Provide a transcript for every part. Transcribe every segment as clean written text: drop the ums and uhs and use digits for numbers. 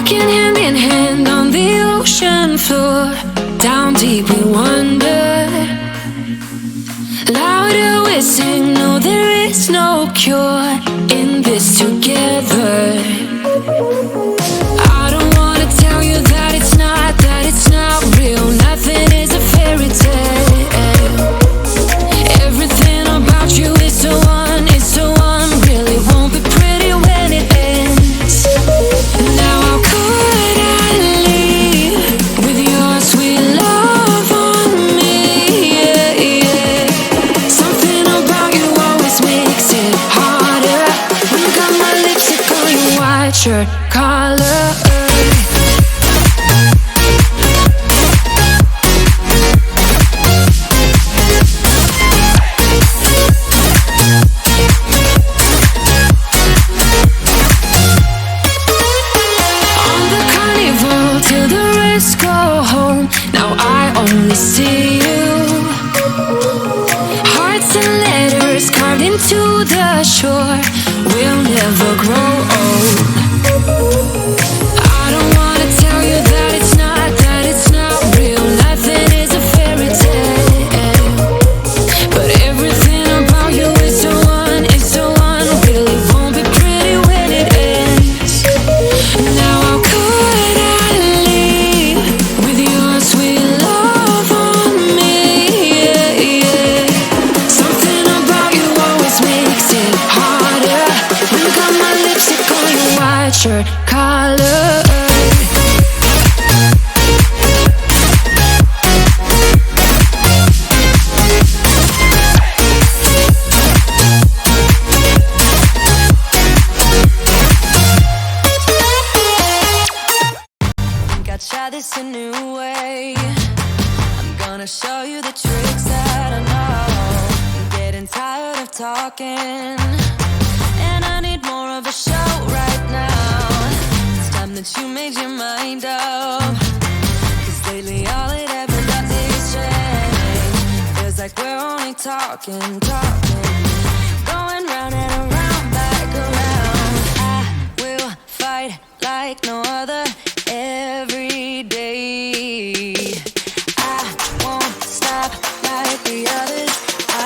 Walking hand in hand on the ocean floor, down deep we wander. Louder we sing, no there is no cure in this together. I don't wanna tell you that it's not real. Nothing is a fairy tale. Everything about you is so unreal. It won't be pretty when it ends. Now how could I leave with your sweet love on me? Yeah, yeah. Something about you always makes it harder. When you got my lipstick on your white shirt collar. See you. Hearts and letters carved into the shore. We'll never grow old. I don't wanna tell you that it's not real. Nothing is a fairy tale. But everything about you is so unreal. It won't be pretty when it ends. Now how could I leave with your sweet love? Shirt collar. Think I'd try this a new way. I'm gonna show you the tricks that I know. I'm getting tired of talking, and I need more of a show right now. That you made your mind up, 'cause lately all it ever does is change. Feels like we're only talking, going round and around, back around. I will fight like no other every day. I won't stop like the others. I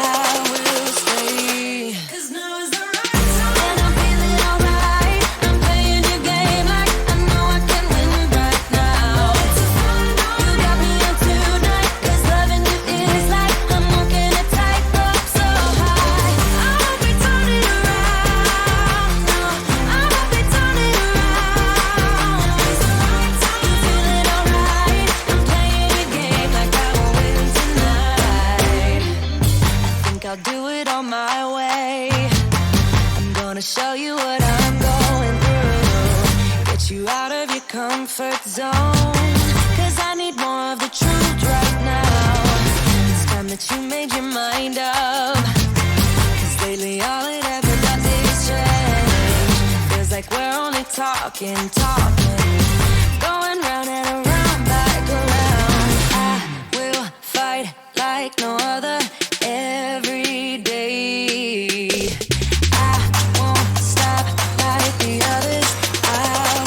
will stay. 'Cause now is the right time, and I'm feeling alright. I'm playing your game like I'll do it on my way. I'm gonna show you what I'm going through. Get you out of your comfort zone. 'Cause I need more of the truth right now. It's time that you made your mind up. 'Cause lately all it ever does is change. Feels like we're only talking, going round and around, back around. I will fight like no other every day. I won't stop like the others. I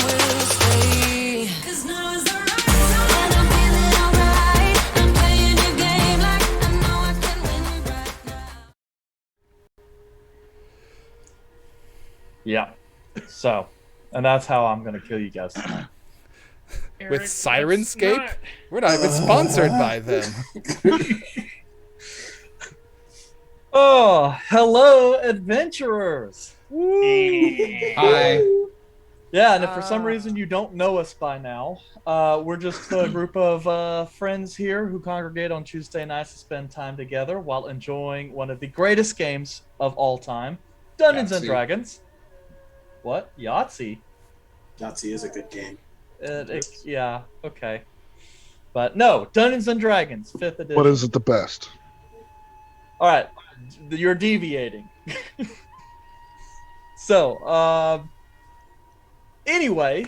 will stay. 'Cause now is the right time, and I'm feeling alright. I'm playing your game like I know I can win right now. Yeah. So, and that's how I'm gonna kill you guys tonight. With Sirenscape? We're not even sponsored by them. Oh, hello, adventurers! Hi. Yeah, and if for some reason you don't know us by now, we're just a group of friends here who congregate on Tuesday nights to spend time together while enjoying one of the greatest games of all time, Dungeons and Yahtzee. Dragons. What? Yahtzee? Yahtzee is a good game. Yeah, okay. But no, Dungeons and Dragons, 5th edition. What is it the best? All right, you're deviating. So, anyway,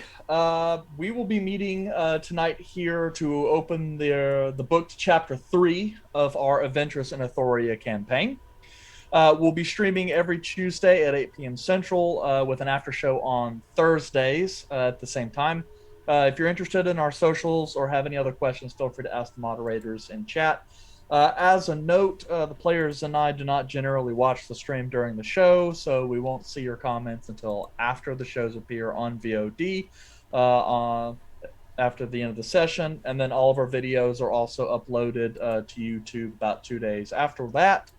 we will be meeting tonight here to open the book to Chapter 3 of our Adventures in Athoria campaign. We'll be streaming every Tuesday at 8 p.m. Central with an after show on Thursdays at the same time. If you're interested in our socials or have any other questions, feel free to ask the moderators in chat. As a note, the players and I do not generally watch the stream during the show, so we won't see your comments until after the shows appear on VOD after the end of the session. And then all of our videos are also uploaded to YouTube about 2 days after that.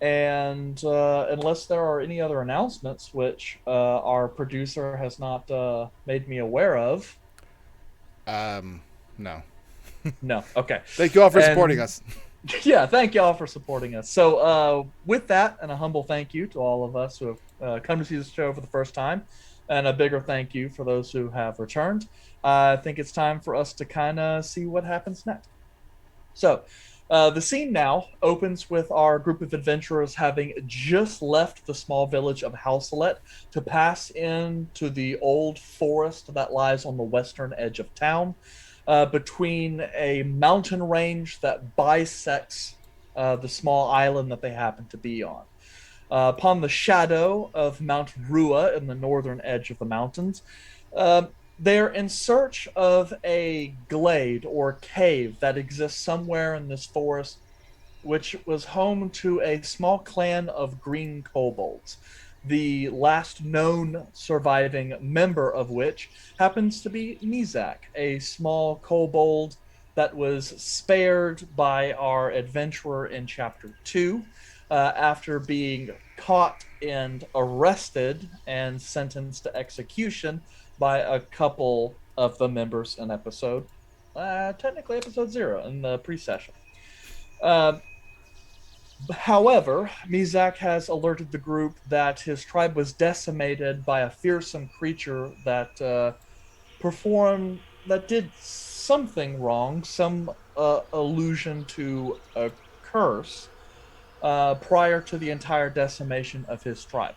And unless there are any other announcements, which our producer has not made me aware of. No. No. Okay. Thank you all for supporting us. Yeah, thank you all for supporting us. So with that, and a humble thank you to all of us who have come to see the show for the first time, and a bigger thank you for those who have returned. I think it's time for us to kind of see what happens next. So the scene now opens with our group of adventurers having just left the small village of Houselet to pass into the old forest that lies on the western edge of town, between a mountain range that bisects the small island that they happen to be on. Upon the shadow of Mount Rua in the northern edge of the mountains, they're in search of a glade or cave that exists somewhere in this forest, which was home to a small clan of green kobolds, the last known surviving member of which happens to be Mizak, a small kobold that was spared by our adventurer in Chapter 2 after being caught and arrested and sentenced to execution by a couple of the members in technically episode 0 in the pre-session. However, Mizak has alerted the group that his tribe was decimated by a fearsome creature that did something wrong, some allusion to a curse, prior to the entire decimation of his tribe.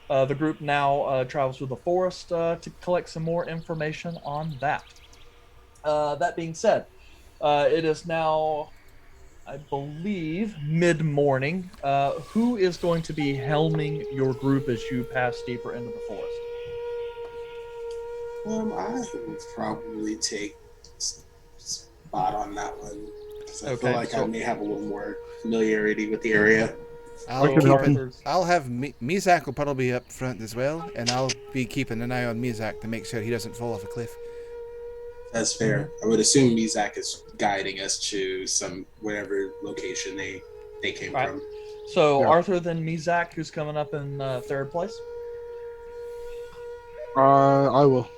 The group now travels through the forest to collect some more information on that. That being said, it is now, I believe, mid-morning. Who is going to be helming your group as you pass deeper into the forest? I would probably take spot on that one, because I feel like I may have a little more familiarity with the area. I'll have Mizak will probably be up front as well, and I'll be keeping an eye on Mizak to make sure he doesn't fall off a cliff. That's fair. I would assume Mizak is guiding us to whatever location they came from. So yeah. Arthur, then Mizak, who's coming up in third place? I will.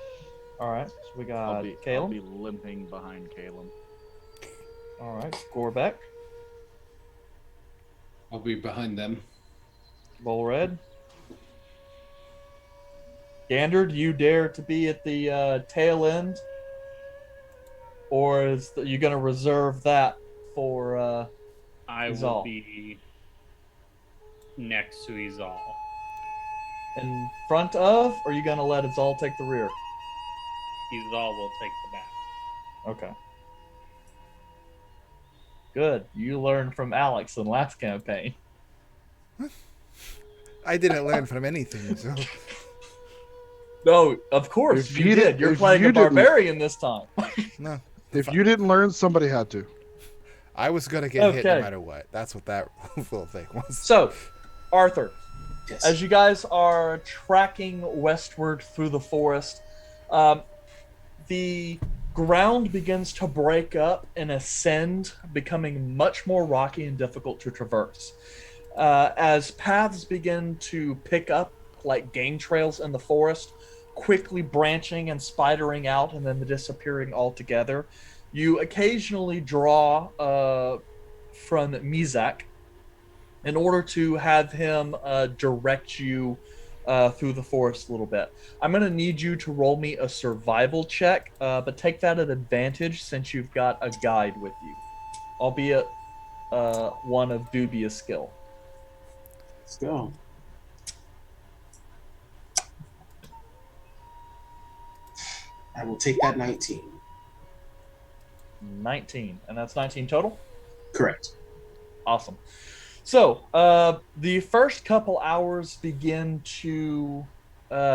All right. So we got Caleb. I'll be limping behind Caleb. All right. Gorbeck. I'll be behind them. Bullred. Gander, do you dare to be at the tail end? Or is you going to reserve that for I Izal? Will be next to Izal. In front of, or are you going to let Izal take the rear? Izal will take the back. Okay. Good. You learned from Alex in last campaign. I didn't learn from anything, so... No, of course you did. You're playing a barbarian this time. No. If you didn't learn, somebody had to. I was going to get hit no matter what. That's what that little thing was. So, Arthur, yes. As you guys are tracking westward through the forest, the ground begins to break up and ascend, becoming much more rocky and difficult to traverse. As paths begin to pick up like game trails in the forest, quickly branching and spidering out and then disappearing altogether, you occasionally draw from Mizak in order to have him direct you through the forest a little bit. I'm going to need you to roll me a survival check, but take that at advantage since you've got a guide with you, albeit one of dubious skill. Let's go. I will take that 19. 19, and that's 19 total? Correct. Awesome. So, the first couple hours begin to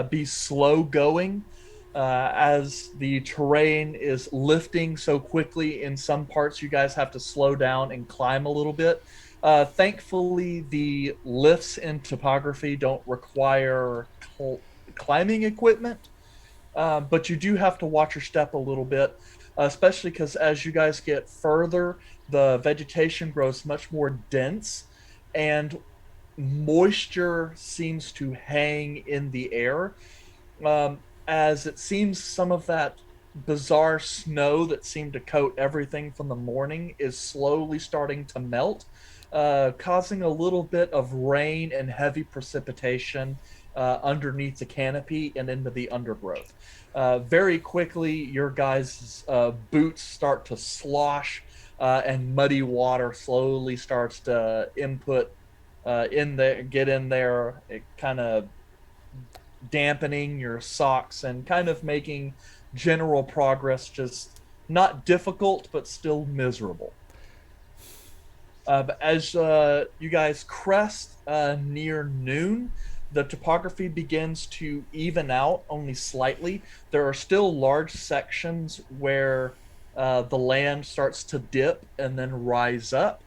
be slow going as the terrain is lifting so quickly. In some parts, you guys have to slow down and climb a little bit. Thankfully, the lifts in topography don't require climbing equipment, but you do have to watch your step a little bit, especially because as you guys get further, the vegetation grows much more dense, and moisture seems to hang in the air. As it seems some of that bizarre snow that seemed to coat everything from the morning is slowly starting to melt, causing a little bit of rain and heavy precipitation underneath the canopy and into the undergrowth. Very quickly, your guys' boots start to slosh, and muddy water slowly starts to input in there, get in there. It kind of dampening your socks and kind of making general progress just not difficult but still miserable. But as you guys crest near noon, the topography begins to even out only slightly. There are still large sections where the land starts to dip and then rise up.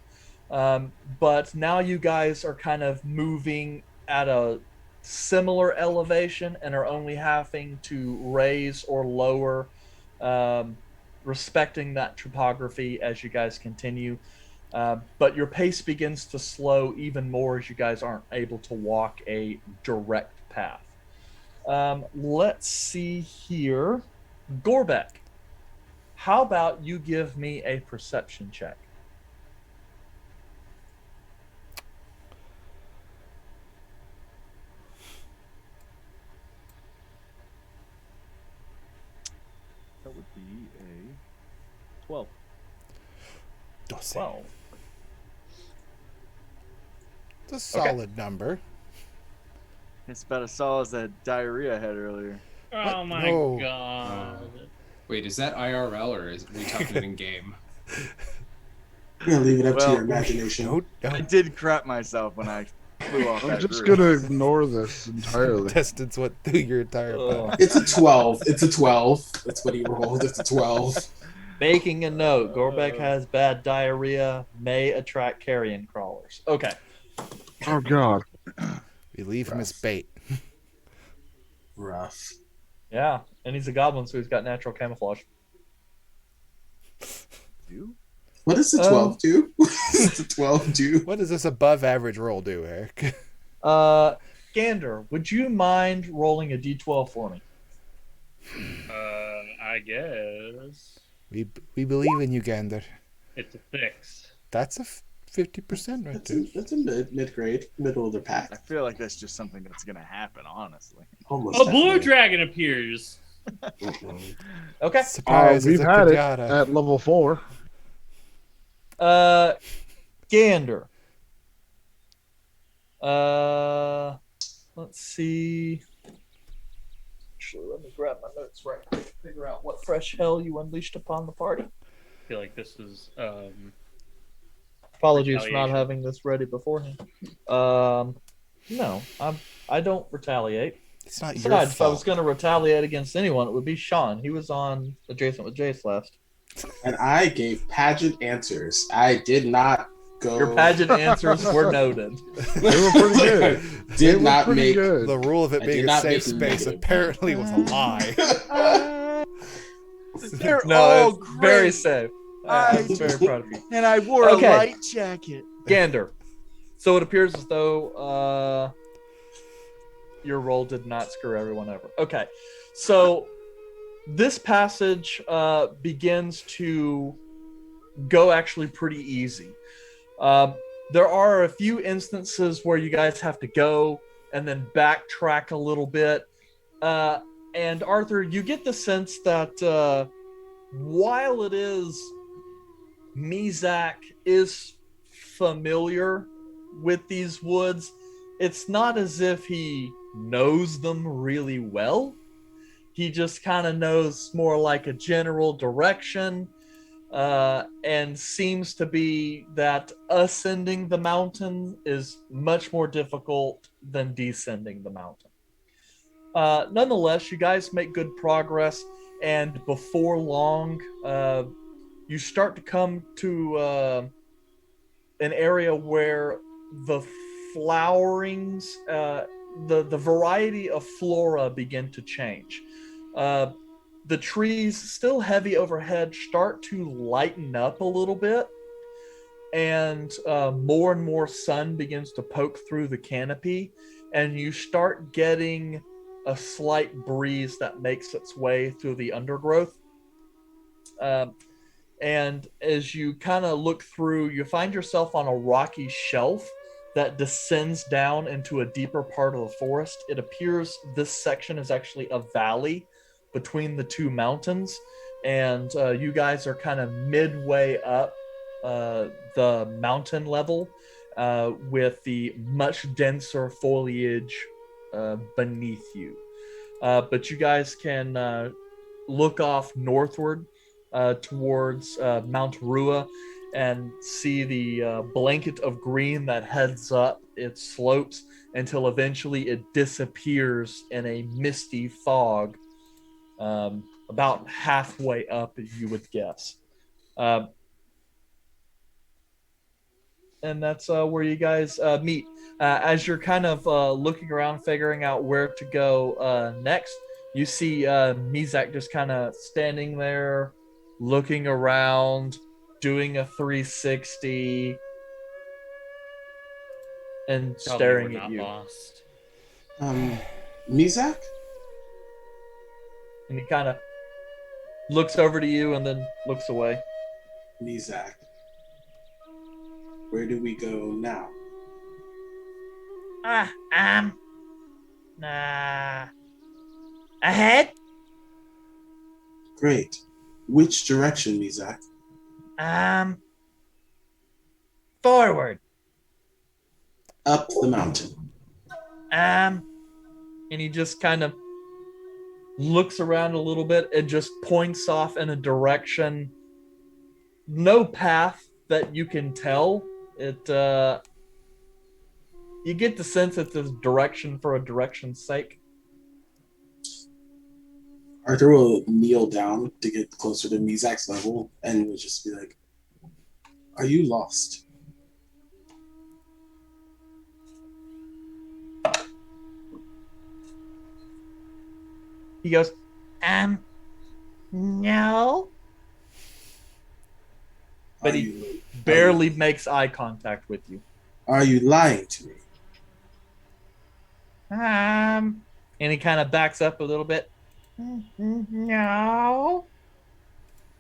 But now you guys are kind of moving at a similar elevation and are only having to raise or lower, respecting that topography as you guys continue. But your pace begins to slow even more as you guys aren't able to walk a direct path. Let's see here. Gorbeck, how about you give me a perception check? That would be a 12. 12. It's a solid number. It's about as solid as that diarrhea I had earlier. Oh my No. god. Wait, is that IRL or is we talking in game? I'm gonna leave it up to Well, your imagination. I did crap myself when I flew off I'm that just roof. gonna ignore this entirely. Distance went through your entire body. It's a 12. It's a 12. That's what he rolled. It's a 12. Making a note, Gorbeck has bad diarrhea, may attract carrion crawlers. Okay. Oh god. We leave him as bait. Rough. Yeah, and he's a goblin, so he's got natural camouflage. What does the 12 do? What does the 12 do? What does this above average roll do, Eric? Gander, would you mind rolling a d12 for me? I guess. We believe in you, Gander. It's a 6. That's a 50% right there. That's a mid-grade, middle of the pack. I feel like that's just something that's gonna happen, honestly. Almost. A blue definitely. dragon appears. Okay. Surprise! We've it's a had it pinata. at level 4. Gander. Let's see. Actually, let me grab my notes right quick. Figure out what fresh hell you unleashed upon the party. I feel like this is Apologies for not retaliation. having this ready beforehand. No, I don't retaliate. It's not your Besides, if I was fault. going to retaliate against anyone, it would be Sean. He was on Adjacent with Jace last. And I gave pageant answers. I did not go. Your pageant answers were noted. They were pretty good. They Did were not pretty make. good. The rule of it I being did a not safe make space negative. apparently was a lie. They're No, all it's great. very safe. I- I'm very proud of you. And I wore Okay. a light jacket. Gander. So it appears as though your roll did not screw everyone over. Okay. So this passage begins to go actually pretty easy. There are a few instances where you guys have to go and then backtrack a little bit. And Arthur, you get the sense that while it is Mizak is familiar with these woods, it's not as if he knows them really well. He just kind of knows more like a general direction, and seems to be that ascending the mountain is much more difficult than descending the mountain. Nonetheless, you guys make good progress, and before long, you start to come to an area where the flowerings, the variety of flora begin to change. The trees, still heavy overhead, start to lighten up a little bit, and more sun begins to poke through the canopy, and you start getting a slight breeze that makes its way through the undergrowth. And as you kind of look through, you find yourself on a rocky shelf that descends down into a deeper part of the forest. It appears this section is actually a valley between the two mountains, and you guys are kind of midway up the mountain level with the much denser foliage beneath you. But you guys can look off northward towards Mount Rua and see the blanket of green that heads up its slopes until eventually it disappears in a misty fog about halfway up, you would guess. And that's where you guys meet. As you're kind of looking around, figuring out where to go next, you see Mizak just kind of standing there, looking around, doing a 360, and Tell me staring we're at not you. lost. Mizak? And he kind of looks over to you and then looks away. Mizak. Where do we go now? Ahead? Great. Which direction, Mizak? Forward. Up the mountain. And he just kind of looks around a little bit and just points off in a direction. No path that you can tell. It you get the sense it's a direction for a direction's sake. Arthur will kneel down to get closer to Mizak's level and will just be like, "Are you lost?" He goes, no. But he barely makes eye contact with you. Are you lying to me? And he kind of backs up a little bit. No.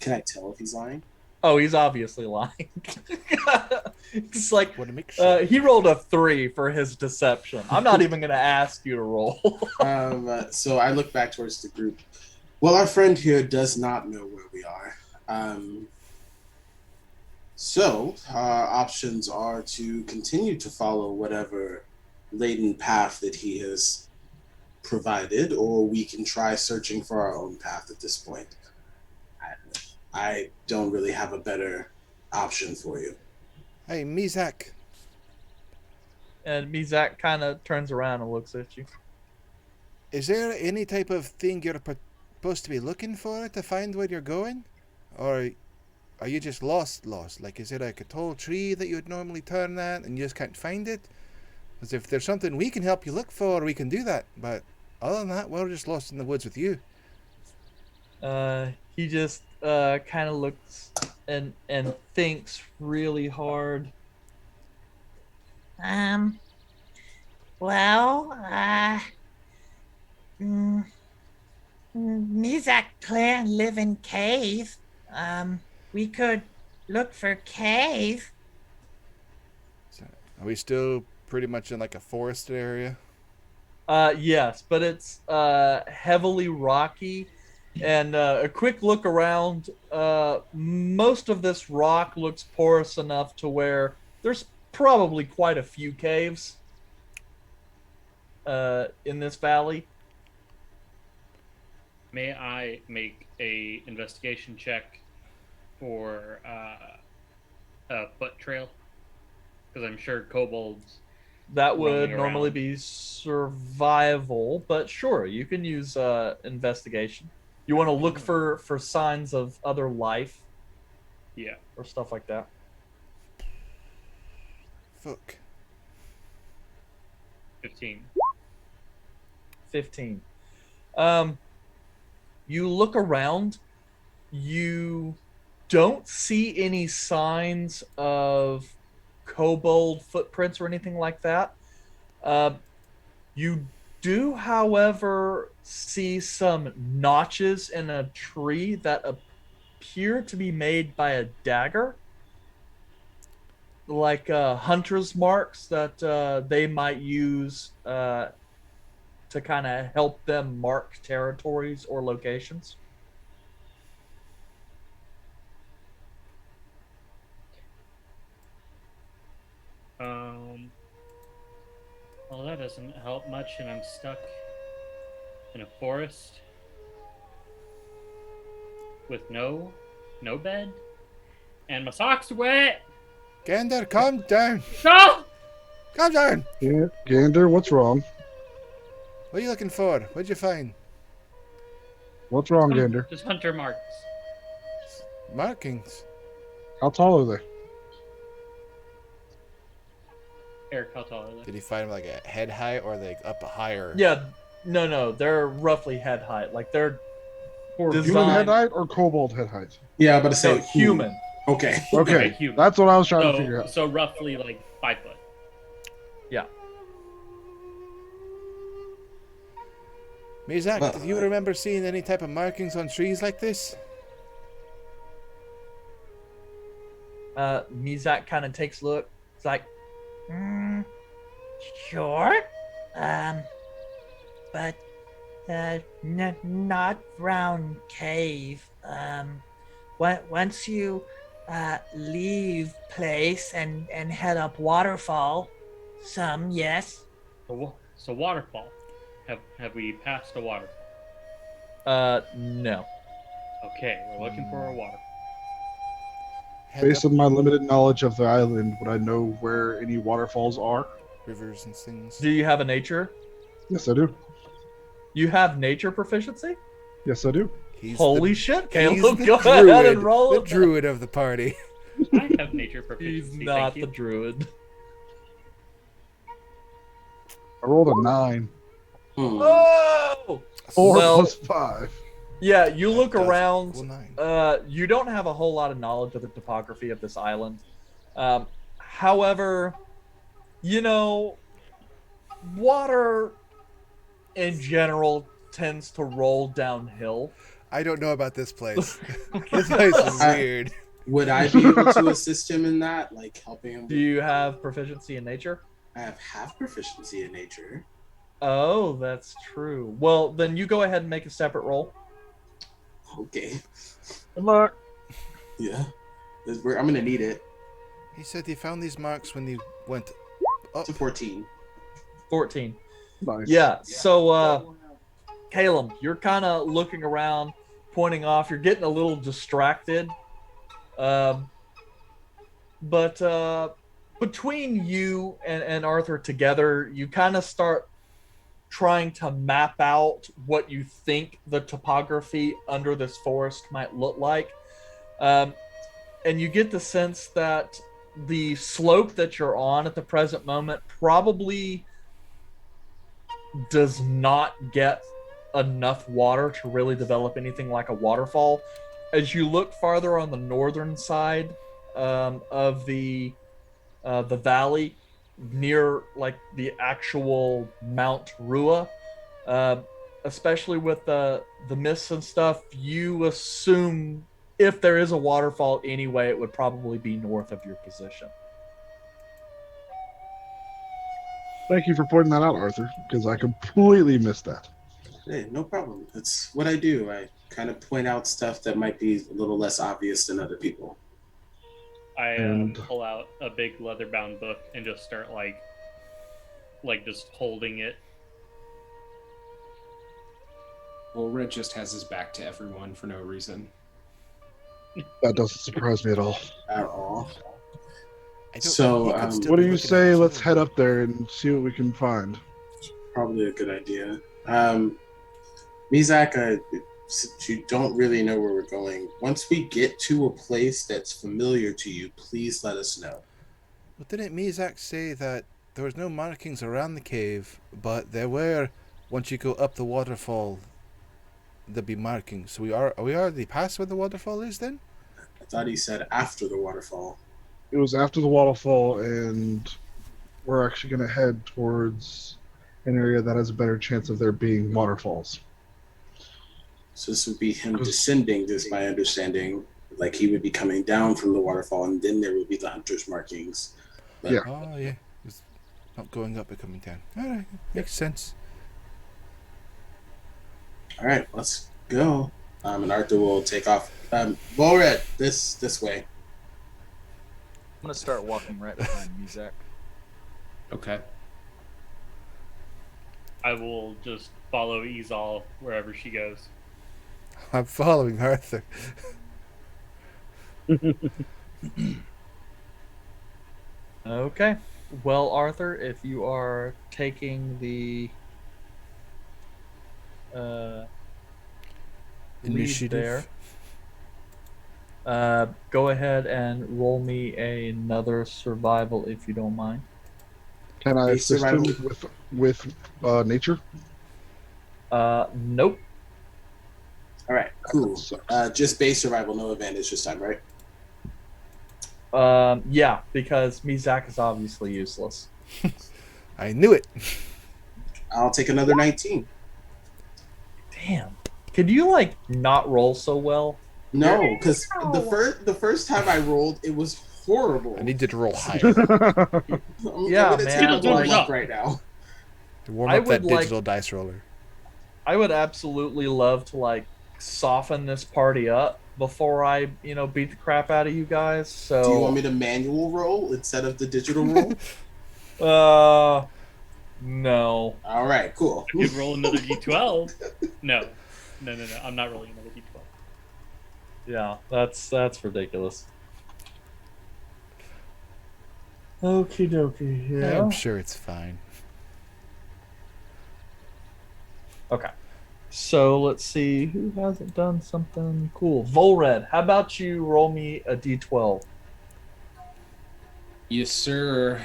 Can I tell if he's lying? Oh, he's obviously lying. It's like What a mixture. he rolled a 3 for his deception. I'm not even going to ask you to roll. So I look back towards the group. Well, our friend here does not know where we are. So our options are to continue to follow whatever laden path that he has provided, or we can try searching for our own path at this point. I don't really have a better option for you. Hey, Mizak. And Mizak kind of turns around and looks at you. Is there any type of thing you're supposed to be looking for to find where you're going? Or are you just lost? Like, is it like a tall tree that you would normally turn at and you just can't find it? Because if there's something we can help you look for, we can do that. But other than that, we're just lost in the woods with you. He just kind of looks and thinks really hard. Mizak clan live in cave. We could look for cave. So, are we still pretty much in like a forest area? Yes, but it's heavily rocky. And a quick look around, most of this rock looks porous enough to where there's probably quite a few caves in this valley. May I make a investigation check for a foot trail? Because I'm sure kobolds That would Roaming normally around. be survival, but sure, you can use investigation. You want to look for signs of other life Yeah. or stuff like that. Fuck. 15. 15. You look around. You don't see any signs of kobold footprints or anything like that. You do, however, see some notches in a tree that appear to be made by a dagger, like hunter's marks that they might use to kind of help them mark territories or locations. Well, that doesn't help much, and I'm stuck in a forest with no bed, and my socks are wet. Gander, calm down. No! Calm down. Gander, what's wrong? What are you looking for? What'd you find? What's wrong, Gander? Just hunter marks. Markings. How tall are they? Eric, how tall are they? Did he find them like a head height or like up higher? Yeah, no, they're roughly head height. Like they're Human designed. head height or kobold head height? Yeah, but to say No, human. Okay. Okay, human. that's what I was trying to figure out. So roughly like 5 foot. Yeah. Mizak, do you remember seeing any type of markings on trees like this? Mizak kind of takes a look. It's like, Sure. But not round cave. Once you leave place and head up waterfall, some yes. So waterfall. Have we passed a waterfall? no. Okay, we're looking for a waterfall. Based on my limited knowledge of the island, would I know where any waterfalls are? Rivers and things. Do you have a nature? Yes, I do. You have nature proficiency? Yes, I do. He's Holy the, shit, he's Caleb, the go druid, ahead and roll the it. druid of the party. I have nature proficiency. He's not thank the you. druid. I rolled a 9. Oh! 4 Well, plus 5. Yeah, you That look does around. equal 9. You don't have a whole lot of knowledge of the topography of this island. However, you know, water in general tends to roll downhill. I don't know about this place. This place is weird. Would I be able to assist him in that, like helping him? Do you have proficiency in nature? I have half proficiency in nature. Oh, that's true. Well, then you go ahead and make a separate roll. Okay. Good luck. Yeah. I'm gonna need it. He said he found these marks when he went up. It's a 14. 14. Nice. Yeah, so, Caleb, you're kind of looking around, pointing off. You're getting a little distracted. But between you and Arthur together, you kind of start trying to map out what you think the topography under this forest might look like. And you get the sense that the slope that you're on at the present moment probably does not get enough water to really develop anything like a waterfall. As you look farther on the northern side of the valley, near like the actual Mount Rua, especially with the mists and stuff, you assume if there is a waterfall anyway, it would probably be north of your position. Thank you for pointing that out, Arthur, because I completely missed that. Hey, no problem. That's what I do. I kind of point out stuff that might be a little less obvious than other people. I pull out a big leather-bound book and just start like just holding it. Well, Red just has his back to everyone for no reason. That doesn't surprise me at all. At all. I don't, So, he could still What be do you looking at say? his Let's own. head up there and see what we can find. probably a good idea. Mizak, since you don't really know where we're going, once we get to a place that's familiar to you, please let us know. Well, didn't Mizak say that there was no markings around the cave, but there were, once you go up the waterfall, there'll be markings. So are we already past where the waterfall is then? I thought he said after the waterfall. It was after the waterfall, and we're actually going to head towards an area that has a better chance of there being waterfalls. So this would be him descending, is my understanding. Like he would be coming down from the waterfall, and then there would be the hunter's markings. But Yeah. Oh, yeah. It's not going up but coming down. Alright, makes sense. all right, let's go. And Arthur will take off. Volred, this way. I'm gonna start walking right behind Mizak. Okay. I will just follow Izal wherever she goes. I'm following Arthur. Okay. Well, Arthur, if you are taking the lead Initiative. there, go ahead and roll me another survival if you don't mind. Can I Hey, assist him survival. with nature? Nope. All right, cool. Sucks. Just base survival, no advantage this time, right? Yeah, because Mizak is obviously useless. I knew it. I'll take another 19. Damn. Could you like not roll so well? No, because the first time I rolled, it was horrible. I needed to roll higher. I'm Yeah, gonna man, take a little like- luck right now. To warm I up that would like- digital dice roller. I would absolutely love to like soften this party up before I, beat the crap out of you guys. So Do you want me to manual roll instead of the digital roll? No. All right, cool. I could roll another d12. No. I'm not rolling another d12. Yeah, that's ridiculous. Okie dokie. Yeah. I'm sure it's fine. Okay. So let's see who hasn't done something cool. Volred, how about you roll me a d12? Yes, sir.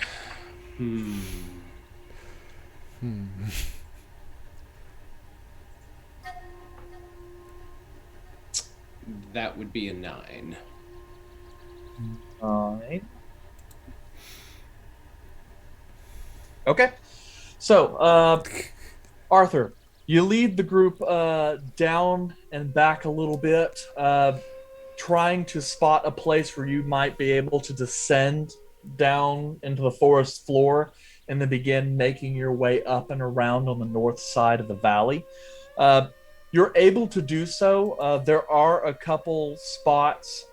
That would be a 9. Alright. Okay. So, Arthur, you lead the group down and back a little bit, trying to spot a place where you might be able to descend down into the forest floor and then begin making your way up and around on the north side of the valley. You're able to do so. There are a couple spots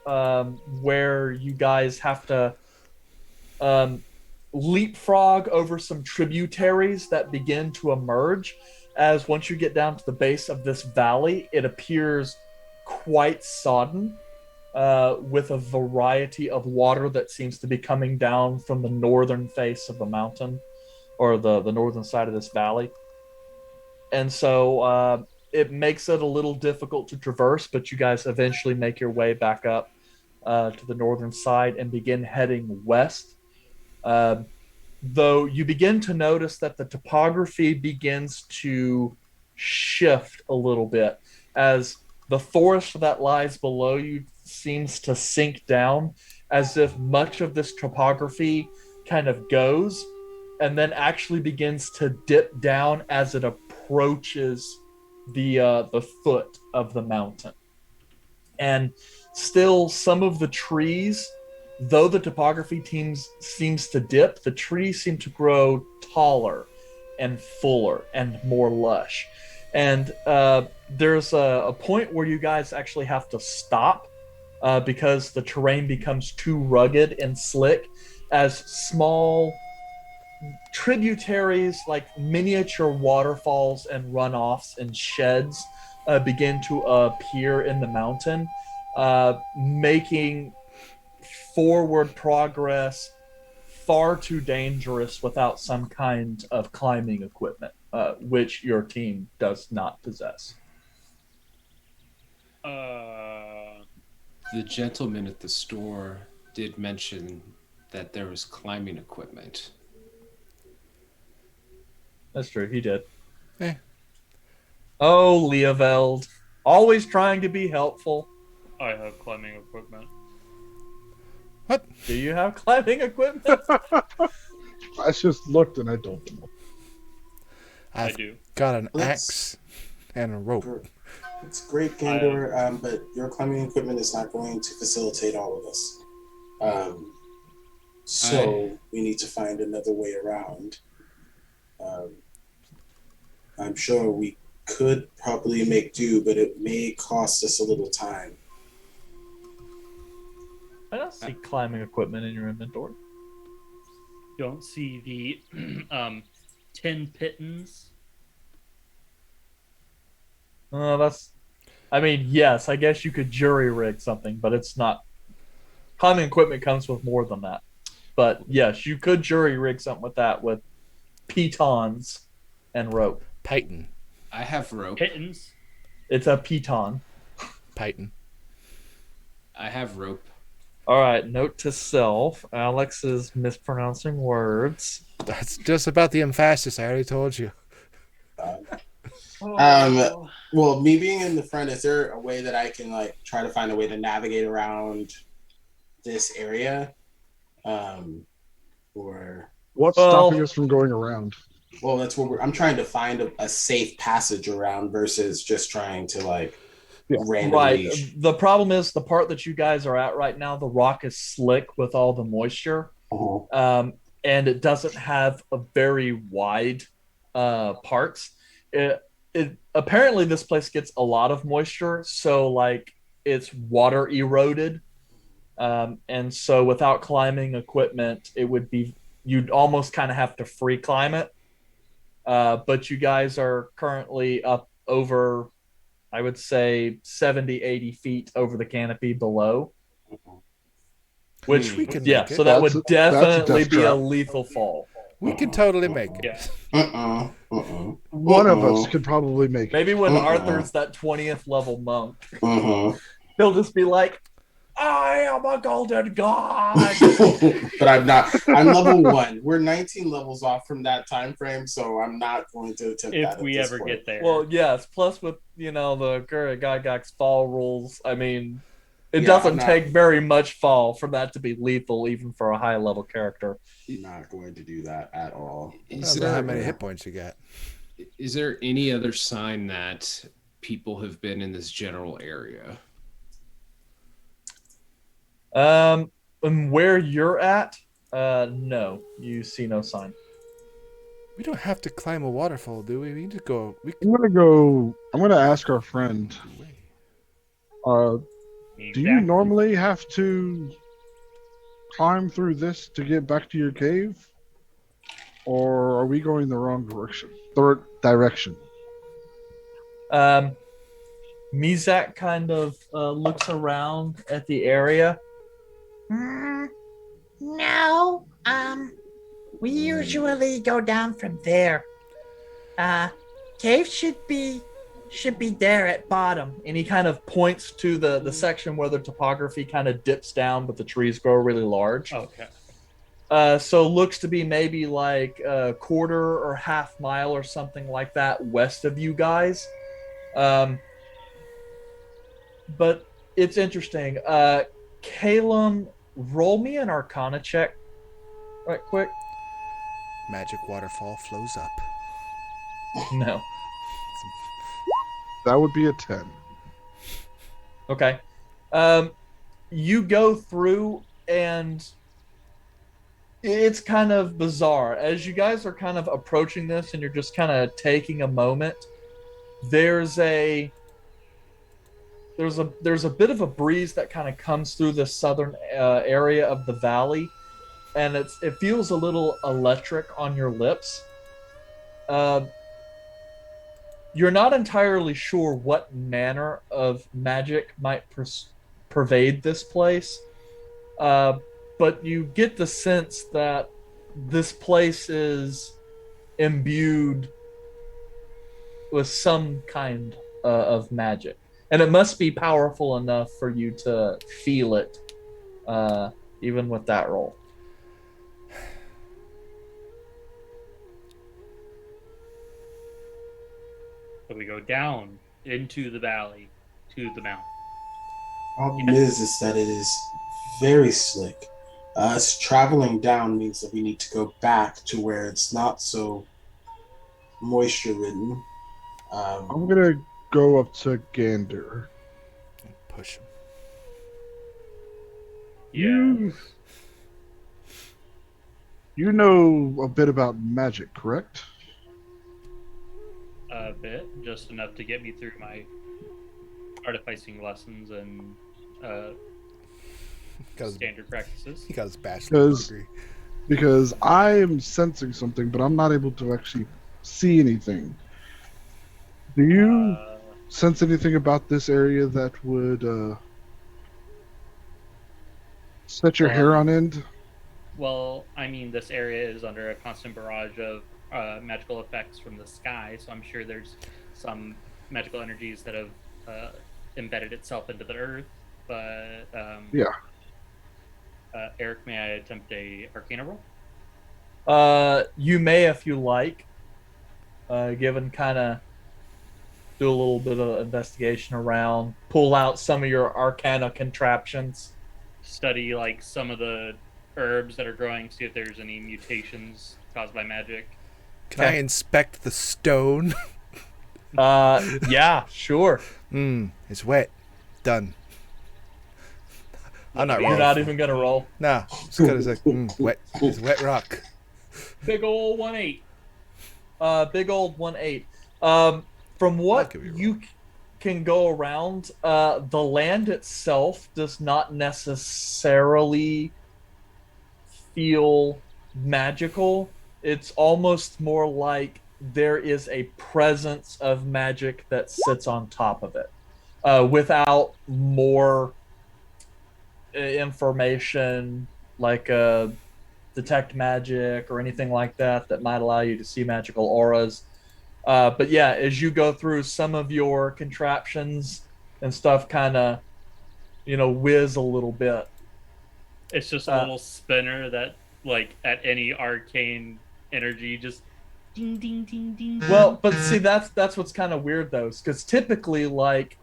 where you guys have to leapfrog over some tributaries that begin to emerge. As once you get down to the base of this valley, it appears quite sodden, with a variety of water that seems to be coming down from the northern face of the mountain, or the northern side of this valley. And so it makes it a little difficult to traverse, but you guys eventually make your way back up to the northern side and begin heading west. Though you begin to notice that the topography begins to shift a little bit as the forest that lies below you seems to sink down, as if much of this topography kind of goes and then actually begins to dip down as it approaches the foot of the mountain. And still, some of the trees, though the topography seems to dip, the trees seem to grow taller and fuller and more lush. And there's a point where you guys actually have to stop because the terrain becomes too rugged and slick, as small tributaries like miniature waterfalls and runoffs and sheds begin to appear in the mountain, making forward progress far too dangerous without some kind of climbing equipment, which your team does not possess. The gentleman at the store did mention that there was climbing equipment. That's true, he did. Eh. Oh, Leoveld. Always trying to be helpful. I have climbing equipment. What? Do you have climbing equipment? I just looked and I don't know. I do. Got an axe and a rope. It's great, Gandor, but your climbing equipment is not going to facilitate all of this. So we need to find another way around. I'm sure we could probably make do, but it may cost us a little time. I don't see climbing equipment in your inventory. Don't see the 10 pittons. I mean, yes, I guess you could jury rig something, but it's not. Climbing equipment comes with more than that. But yes, you could jury rig something with that, with pitons and rope. Python. I have rope. Pittons? It's a piton. Python. I have rope. All right, note to self. Alex is mispronouncing words. That's just about the emphasis. I already told you. Well, me being in the front, is there a way that I can like try to find a way to navigate around this area? Or what's stopping us from going around? Well, that's what I'm trying to find a safe passage around versus just trying to like randomly. Right. The problem is the part that you guys are at right now, the rock is slick with all the moisture. And it doesn't have a very wide parts. Apparently this place gets a lot of moisture, so like it's water eroded. And so without climbing equipment, you'd almost kind of have to free climb it. But you guys are currently up over, I would say 70, 80 feet over the canopy below. Which we can make it. So that would definitely be a lethal fall. We can totally make it. Yeah. One of us could probably make it. Maybe when Arthur's that 20th level monk, he'll just be like, I am a golden god. But I'm not. I'm level 1. We're 19 levels off from that time frame, so I'm not going to attempt that. If we ever get there. Well, yes. Plus, with the Gygax fall rules, I mean, it doesn't take very much fall for that to be lethal, even for a high level character. Not going to do that at all. Is there how many hit points you got? Is there any other sign that people have been in this general area? And where you're at, no, you see no sign. We don't have to climb a waterfall, do we? We need to go. I'm gonna ask our friend. Do you normally have to climb through this to get back to your cave, or are we going the wrong direction? Mizak kind of looks around at the area. No. We usually go down from there. Cave should be there at bottom. And he kind of points to the section where the topography kind of dips down, but the trees grow really large. Okay. So looks to be maybe like a quarter or half mile or something like that west of you guys. But it's interesting. Calum, roll me an Arcana check right quick. Magic waterfall flows up. No. That would be a 10. Okay. You go through and it's kind of bizarre. As you guys are kind of approaching this and you're just kind of taking a moment, there's a bit of a breeze that kind of comes through the southern area of the valley, and it feels a little electric on your lips. You're not entirely sure what manner of magic might pervade this place, but you get the sense that this place is imbued with some kind of magic, and it must be powerful enough for you to feel it, even with that roll. So we go down into the valley to the mountain. Problem is that it is very slick. Us traveling down means that we need to go back to where it's not so moisture-ridden. I'm gonna go up to Gander. Push him. Yeah. You know a bit about magic, correct? A bit, just enough to get me through my artificing lessons and standard practices. He got his bachelor's degree. Because I am sensing something, but I'm not able to actually see anything. Do you sense anything about this area that would set your hair on end? Well, I mean, this area is under a constant barrage of magical effects from the sky, so I'm sure there's some magical energies that have embedded itself into the earth. But yeah. Eric, may I attempt a Arcana roll? You may, if you like, given kind of do a little bit of investigation around, pull out some of your Arcana contraptions, study like some of the herbs that are growing, see if there's any mutations caused by magic. Can I inspect the stone? Yeah, sure. It's wet. Done. I'm not rolling. You're not even gonna roll? Nah, it's good as wet. It's wet rock. Big old 1-8. Big old 1-8. From what you can go around, the land itself does not necessarily feel magical. It's almost more like there is a presence of magic that sits on top of it, without more information like detect magic or anything like that that might allow you to see magical auras. But yeah, as you go through, some of your contraptions and stuff kind of, whiz a little bit. It's just a little spinner that, like, at any arcane energy, just ding, ding, ding, ding. Well, but see, that's what's kind of weird, though, because typically, like,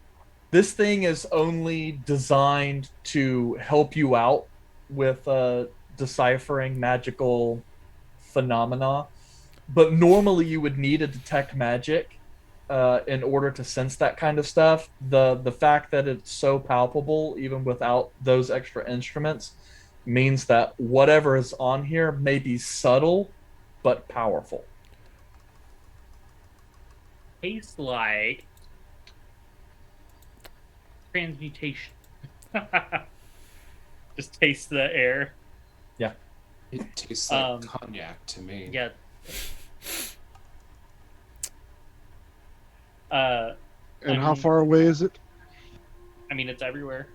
this thing is only designed to help you out with deciphering magical phenomena. But normally you would need to detect magic in order to sense that kind of stuff. The fact that it's so palpable, even without those extra instruments, means that whatever is on here may be subtle but powerful. Tastes like transmutation. Just taste the air. Yeah. It tastes like cognac to me. Yeah. And how far away is it? I mean, it's everywhere.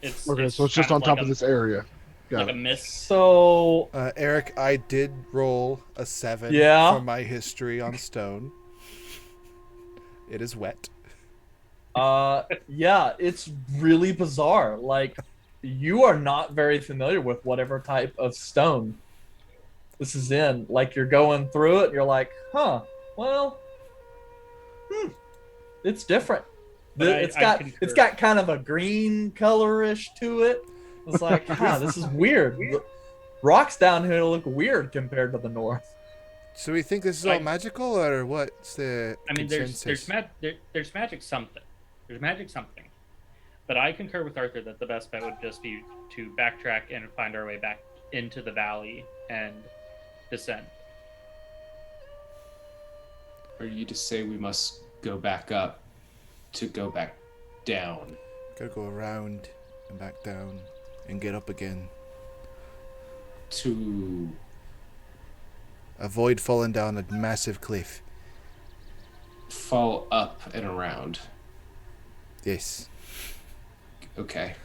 Okay, so it's just on top of this area. Like a mist. So, Eric, I did roll a 7 for my history on stone. It is wet. Yeah, it's really bizarre. Like, you are not very familiar with whatever type of stone this is in. Like, you're going through it, and you're like, it's different. It's got kind of a green colorish to it. It's like, this is weird. Rocks down here look weird compared to the north. So we think this is all magical, or what's the? I mean, consensus? there's magic something. There's magic something. But I concur with Arthur that the best bet would just be to backtrack and find our way back into the valley and descend. Or you just say we must go back up to go back down. Gotta go around and back down and get up again. To avoid falling down a massive cliff. Fall up and around. Yes. Okay.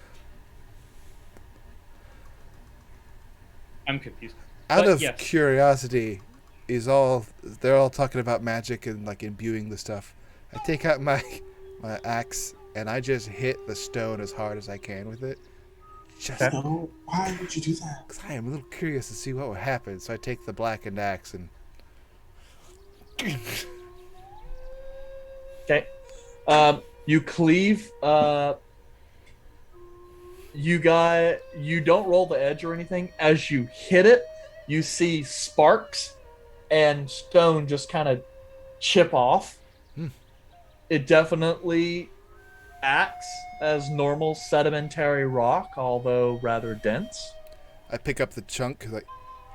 I'm confused. Out But of yes. curiosity, they're all talking about magic and like imbuing the stuff. I take out my axe and I just hit the stone as hard as I can with it. Just No, why would you do that? because I am a little curious to see what will happen. So I take the blackened axe and. Okay. You cleave. You don't roll the edge or anything. As you hit it, you see sparks and stone just kind of chip off. It definitely acts as normal sedimentary rock, although rather dense. I pick up the chunk like,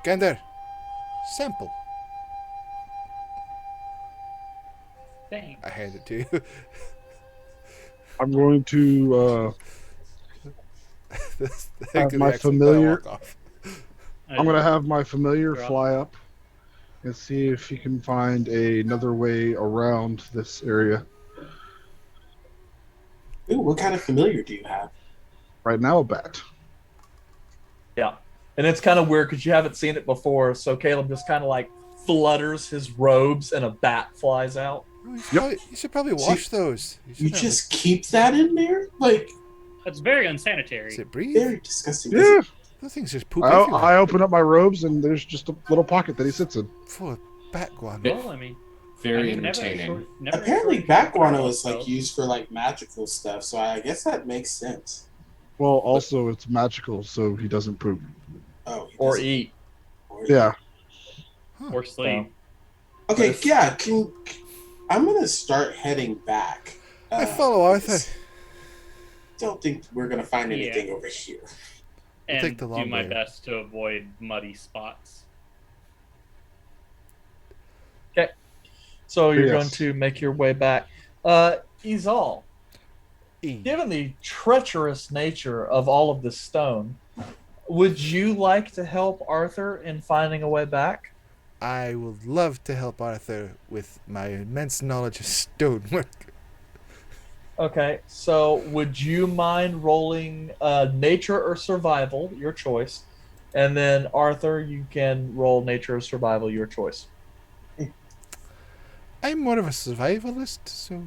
Gander, sample. Thanks. I hand it to you. I'm going to have my familiar. I'm going to have my familiar fly up and see if he can find another way around this area. Ooh, what kind of familiar do you have? Right now, a bat. Yeah. And it's kind of weird because you haven't seen it before, so Caleb just kind of like flutters his robes and a bat flies out. You should probably wash those. You just keep that in there? Like, that's very unsanitary. Does it breathe? Very disgusting. Yeah. Those things just poop everywhere. I open up my robes and there's just a little pocket that he sits in. Full of bat guano. Well, I mean, Very entertaining. Apparently, bat guano is like used for like magical stuff, so I guess that makes sense. Well, also it's magical, so he doesn't poop. Oh, or eat. Yeah. Or sleep. Okay, yeah. I'm gonna start heading back. I follow Arthur. Don't think we're gonna find anything over here. And take the do long my way. best to avoid muddy spots. Okay. So you're Yes. going to make your way back. Izal, given the treacherous nature of all of this stone, would you like to help Arthur in finding a way back? I would love to help Arthur with my immense knowledge of stonework. Okay, so would you mind rolling nature or survival, your choice, and then Arthur, you can roll nature or survival, your choice. I'm more of a survivalist, so.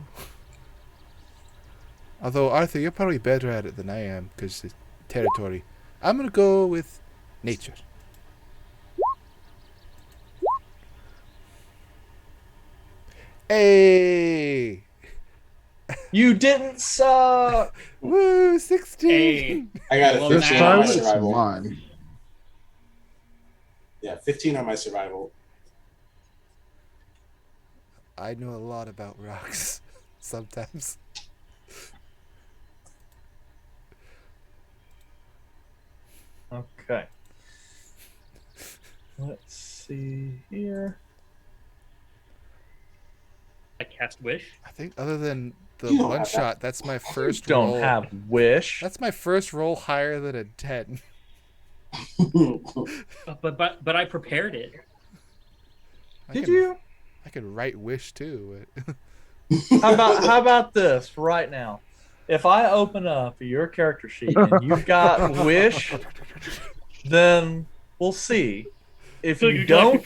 Although Arthur, you're probably better at it than I am because it's territory. I'm gonna go with nature. Hey! You didn't suck! Woo, 16! I got a This 15 on time my it's survival. mine. Yeah, 15 on my survival. I know a lot about rocks. Sometimes. Okay. Let's see here. I cast Wish. I think other than the You don't one have shot, that's my first Don't roll. have wish. That's my first roll higher than a 10. But I prepared it. Did you? I could write wish too. But How about this right now? If I open up your character sheet and you've got wish, then we'll see. If you don't,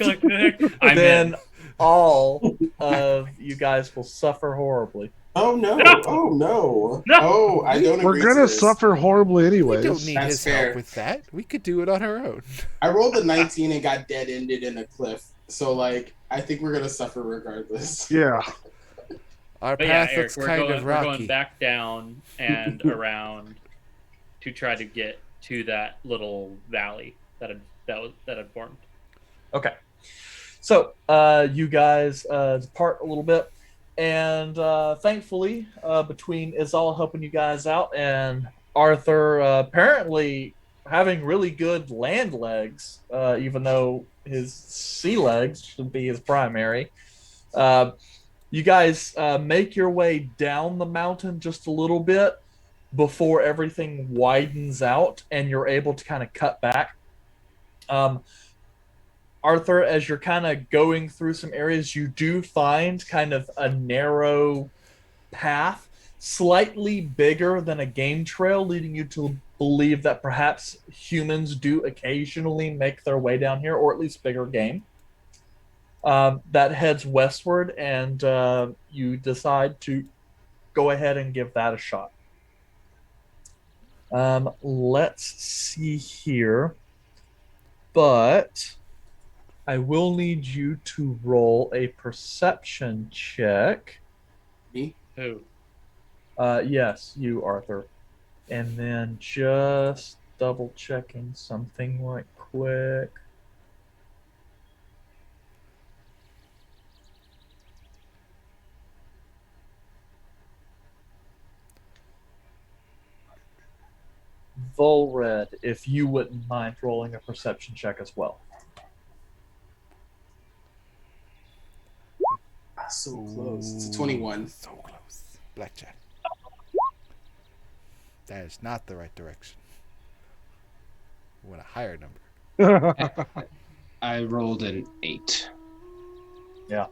then all of you guys will suffer horribly. Oh no! Oh no! No! Oh, I don't agree. We're to gonna this. suffer horribly we anyways. don't need That's his fair. help with that. We could do it on our own. I rolled a 19 and got dead ended in a cliff. So like, I think we're gonna suffer regardless. Yeah. Our But yeah, path Eric, looks we're kind going, of we're going rocky. back down and around to try to get to that little valley that had formed. Okay. So you guys depart a little bit, and thankfully, between Izal helping you guys out and Arthur apparently having really good land legs, even though his sea legs should be his primary, you guys make your way down the mountain just a little bit before everything widens out and you're able to kind of cut back. Arthur, as you're kind of going through some areas, you do find kind of a narrow path slightly bigger than a game trail, leading you to believe that perhaps humans do occasionally make their way down here, or at least bigger game. That heads westward, and you decide to go ahead and give that a shot. Let's see here. But I will need you to roll a perception check. Me? Who? Yes, you, Arthur. And then just double checking something right quick. Volred, if you wouldn't mind rolling a perception check as well. So close. It's a 21. So close. Blackjack. That is not the right direction. We want a higher number. I rolled an 8. Yeah.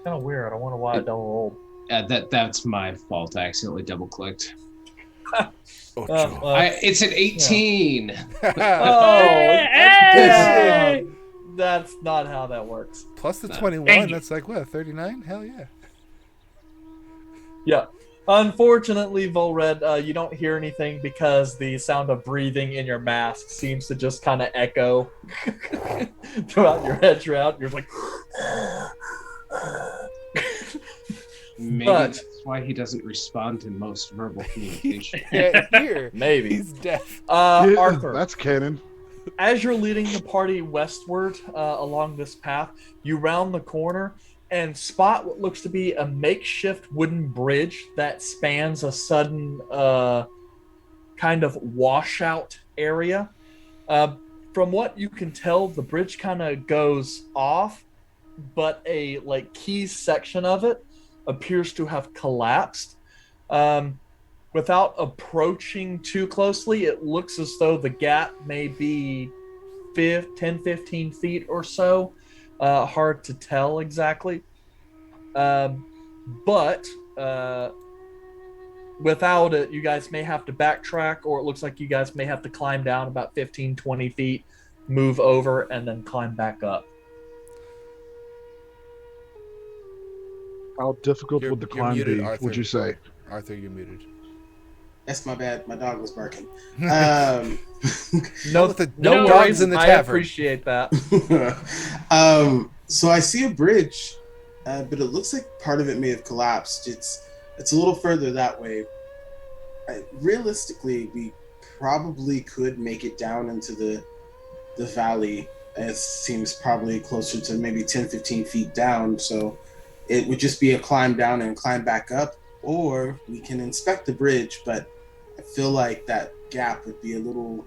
Kind of weird. I wonder why I double rolled. That's my fault. I accidentally double clicked. Ocho. It's an 18. Hey! That's not how that works. Plus the 21, that's like what, 39? Hell yeah. Yeah. Unfortunately, Volred, you don't hear anything because the sound of breathing in your mask seems to just kind of echo throughout your head throughout. You're like... Maybe But- that's why he doesn't respond to most verbal communication. Yeah, here. Maybe. He's deaf. Arthur, That's canon. as you're leading the party westward along this path, you round the corner and spot what looks to be a makeshift wooden bridge that spans a sudden kind of washout area. From what you can tell, the bridge kind of goes off, but a key section of it appears to have collapsed. Without approaching too closely, it looks as though the gap may be 10-15 feet or so. Hard to tell exactly. But without it, you guys may have to backtrack, or it looks like you guys may have to climb down about 15-20 feet, move over, and then climb back up. How difficult You're- would the you're climb muted, be, Arthur. would you say? Arthur, you're muted. That's my bad. My dog was barking. No, the no dogs worries. in the I tavern. appreciate that. So I see a bridge, but it looks like part of it may have collapsed. It's a little further that way. Realistically, we probably could make it down into the valley. It seems probably closer to maybe 10-15 feet down. So it would just be a climb down and climb back up, or we can inspect the bridge, but I feel like that gap would be a little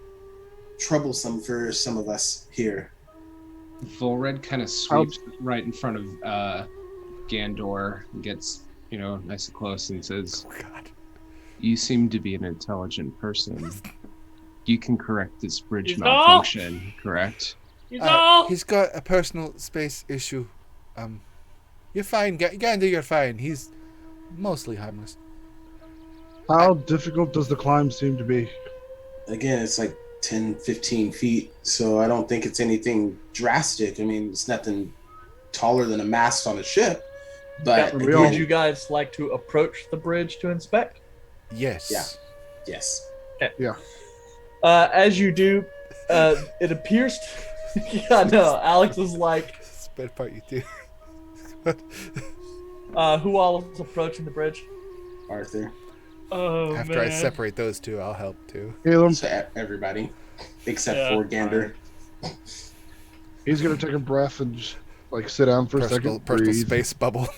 troublesome for some of us here. Volred kind of sweeps right in front of Gandor, gets nice and close, and says, Oh, God. "You seem to be an intelligent person. You can correct this bridge He's malfunction, correct?" He's got a personal space issue. You're fine, Gander, you're fine. He's mostly harmless. How difficult does the climb seem to be? Again, it's like 10-15 feet, so I don't think it's anything drastic. I mean, it's nothing taller than a mast on a ship, but Would you guys like to approach the bridge to inspect? Yes. Yeah. Yes. Okay. Yeah. As you do, it appears yeah, no, Alex is like, It's the bad part you do. who all is approaching the bridge? Arthur. Oh, After I separate those two, I'll help too. Caleb, So everybody, except Yeah, for Gander. he's gonna take a breath and just sit down for a Personal second. Breathe. space bubble.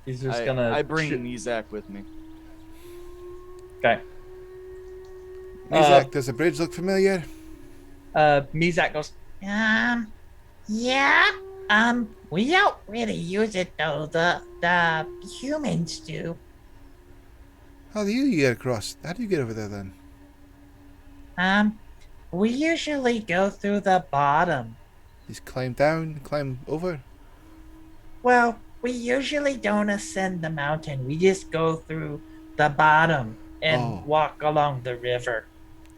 He's just gonna. I bring Mizak with me. Okay. Mizak, does the bridge look familiar? Mizak goes, Yeah. We don't really use it though. The humans do. How do you get across? How do you get over there then? We usually go through the bottom. Just climb down, climb over? Well, We usually don't ascend the mountain. We just go through the bottom and walk along the river.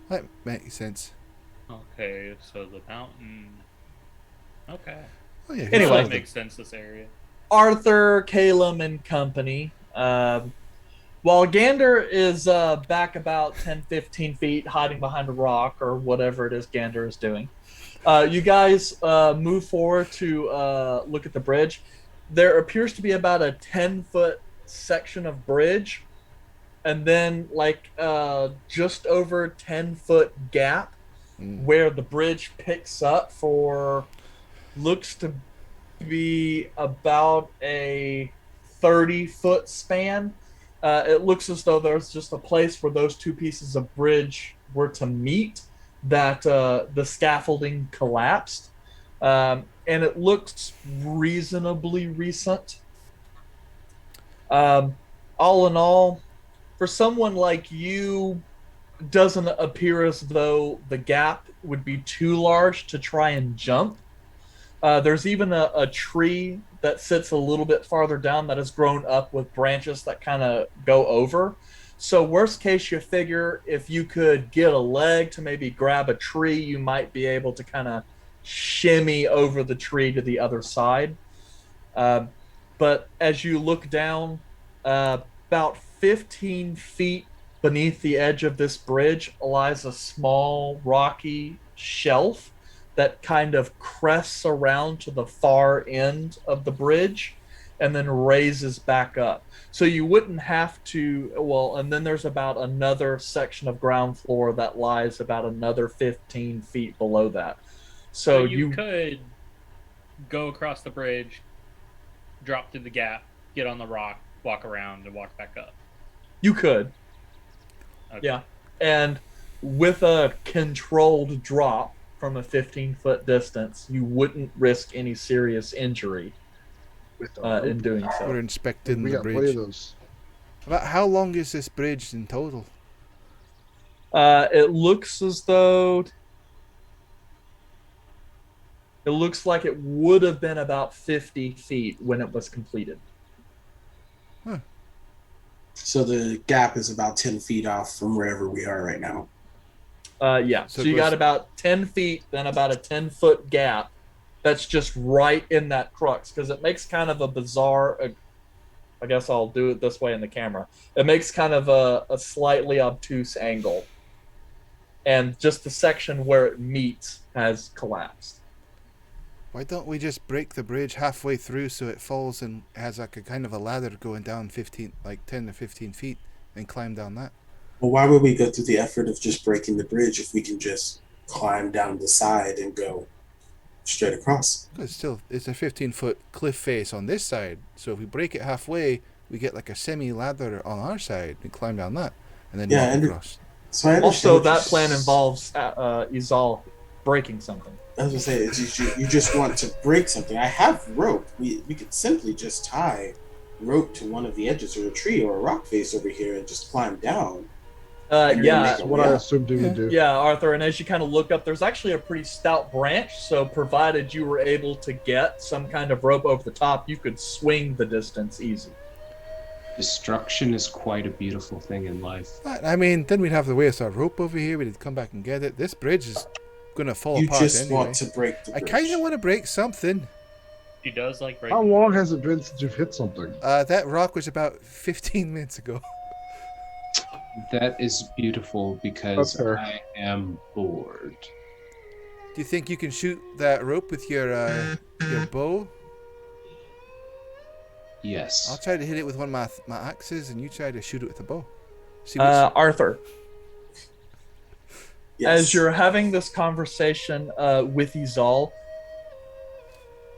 That makes sense. Okay, so the mountain. Okay. Oh, yeah, Anyway. That makes sense, this area. Arthur, Calum, and company. While Gander is back about 10, 15 feet, hiding behind a rock or whatever it is Gander is doing, you guys move forward to look at the bridge. There appears to be about a 10-foot section of bridge, and then like just over 10-foot gap where the bridge picks up for looks to be about a 30-foot span. It looks as though there's just a place where those two pieces of bridge were to meet, that the scaffolding collapsed. And it looks reasonably recent. All in all, for someone like you, doesn't appear as though the gap would be too large to try and jump. There's even a tree that sits a little bit farther down that has grown up with branches that kind of go over. So worst case, you figure if you could get a leg to maybe grab a tree, you might be able to kind of shimmy over the tree to the other side. But as you look down, about 15 feet beneath the edge of this bridge lies a small rocky shelf that kind of crests around to the far end of the bridge and then raises back up. So you wouldn't have to, well, and then there's about another section of ground floor that lies about another 15 feet below that. So you could go across the bridge, drop through the gap, get on the rock, walk around, and walk back up. You could. Okay. Yeah. And with a controlled drop from a 15-foot distance, you wouldn't risk any serious injury in doing so. We're inspecting the bridge. Plenty of those. About how long is this bridge in total? It looks as though it looks like it would have been about 50 feet when it was completed. Huh. So the gap is about 10 feet off from wherever we are right now. Yeah. So you got about 10 feet, then about a 10-foot gap that's just right in that crux, because it makes kind of a bizarre, I guess I'll do it this way in the camera. It makes kind of a slightly obtuse angle. And just the section where it meets has collapsed. Why don't we just break the bridge halfway through so it falls and has like a kind of a ladder going down 10 to 15 feet and climb down that? Well, why would we go through the effort of just breaking the bridge if we can just climb down the side and go straight across? Because still, it's a 15-foot cliff face on this side. So if we break it halfway, we get like a semi-ladder on our side and climb down that and then walk across. So I also, that plan involves Izal breaking something. I was going to say, you just want to break something. I have rope. We could simply just tie rope to one of the edges of a tree or a rock face over here and just climb down. Yeah, that's what I assumed you would do. Yeah, Arthur, and as you kind of look up, there's actually a pretty stout branch, so provided you were able to get some kind of rope over the top, you could swing the distance easy. Destruction is quite a beautiful thing in life. I mean, then we'd have to waste our rope over here, we'd come back and get it. This bridge is going to fall apart anyway. You just want to break the bridge. I kind of want to break something. She does like breaking. How long has it been since you've hit something? That rock was about 15 minutes ago. That is beautiful because I am bored. Do you think you can shoot that rope with your bow? Yes. I'll try to hit it with one of my axes, and you try to shoot it with the bow. Arthur, Yes. as you're having this conversation with Izal,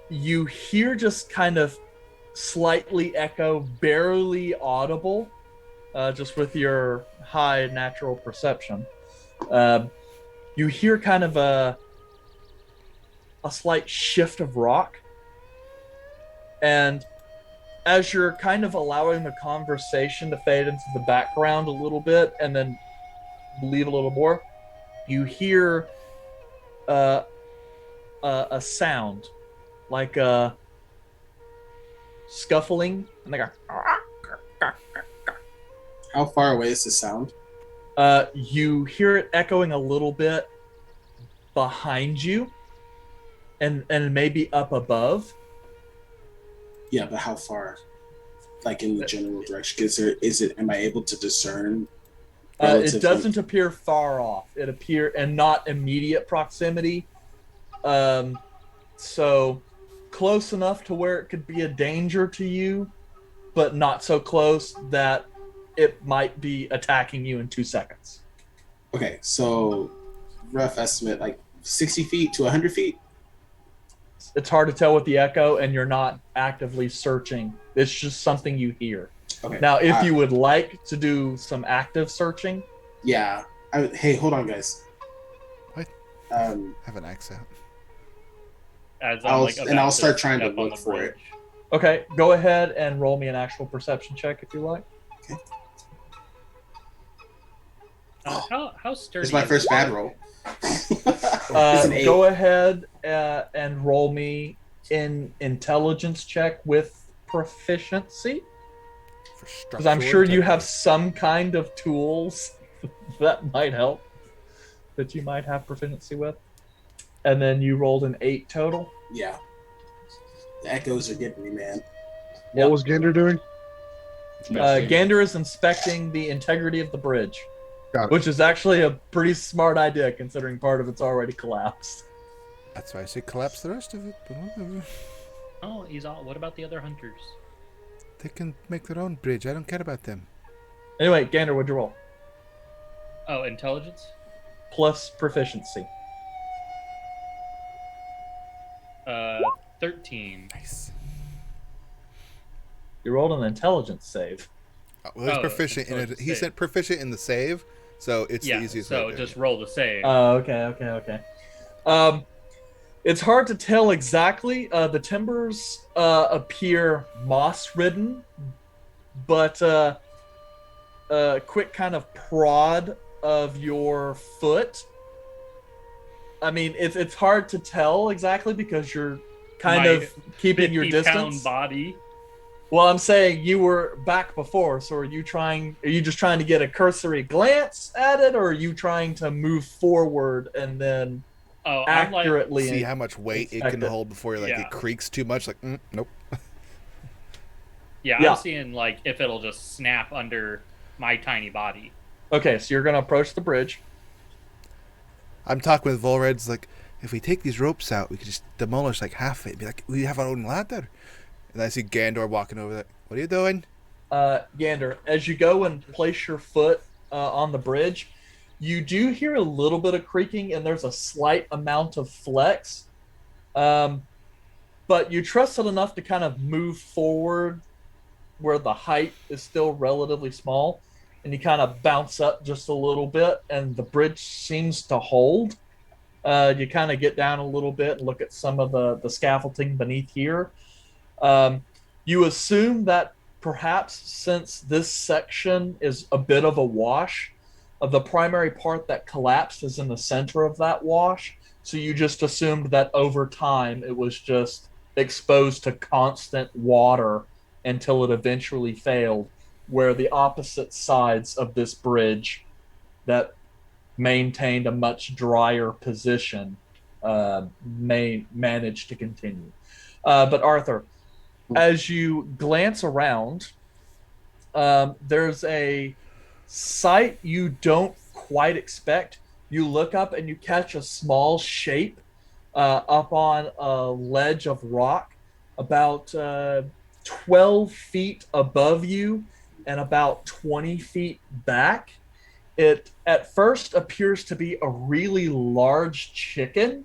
you hear just kind of slightly echo, barely audible, just with your high natural perception. You hear kind of a slight shift of rock, and as you're kind of allowing the conversation to fade into the background a little bit and then leave a little more, you hear a sound like a scuffling, and they go. How far away is the sound? You hear it echoing a little bit behind you, and maybe up above. Yeah, but how far? Like in the general direction? Am I able to discern? It doesn't appear far off. It appear and not immediate proximity. So close enough to where it could be a danger to you, but not so close that it might be attacking you in 2 seconds. Okay, so rough estimate, like 60 feet to 100 feet? It's hard to tell with the echo, and you're not actively searching. It's just something you hear. Okay. Now, if you would like to do some active searching. Yeah. Hey, hold on, guys. What? Have an accent. I'll start trying to look for it. Okay, go ahead and roll me an actual perception check if you like. Okay. How sturdy? It's my first bad roll. Go ahead and roll me an intelligence check with proficiency. Because I'm sure you have some kind of tools that might help, that you might have proficiency with. And then you rolled an 8 total. Yeah. The echoes are getting me, man. What was Gander doing? Gander is inspecting the integrity of the bridge, which is actually a pretty smart idea considering part of it's already collapsed. That's why I say collapse the rest of it, but whatever. Oh, he's all. What about the other hunters? They can make their own bridge. I don't care about them. Anyway, Gander, what'd you roll? Oh, intelligence? Plus proficiency. 13. Nice. You rolled an intelligence save. Well, he's proficient in it. He said proficient in the save, so it's the easiest way to do it. Just roll the save. Oh, okay. It's hard to tell exactly. The timbers appear moss-ridden, but a quick kind of prod of your foot. I mean, it's hard to tell exactly because you're kind of keeping your distance. Body. Well, I'm saying you were back before, so are you just trying to get a cursory glance at it, or are you trying to move forward and then accurately see how much weight it can hold before it creaks too much? Like, nope. I'm seeing like if it'll just snap under my tiny body. Okay, so you're gonna approach the bridge. I'm talking with Volred's like, if we take these ropes out, we could just demolish like half of it. Be like, we have our own ladder. And I see Gandor walking over there. What are you doing? Gander, as you go and place your foot on the bridge, you do hear a little bit of creaking, and there's a slight amount of flex. But you trust it enough to kind of move forward where the height is still relatively small, and you kind of bounce up just a little bit, and the bridge seems to hold. You kind of get down a little bit and look at some of the scaffolding beneath here. You assume that perhaps since this section is a bit of a wash, the primary part that collapsed is in the center of that wash. So you just assumed that over time it was just exposed to constant water until it eventually failed, where the opposite sides of this bridge that maintained a much drier position may manage to continue. But Arthur, as you glance around, there's a sight you don't quite expect. You look up and you catch a small shape up on a ledge of rock about 12 feet above you and about 20 feet back. It at first appears to be a really large chicken,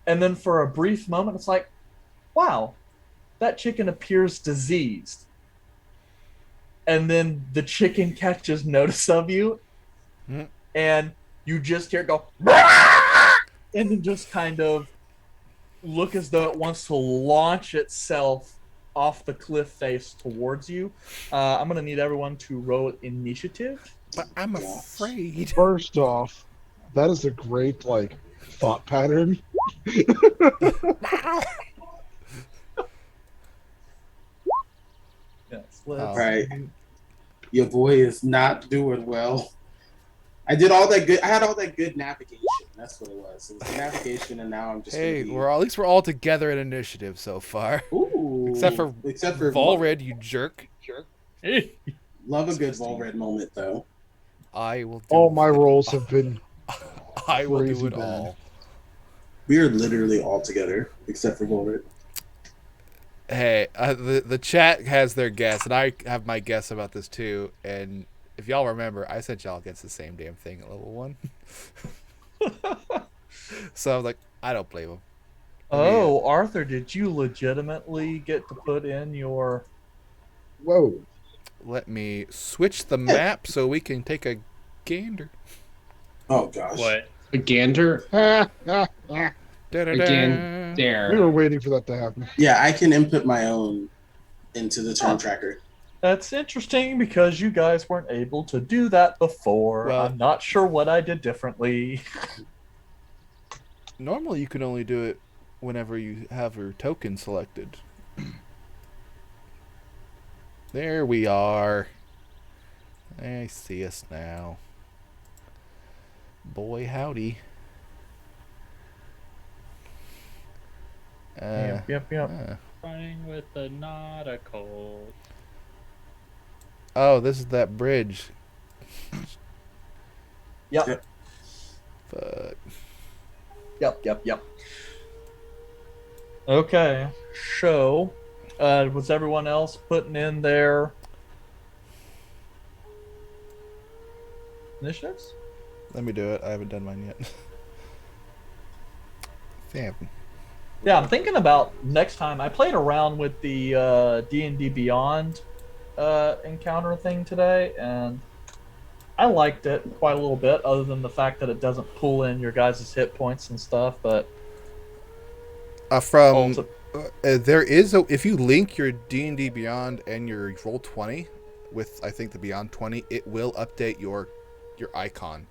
and then for a brief moment it's like, wow, that chicken appears diseased. And then the chicken catches notice of you, and you just hear it go, and then just kind of look as though it wants to launch itself off the cliff face towards you. I'm going to need everyone to roll initiative. But I'm afraid. First off, that is a great, thought pattern. Let's Right. see. Your boy is not doing well. I did all that good. I had all that good navigation. That's what it was. It was navigation, and now I'm just Hey, gonna be. at least we're all together in initiative so far. Ooh. Except for Volred, you jerk. Love a good Volred moment though. I will do All my rolls have been I will do crazy it bad. all. We are literally all together except for Volred. Hey, the chat has their guess, and I have my guess about this too. And if y'all remember, I sent y'all against the same damn thing at level 1. So I was like, I don't blame him. Oh, Arthur, did you legitimately get to put in your... Whoa. Let me switch the map so we can take a gander. Oh gosh. What? A gander? Again, We there. were waiting for that to happen. Yeah, I can input my own into the turn tracker. That's interesting because you guys weren't able to do that before. Well- I'm not sure what I did differently. Normally, you can only do it whenever you have your token selected. There we are. I see us now. Boy, howdy. Yep. Running with the nautical. Oh, this is that bridge. Yep. Fuck. Yep. Okay. So, was everyone else putting in their initiatives? Let me do it. I haven't done mine yet. Damn. Yeah, I'm thinking about next time. I played around with the D&D Beyond encounter thing today, and I liked it quite a little bit, other than the fact that it doesn't pull in your guys' hit points and stuff, but... There is if you link your D&D Beyond and your Roll20 with, I think, the Beyond 20, it will update your icon.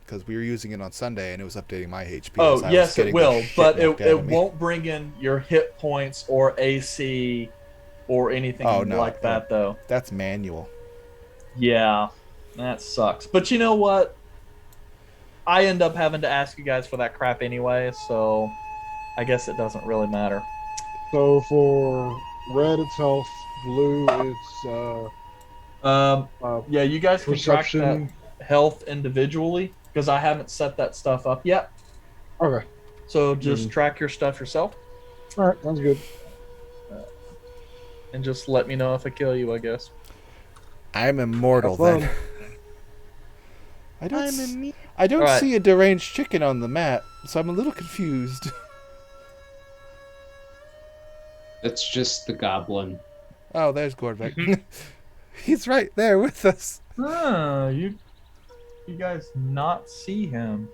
Because we were using it on Sunday and it was updating my HP. Oh, yes, it will, but it me. won't bring in your hit points or AC or anything like that, though. That's manual. Yeah, that sucks. But you know what? I end up having to ask you guys for that crap anyway, so I guess it doesn't really matter. So for red, it's health. Blue, it's yeah, you guys can track perception. that health individually because I haven't set that stuff up yet. Okay. So just track your stuff yourself. All right, sounds good. And just let me know if I kill you, I guess. I'm immortal Have then. fun. I don't Alright. see a deranged chicken on the map, so I'm a little confused. That's just the goblin. Oh, there's Gordbeck. He's right there with us. Ah, you guys not see him.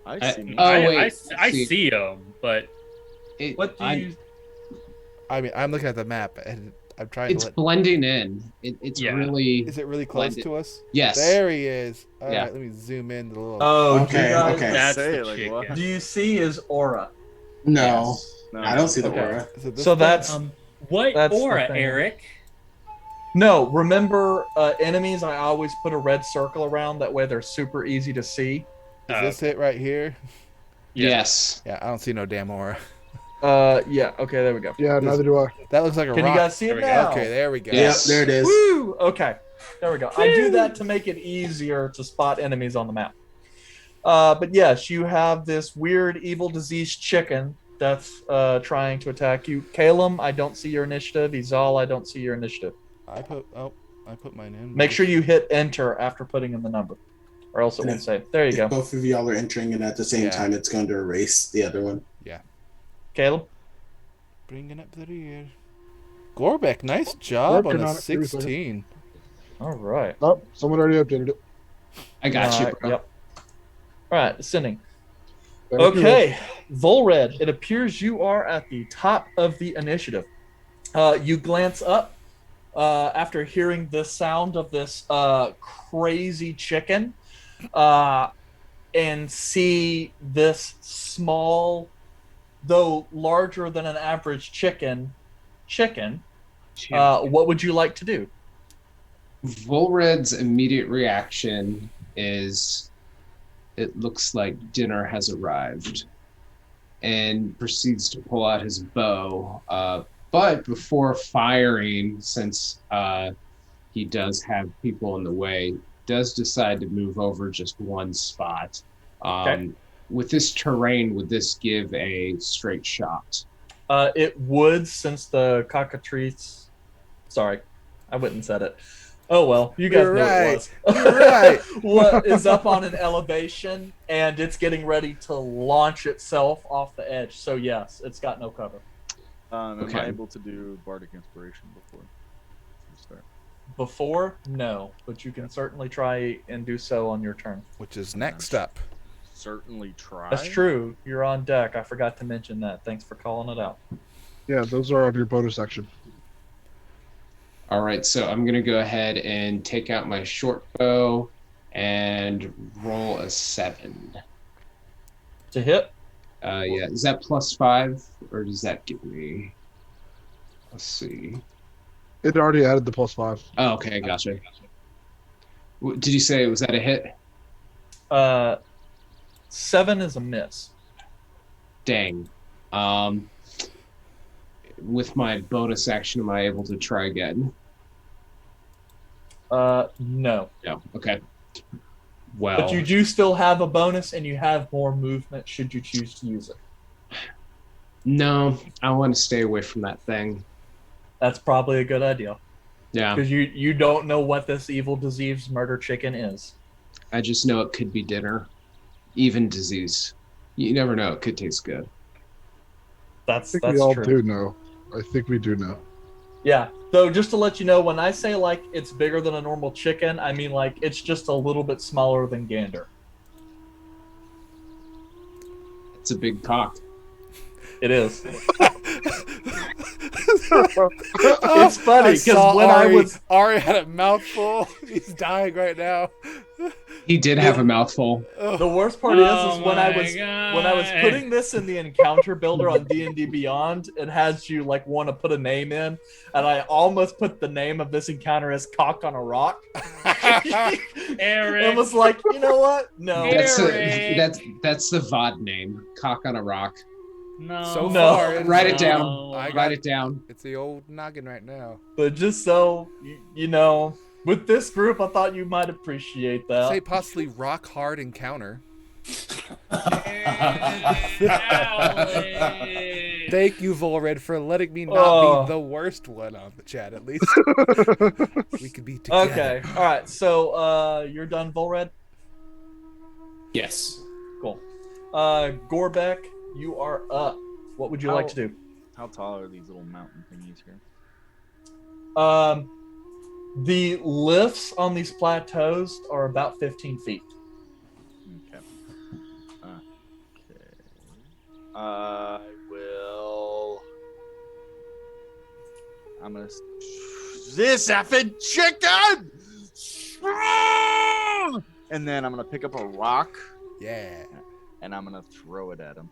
I see. I see him, but What do you... I mean, I'm looking at the map and I'm trying It's to let... blending in. It's really. Is it really close blended. to us? Yes. There he is. All Yeah. right, let me zoom in a little. Oh, Okay, do you guys, okay. that's Say, the like, chicken. what? do you see his aura? No, No. I don't see the Okay. aura. Is it this So thing? that's... What That's the aura, thing. Eric? No, remember enemies, I always put a red circle around, that way they're super easy to see. Is this it right here? Yes. Yeah, I don't see no damn aura. Yeah, okay, there we go. Yeah, neither do I. That looks like a Can rock. you guys see it There we go. now? Okay, there we go. Yes. Yep, there it is. Woo! Okay, there we go. I do that to make it easier to spot enemies on the map. But yes, you have this weird evil diseased chicken that's trying to attack you. Calum, I don't see your initiative. Izal, I don't see your initiative. I put mine in. Make sure you hit enter after putting in the number, or else it won't save. There you If go. both of y'all are entering it at the same time, it's going to erase the other one. Caleb? Bringing up the rear. Gorbeck, nice job Working on a on it. Give me a second. 16. All right. Oh, someone already updated it. I got you, bro. Yep. All right, sending. Thank you, Red. Okay, Volred, it appears you are at the top of the initiative. You glance up after hearing the sound of this crazy chicken and see this small, though larger than an average chicken What would you like to do? Volred's immediate reaction is, it looks like dinner has arrived, and proceeds to pull out his bow. But before firing, since he does have people in the way, does decide to move over just one spot. Okay. With this terrain, would this give a straight shot? It would, since the Cockatrice. Sorry, I wouldn't said it. Oh well, you guys You're know right. it was. You're right. What is up on an elevation, and it's getting ready to launch itself off the edge. So yes, it's got no cover. Am Okay. I able to do Bardic Inspiration before we start? Before, no, but you can certainly try and do so on your turn. Which is next up. Certainly try. That's true. You're on deck. I forgot to mention that. Thanks for calling it out. Yeah, those are on your bonus action. All right, so I'm gonna go ahead and take out my short bow and roll a 7. To hit? Yeah, is that +5, or does that give me? Let's see. It already added the +5. Oh, okay, gotcha. Did you say, was that a hit? 7 is a miss. Dang. With my bonus action, am I able to try again? No. No. Okay. Well. But you do still have a bonus, and you have more movement should you choose to use it. No, I want to stay away from that thing. That's probably a good idea. Yeah. Because you don't know what this evil disease murder chicken is. I just know it could be dinner. Even disease. You never know. It could taste good. I think we all do know. I think we do know. Yeah. So just to let you know, when I say like it's bigger than a normal chicken, I mean like it's just a little bit smaller than gander. It's a big cock. It is. It's funny because when Ari had a mouthful. He's dying right now. He did have a mouthful. The worst part is when I was putting this in the encounter builder on D&D Beyond, it has you like want to put a name in, and I almost put the name of this encounter as Cock on a Rock. Eric. It was like, you know what? No. That's the VOD name. Cock on a rock. No. So No. far, Write it down. I Write got- it down. It's the old noggin right now. But just so you know, with this group, I thought you might appreciate that. Say possibly rock hard encounter. Thank you, Volred, for letting me not be the worst one on the chat. At least we could be together. Okay. All right. So you're done, Volred? Yes. Cool. Gorbeck, you are up. What would you like to do? How tall are these little mountain thingies here? The lifts on these plateaus are about 15 feet. Okay. I will. I'm gonna. This effing chicken! And then I'm gonna pick up a rock. Yeah. And I'm gonna throw it at him.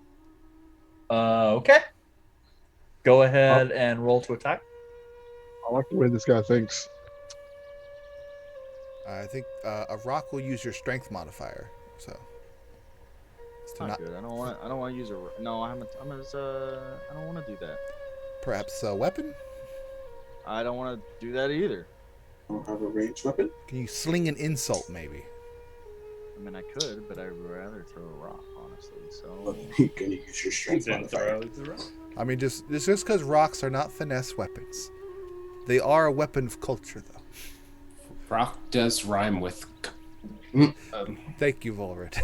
Okay. Go ahead and roll to attack. I like the way this guy thinks. I think a rock will use your strength modifier. So. It's Not good. I don't want to use a. No, I don't want to do that. Perhaps a weapon? I don't want to do that either. Don't have a ranged weapon. Can you sling an insult, maybe? I mean, I could, but I'd rather throw a rock, honestly. So. You're gonna use your strength modifier. I mean, just because rocks are not finesse weapons, they are a weapon of culture, though. Rock does rhyme with. Thank you, Volred.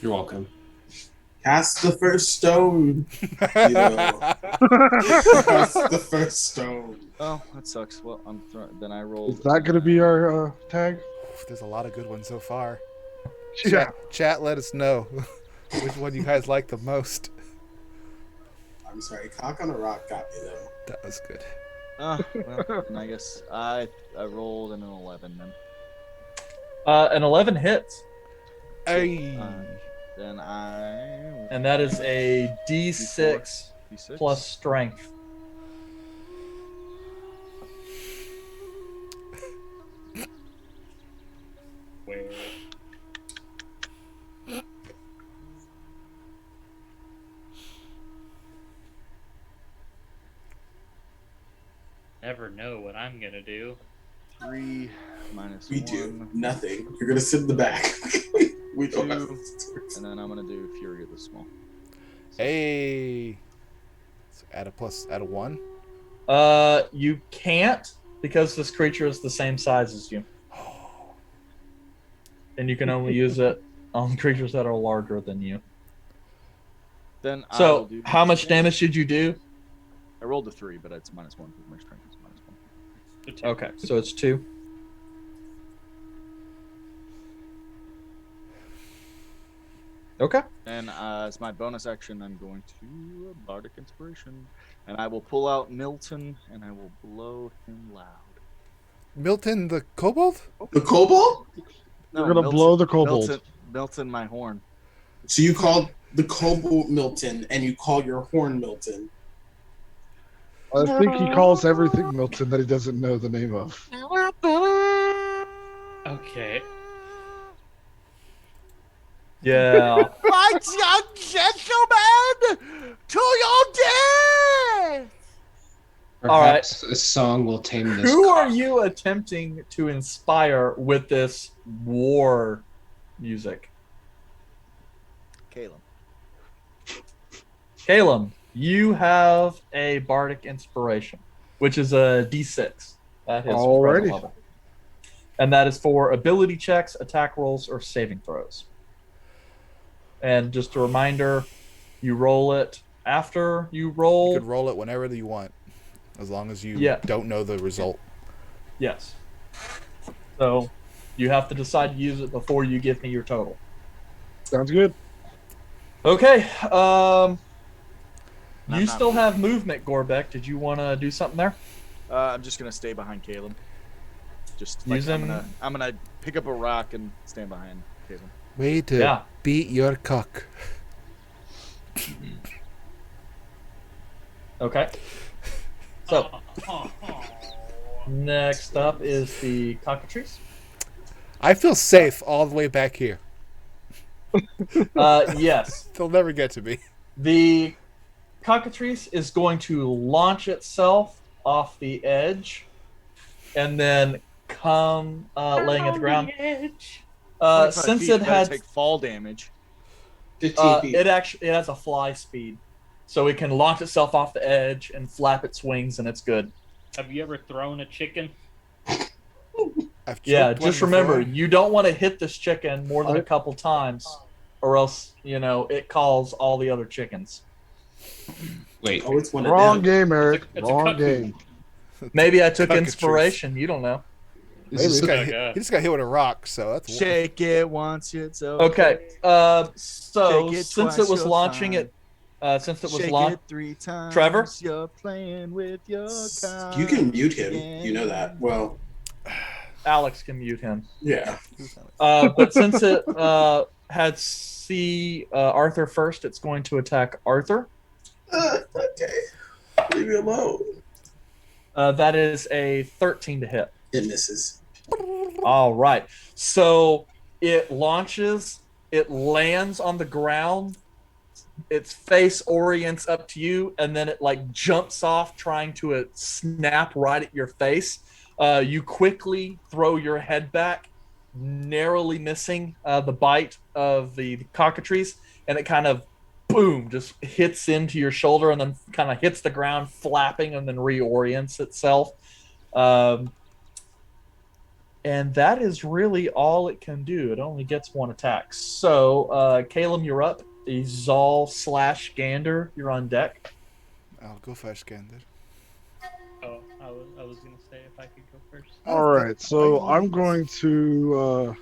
You're welcome. Cast the first stone. You know. Cast the first stone. Oh, that sucks. Well, then I rolled. Is that going to be our tag? There's a lot of good ones so far. Yeah. Chat, let us know which one you guys like the most. I'm sorry, cock on a rock got me though. That was good. Well, then I guess I rolled an 11 then. An 11 hits. Hey. Then I. And that is a D6 D6 plus strength. never know what I'm gonna do. 3 minus We 1. do nothing. You're gonna sit in the back. We don't have 2, and then I'm gonna do Fury of the Small. Hey. So add a 1. You can't because this creature is the same size as you. And you can only use it on creatures that are larger than you. Then I will So, do how much damage did you do? I rolled a 3, but it's -1 because my strength is -1. Okay, so it's 2. Okay. And as my bonus action, I'm going to Bardic Inspiration, and I will pull out Milton, and I will blow him loud. Milton the kobold? The kobold? You're gonna blow the Milton, kobold. Milton, my horn. So you called the kobold Milton, and you call your horn Milton. I think he calls everything Milton that he doesn't know the name of. Okay. Yeah. My young gentlemen, to your death! All right. Perhaps a song will tame this. Who are cock. you attempting to inspire with this war music? Caleb. Caleb, you have a bardic inspiration, which is a D6. That is Alrighty. present level. And that is for ability checks, attack rolls, or saving throws. And just a reminder, you roll it after you roll. You could roll it whenever you want, as long as you don't know the result. Yes. So you have to decide to use it before you give me your total. Sounds good. Okay. I'm You not still have movement, Gorbek. Did you want to do something there? I'm just gonna stay behind Caleb. Just like, Use him. I'm gonna pick up a rock and stand behind Caleb. Way to beat your cock. Okay. So next up is the Cockatrice. I feel safe all the way back here. Yes. They'll never get to me. The Cockatrice is going to launch itself off the edge and then come laying at the ground. Since feet, it you gotta had take fall damage. 15 feet. it has a fly speed, so it can launch itself off the edge and flap its wings, and it's good. Have you ever thrown a chicken? Yeah, just remember, you don't want to hit this chicken more than a couple times, or else it calls all the other chickens. Wait, it's one Wrong game, Eric. It's a Wrong cuckoo. game. Maybe I took Cockatrice. inspiration. You don't know. He just got hit with a rock, so that's Shake it once, it's Okay. So Shake it since twice, it was you're launching fine. it, since it was Shake launched, it 3 times. Trevor? You're playing with your cock. You can mute him. You know that. Well, Alex can mute him. yeah. But since it had Arthur first, it's going to attack Arthur. Okay. Leave me alone. That is a 13 to hit. It misses. All right. So it launches, it lands on the ground, its face orients up to you, and then it jumps off trying to snap right at your face. You quickly throw your head back, narrowly missing the bite of the Cockatrice, and it kind of boom, just hits into your shoulder and then kind of hits the ground flapping and then reorients itself. And that is really all it can do. It only gets one attack. So, Caleb, you're up. Izal / Gander, you're on deck. I'll go first, Gander. Oh, I was gonna say if I could go first. All right, so I'm going to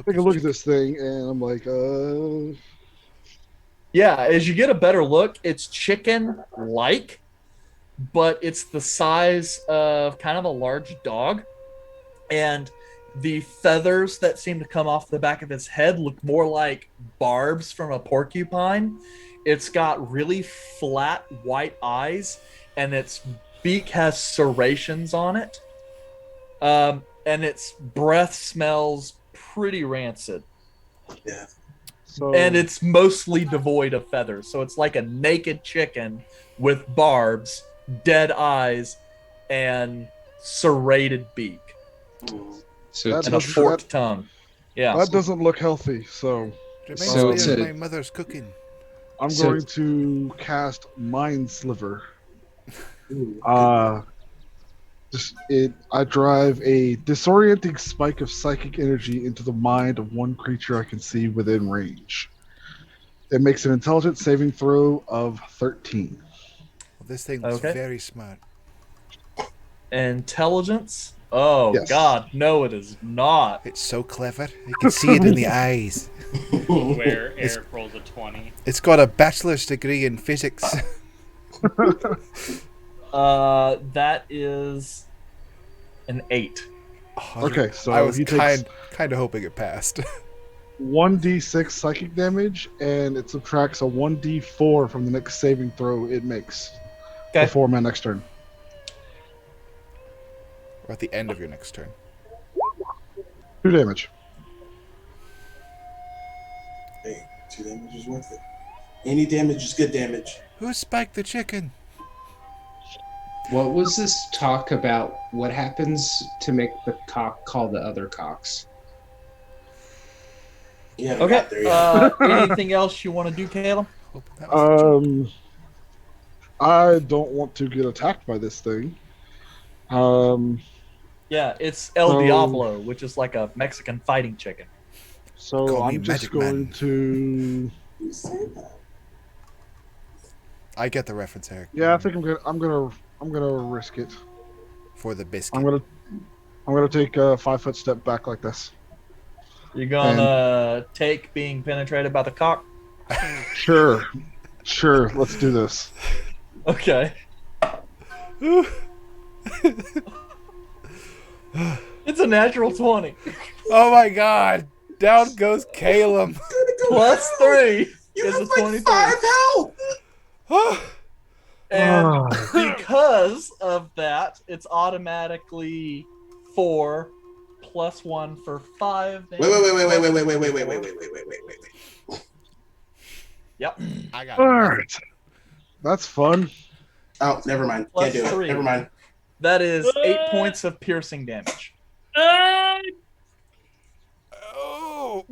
take a look at this thing, and I'm like, Yeah, as you get a better look, it's chicken-like, but it's the size of kind of a large dog. And the feathers that seem to come off the back of its head look more like barbs from a porcupine. It's got really flat white eyes, and its beak has serrations on it. And its breath smells pretty rancid. Yeah. And it's mostly devoid of feathers. So it's like a naked chicken with barbs dead eyes and serrated beak So That and a to, forked tongue. Yeah. That doesn't look healthy, so Reminds So me to- of my mother's cooking. I'm So- going to cast Mind Sliver. Ooh, I drive a disorienting spike of psychic energy into the mind of one creature I can see within range. It makes an intelligence saving throw of 13. Well, this thing looks Okay. very smart. Intelligence? Oh, Yes. God. No, it is not. It's so clever. You can see it in the eyes. Where It's- Eric rolls a 20. It's got a bachelor's degree in physics. That is an 8. Okay, so I was he takes kind of hoping it passed. 1d6 psychic damage, and it subtracts a 1d4 from the next saving throw it makes Okay. before my next turn. Or at the end of your next turn. 2 damage. Hey, 2 damage is worth it. Any damage is good damage. Who spiked the chicken? what was this talk about? What happens to make the cock call the other cocks? Yeah, we Okay. got there yet. Anything else you want to do, Caleb? Hoping that was a joke. I don't want to get attacked by this thing. Yeah, it's El So- Diablo, which is like a Mexican fighting chicken. So Call me I'm just Magic going Man. to. You say that. I get the reference, Eric. Yeah, I think I'm gonna risk it. For the biscuit. I'm gonna take a 5-foot step back like this. You're gonna take being penetrated by the cock? Sure, let's do this. Okay. It's a natural 20. Oh my god! Down goes Caleb. Plus 3 You is a have like 23. 5 health! And because of that, it's automatically 4 plus 1 for 5. Wait. Yep. I got Alright. That's fun. Oh, never mind. Plus Can't do 3. it. Never mind. That is 8 points of piercing damage. Oh!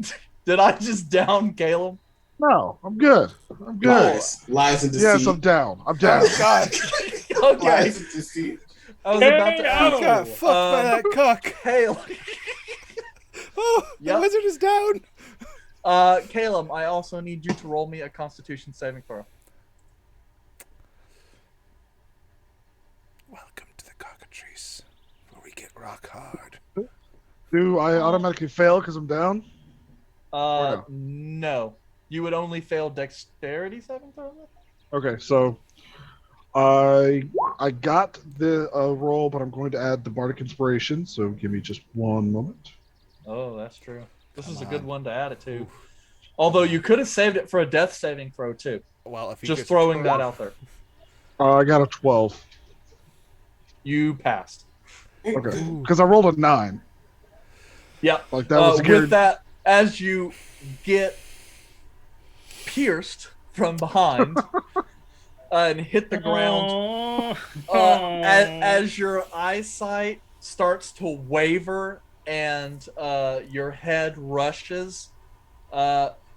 Did I just down Caleb? No, I'm good. I'm good. Lies and deceit. Yes, I'm down. I'm down. Oh god! Okay. Lies and deceit. I was about to I ask. got fucked by that cock. Caleb. Oh, Yep. the wizard is down. Caleb, I also need you to roll me a Constitution saving throw. Welcome to the Cockatrice, where we get rock hard. Do I automatically fail because I'm down? no? No. You would only fail dexterity saving throw? Okay, so I got the roll, but I'm going to add the bardic inspiration. So give me just one moment. Oh, that's true. This is a Come good on. one to add it to. Although you could have saved it for a death saving throw too. Well, if you Just throwing that out there. I got a 12. You passed. Okay, because I rolled a 9. Yep. Like that was with that, as you get pierced from behind and hit the ground, as your eyesight starts to waver and your head rushes,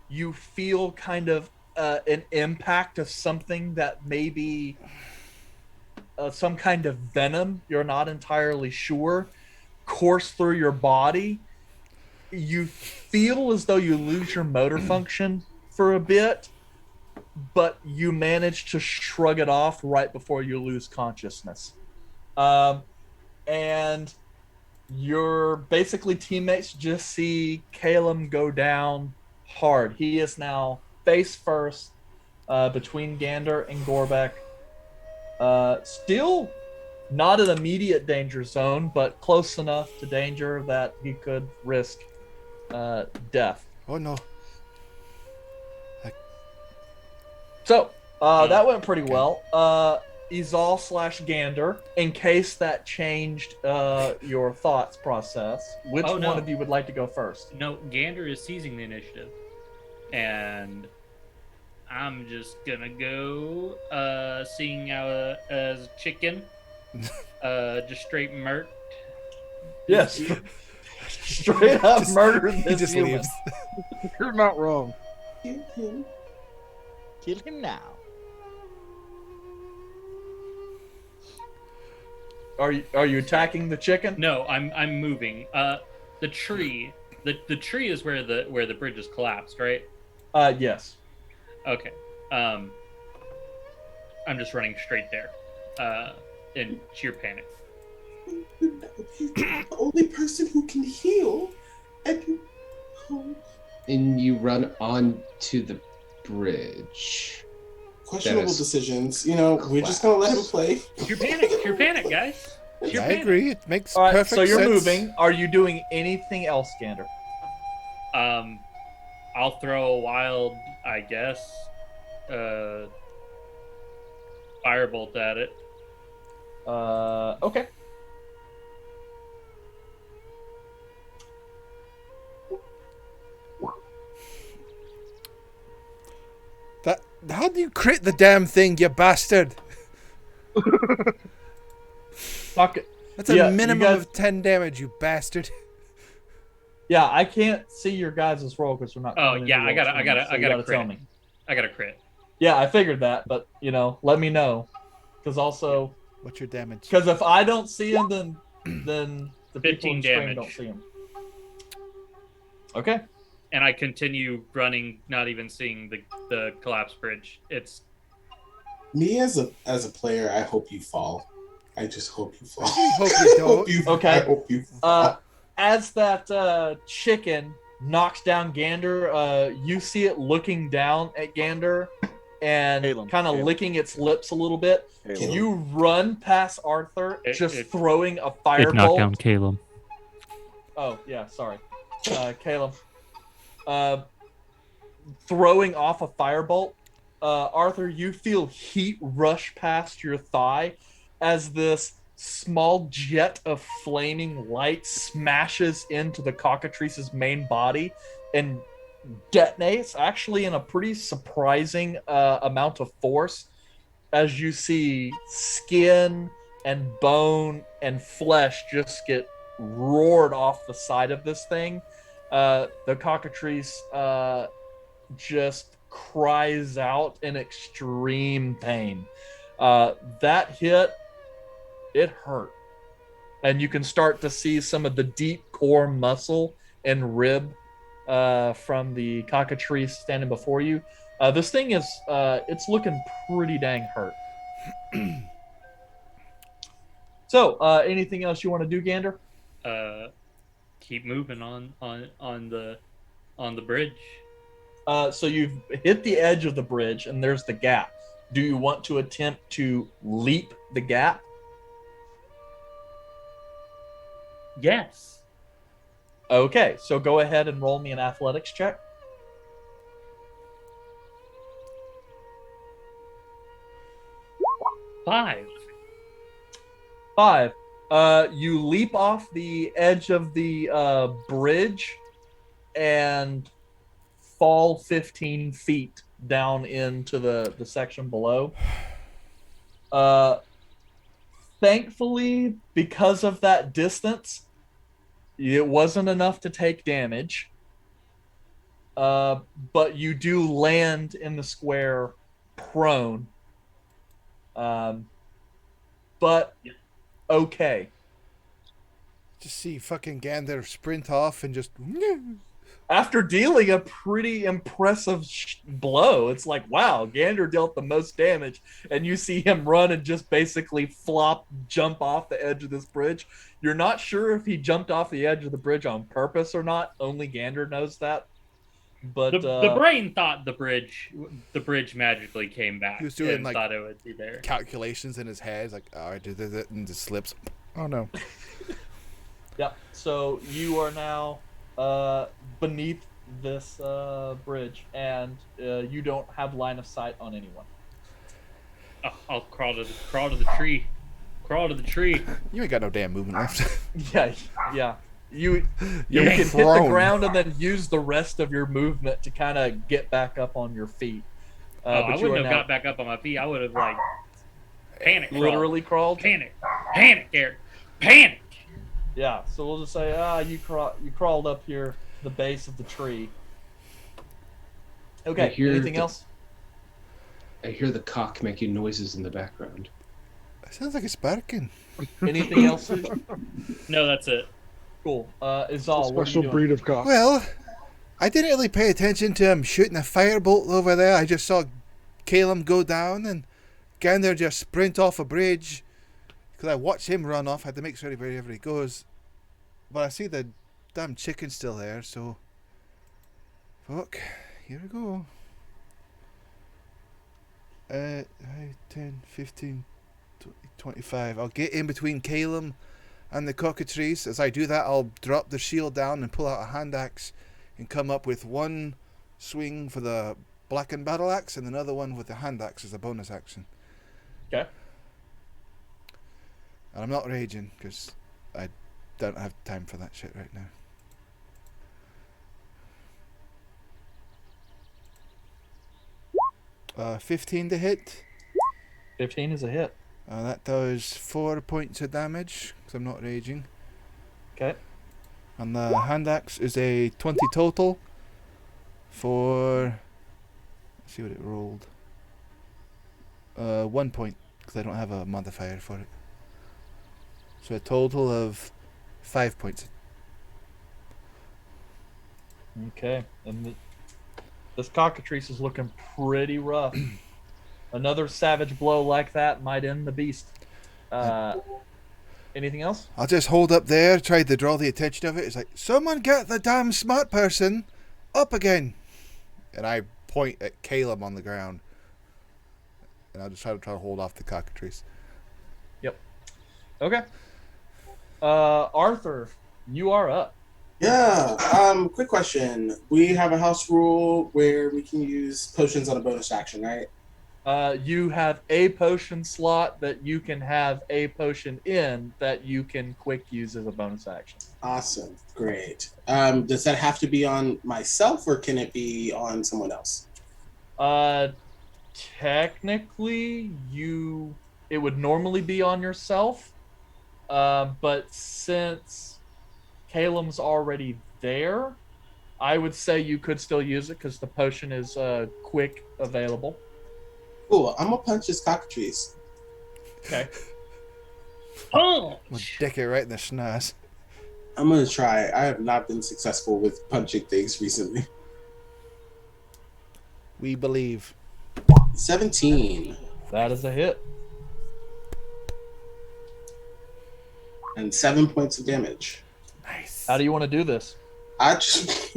you feel kind of an impact of something that maybe some kind of venom, you're not entirely sure, course through your body. You feel as though you lose your motor function for a bit, but you manage to shrug it off right before you lose consciousness. And your basically teammates just see Caleb go down hard. He is now face first between Gander and Gorbeck. Still not an immediate danger zone, but close enough to danger that he could risk death. Oh no. So that went pretty well. Izal / Gander, in case that changed your thoughts process, which Oh, no. one of you would like to go first? No, Gander is seizing the initiative. And I'm just gonna go seeing out as chicken. Just straight murk. Yes. Straight up Just- murdered he this just human. leaves. You're not wrong. Kill him. Kill him now. Are you attacking the chicken? No, I'm moving. The tree. The tree is where the bridge is collapsed, right? Yes. Okay. I'm just running straight there. In sheer panic. The only person who can heal. And And you run onto the bridge. questionable Dennis. decisions. You know, we're just gonna let him play. Sheer panic, guys. Sheer I panic. agree. It makes All right. perfect So you're sense. moving. Are you doing anything else, Gander? I'll throw a wild, I guess, firebolt at it. Okay. How do you crit the damn thing, you bastard? Fuck it. That's a Yeah, you minimum guys- of 10 damage, you bastard. Yeah, I can't see your guys' roll because we're not. Oh, coming yeah, into I gotta- roll I gotta- so I you gotta gotta crit. tell me. I got a crit. Yeah, I figured that, but let me know, because also, What's your damage? because if I don't see him, then the people 15 in stream damage. don't see him. Okay. And I continue running, not even seeing the collapsed bridge. It's Me as a player, I hope you fall. I just hope you fall. Hope you don't. Okay. I hope you fall. As that chicken knocks down Gander, you see it looking down at Gander and Caleb, kind of Caleb. licking its lips a little bit. Caleb. You run past Arthur, just throwing a It knocked down firebolt. Caleb. Oh, yeah, sorry. Caleb. Throwing off a firebolt. Arthur, you feel heat rush past your thigh as this small jet of flaming light smashes into the cockatrice's main body and detonates, actually in a pretty surprising amount of force, as you see skin and bone and flesh just get roared off the side of this thing. The cockatrice just cries out in extreme pain. That hit, it hurt. And you can start to see some of the deep core muscle and rib from the cockatrice standing before you. This thing is, it's looking pretty dang hurt. So, anything else you want to do, Gander? Keep moving on the bridge. So you've hit the edge of the bridge, and there's the gap. Do you want to attempt to leap the gap? Yes. Okay, so go ahead and roll me an athletics check. Five. You leap off the edge of the bridge and fall 15 feet down into the section below. Thankfully, because of that distance, it wasn't enough to take damage. But you do land in the square prone. But okay. Just see fucking Gander sprint off and just. After dealing a pretty impressive blow, it's like, wow, Gander dealt the most damage, and you see him run and just basically jump off the edge of this bridge. You're not sure if he jumped off the edge of the bridge on purpose or not. Only Gander knows that. But The brain thought the bridge magically came back. He was doing, and like, thought it would be there. Calculations in his head. He's like, oh, I did it, and just slips. Oh no. Yep. So you are now beneath this bridge, and you don't have line of sight on anyone. I'll crawl to the tree. Crawl to the tree. You ain't got no damn movement left. Yeah. You You're can hit the prone. ground and then use the rest of your movement to kind of get back up on your feet. I but you wouldn't are have now got back up on my feet. I would have like panic crawled. literally crawled. Panic, Eric, panic. Yeah, so we'll just say, you crawled up here the base of the tree. Okay, anything else? I hear the cock making noises in the background. It sounds like it's barking. Anything else? No, that's it. Cool. It's a Izal, what are special you doing? breed of cock. Well, I didn't really pay attention to him shooting a firebolt over there. I just saw Caleb go down and Gander just sprint off a bridge. Because I watched him run off. I had to make sure wherever he goes. But I see the damn chicken still there, so... Fuck. Here we go. 10, 15, 20, 25. I'll get in between Caleb and the Cockatrice. As I do that, I'll drop the shield down and pull out a hand axe and come up with one swing for the blackened battle axe and another one with the hand axe as a bonus action. Okay. And I'm not raging because I don't have time for that shit right now. Uh, 15 to hit. 15 is a hit. That does 4 points of damage because I'm not raging. Okay. And the hand axe is a 20 total for... Let's see what it rolled. 1 point because I don't have a modifier for it. So a total of 5 points. Okay. And this Cockatrice is looking pretty rough. Another savage blow like that might end the beast. Anything else? I'll just hold up there, try to draw the attention of it. It's like, someone get the damn smart person up again. And I point at Caleb on the ground. And I'll just try to hold off the Cockatrice. Yep. Okay. Arthur, you are up. Yeah. Quick question. We have a house rule where we can use potions on a bonus action, right? You have a potion slot that you can have a potion in that you can quick use as a bonus action. Awesome. Great. Does that have to be on myself or can it be on someone else? Technically, it would normally be on yourself. But since Caleb's already there, I would say you could still use it because the potion is quick available. Cool. I'm gonna punch this Cockatrice. Okay. Oh! I'll dick it right in the schnoz. I'm gonna try. I have not been successful with punching things recently. We believe. 17. That is a hit. And 7 points of damage. Nice. How do you want to do this? I just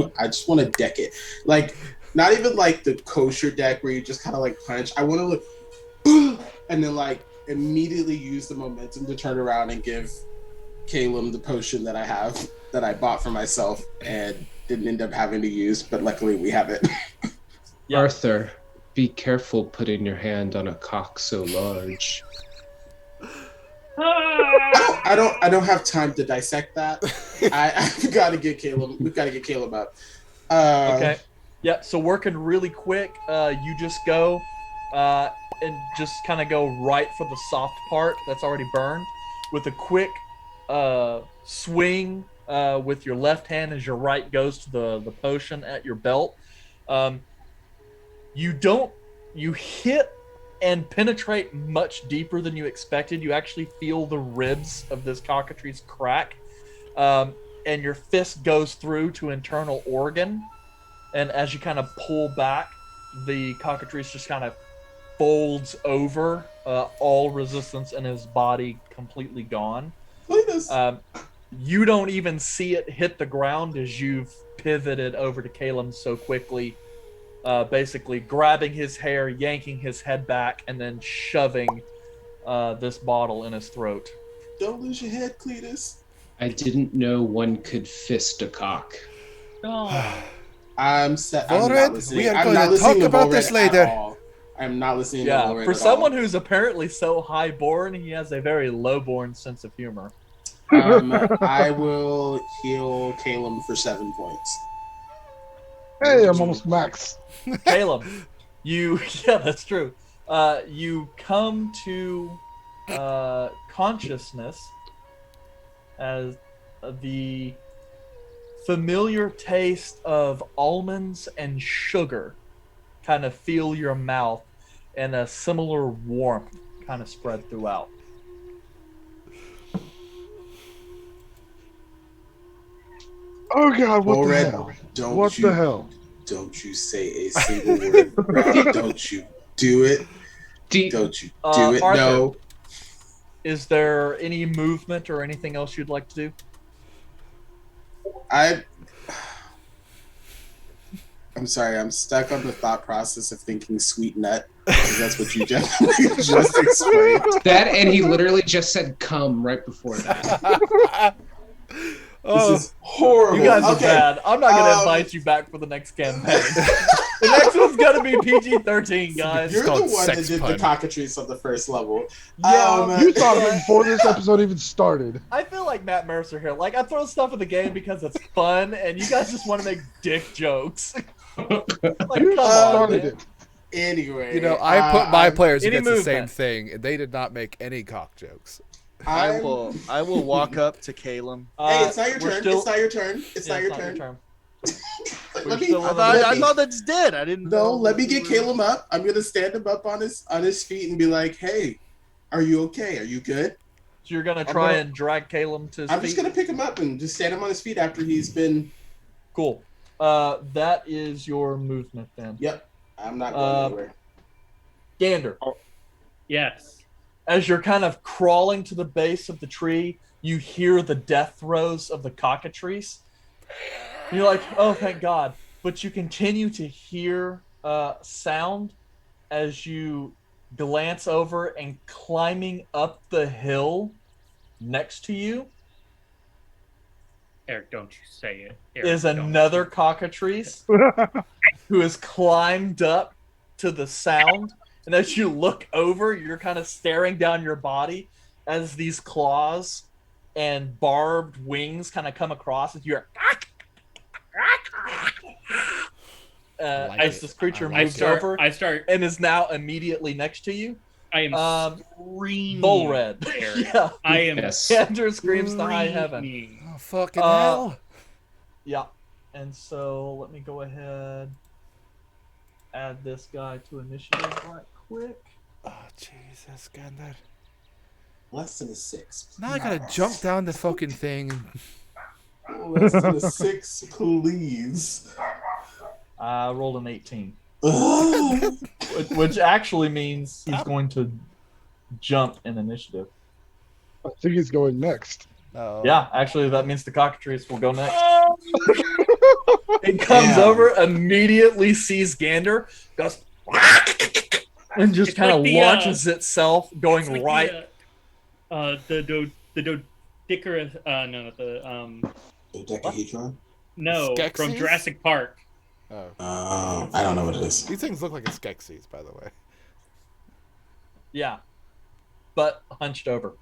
want to deck it. Like, not even like the kosher deck where you just kind of like punch. I want to look and then like immediately use the momentum to turn around and give Caleb the potion that I have that I bought for myself and didn't end up having to use, but luckily we have it. Yeah. Arthur, be careful putting your hand on a cock so large. I don't have time to dissect that. I've got to get Caleb. We've got to get Caleb up. Okay. Yeah, so working really quick, you just go and just kind of go right for the soft part that's already burned with a quick swing with your left hand as your right goes to the potion at your belt. You hit and penetrate much deeper than you expected. You actually feel the ribs of this Cockatrice crack, and your fist goes through to internal organ. And as you kind of pull back, the Cockatrice just kind of folds over, all resistance in his body completely gone. You don't even see it hit the ground as you've pivoted over to Caleb so quickly, basically grabbing his hair, yanking his head back, and then shoving this bottle in his throat. Don't lose your head, Cletus. I didn't know one could fist a cock. Oh. I'm not listening. We are I'm going not to listening talk to about Volred this at later. all. I'm not listening to Yeah, Volred for at someone all. who's apparently so high-born, he has a very low-born sense of humor. I will heal Caleb for 7 points. Hey, I'm almost max. Caleb, Yeah, that's true. You come to consciousness as the familiar taste of almonds and sugar kind of fill your mouth, and a similar warmth kind of spread throughout. Oh God! What the Red, hell? don't What you the hell? don't you say a single word. Rob. Don't you do it. Don't you do it. Arthur, No. is there any movement or anything else you'd like to do? I'm sorry, I'm stuck on the thought process of thinking sweet nut, because that's what you just explained. That, and he literally just said "come" right before that. This is horrible. You guys are Okay. bad. I'm not going to invite you back for the next campaign. The next one's going to be PG-13, guys. You're the one that did the cockatrice on the first level. Yeah, You thought of it before this episode even started. I feel like Matt Mercer here. Like, I throw stuff in the game because it's fun, and you guys just want to make dick jokes. Like, You come on, started man. it. Anyway, You know, I put my players any against the same movement. thing, and they did not make any cock jokes. I will walk up to Calum. Hey, it's not your we're turn. still- It's not your turn. It's Yeah, not your turn. Let me. still on the- I thought that's dead. I didn't. No, let me get Caleb up. I'm gonna stand him up on his feet and be like, "Hey, are you okay? Are you good?" So you're going to try and drag Caleb to his I'm feet? just gonna pick him up and just stand him on his feet after he's been. Cool. That is your movement then. Yep. I'm not going anywhere. Gander. Yes. As you're kind of crawling to the base of the tree, you hear the death throes of the cockatrice. You're like, oh, thank God. But you continue to hear sound as you glance over, and climbing up the hill next to you Eric, don't you say it. Eric, is don't. another cockatrice who has climbed up to the sound. And as you look over, you're kind of staring down your body as these claws and barbed wings kind of come across as you're as this creature moves over I start and is now immediately next to you. I am screaming. Bull red. Eric. Yeah. I am Gander screams to high heaven. screaming. Oh, fucking hell. Yeah. And so let me go ahead, add this guy to initiative right quick. Oh, Jesus, Gander. Less than a 6. Now I gotta jump down the fucking thing. Less than a 6, please. I rolled an 18. Which actually means he's going to jump in initiative. I think he's going next. Oh. Yeah, actually, that means the cockatrice will go next. It comes over, immediately sees Gander, goes, and just It's kind of like the, launches itself, going It's like right. the Dodicarus, no, not the Dodecahedron? no, from Skeksis? Jurassic Park. Oh. I don't know what it is. These things look like a Skeksis, by the way. Yeah, but hunched over.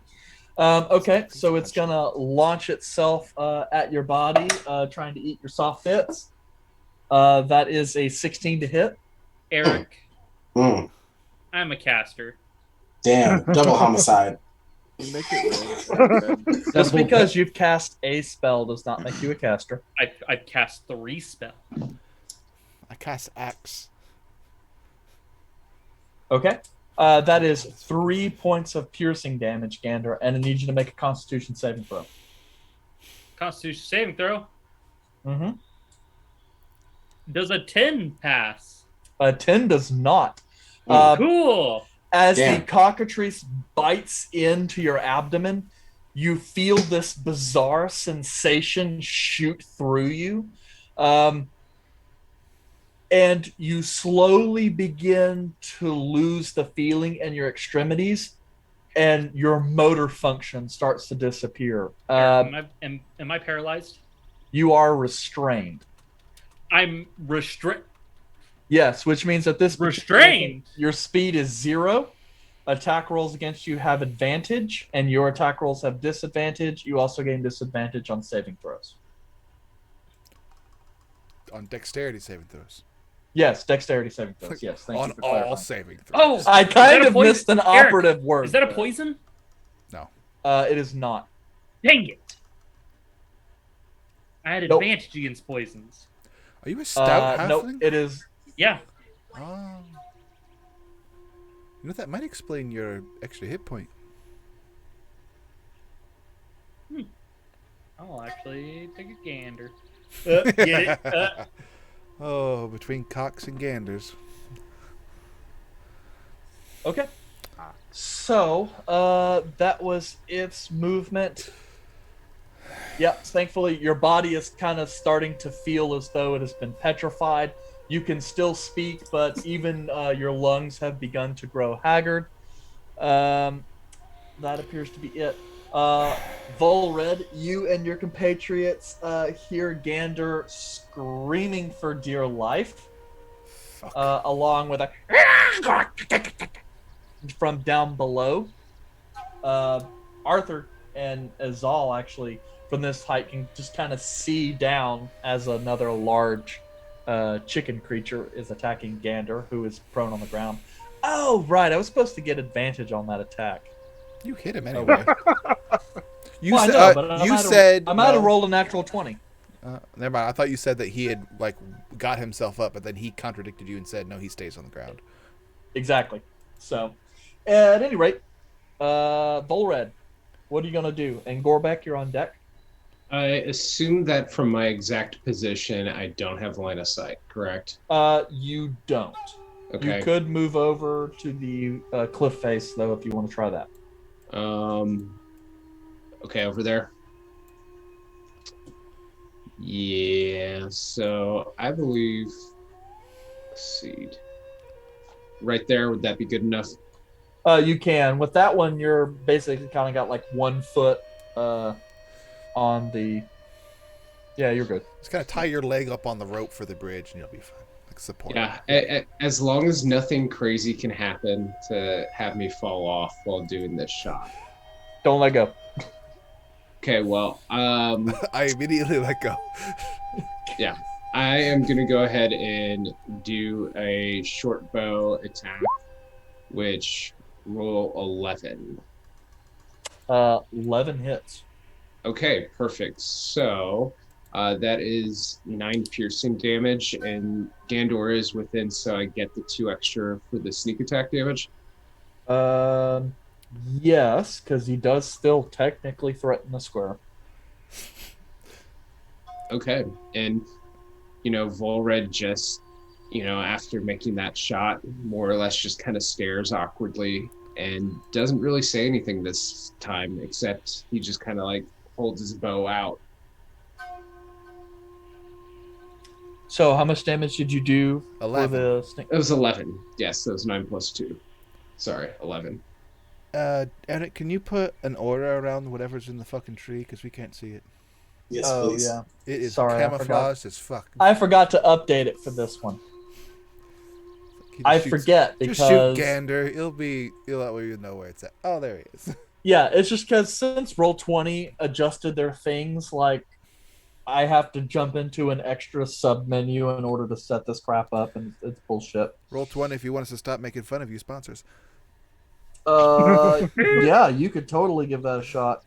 Okay, so it's gonna launch itself at your body, trying to eat your soft bits. That is a 16 to hit. Eric, Mm. I'm a caster. Damn, double homicide. You make it red. Just because you've cast a spell does not make you a caster. I've cast 3 spells. I cast X. Okay. That is 3 points of piercing damage, Gander, and I need you to make a Constitution saving throw. Constitution saving throw. Mm-hmm. Does a 10 pass? A 10 does not. Cool. As Damn. the cockatrice bites into your abdomen, you feel this bizarre sensation shoot through you. And you slowly begin to lose the feeling in your extremities, and your motor function starts to disappear. Am I paralyzed? You are restrained. I'm restrained. Yes, which means that this Restrained? your speed is 0. Attack rolls against you have advantage, and your attack rolls have disadvantage. You also gain disadvantage on saving throws. On dexterity saving throws. Yes, dexterity saving throws. Yes, thank On you for all clarifying. saving Oh, throws. I is that kind a of poison? missed an Eric, operative word. Is that a there. poison? No. It is not. Dang it! I had Nope. advantage against poisons. Are you a stout No, halfling? it is. Yeah. Oh. You know, that might explain your extra hit point. I'll actually take a gander. Get it? Oh, between cocks and ganders. Okay. So, that was its movement. Yep, thankfully your body is kind of starting to feel as though it has been petrified. You can still speak, but even your lungs have begun to grow haggard. That appears to be it. Volred, you and your compatriots hear Gander screaming for dear life, along with a from down below. Arthur and Azal actually from this height can just kind of see down as another large chicken creature is attacking Gander, who is prone on the ground. Oh, right. I was supposed to get advantage on that attack. You hit him anyway. You Well, said, I know, but I might have no. rolled a natural 20. Never mind. I thought you said that he had like got himself up, but then he contradicted you and said no, he stays on the ground. Exactly. So, at any rate, Volred, what are you gonna do? And Gorbek, you're on deck. I assume that from my exact position, I don't have line of sight, correct? You don't. Okay. You could move over to the cliff face though if you want to try that. Okay, over there. Yeah, so I believe, let's see, right there, would that be good enough? You can. With that one, you're basically kind of got like 1 foot on the. Yeah, you're good. Just kind of tie your leg up on the rope for the bridge, and you'll be fine. Like support. Yeah, as long as nothing crazy can happen to have me fall off while doing this shot. Don't let go. Okay, well, I immediately let go. Yeah, I am gonna go ahead and do a short bow attack, which roll 11. 11 hits. Okay, perfect. So that is 9 piercing damage, and Gandor is within, so I get the 2 extra for the sneak attack damage. Yes, because he does still technically threaten the square. Okay, and Volred just, after making that shot, more or less just kind of stares awkwardly and doesn't really say anything this time, except he just kind of like holds his bow out. So how much damage did you do 11. for the snake? It was 11. Yes, that was 9 plus 2. Sorry, 11. Eric, can you put an aura around whatever's in the fucking tree? Because we can't see it. Yes, please. Yeah. It is Sorry, camouflaged as fuck. I forgot to update it for this one. I forget because... Just shoot Gander. He'll that way you know where it's at. Oh, there he is. Yeah, it's just because since Roll20 adjusted their things, like, I have to jump into an extra sub-menu in order to set this crap up, and it's bullshit. Roll20 if you want us to stop making fun of you, sponsors. Yeah, you could totally give that a shot.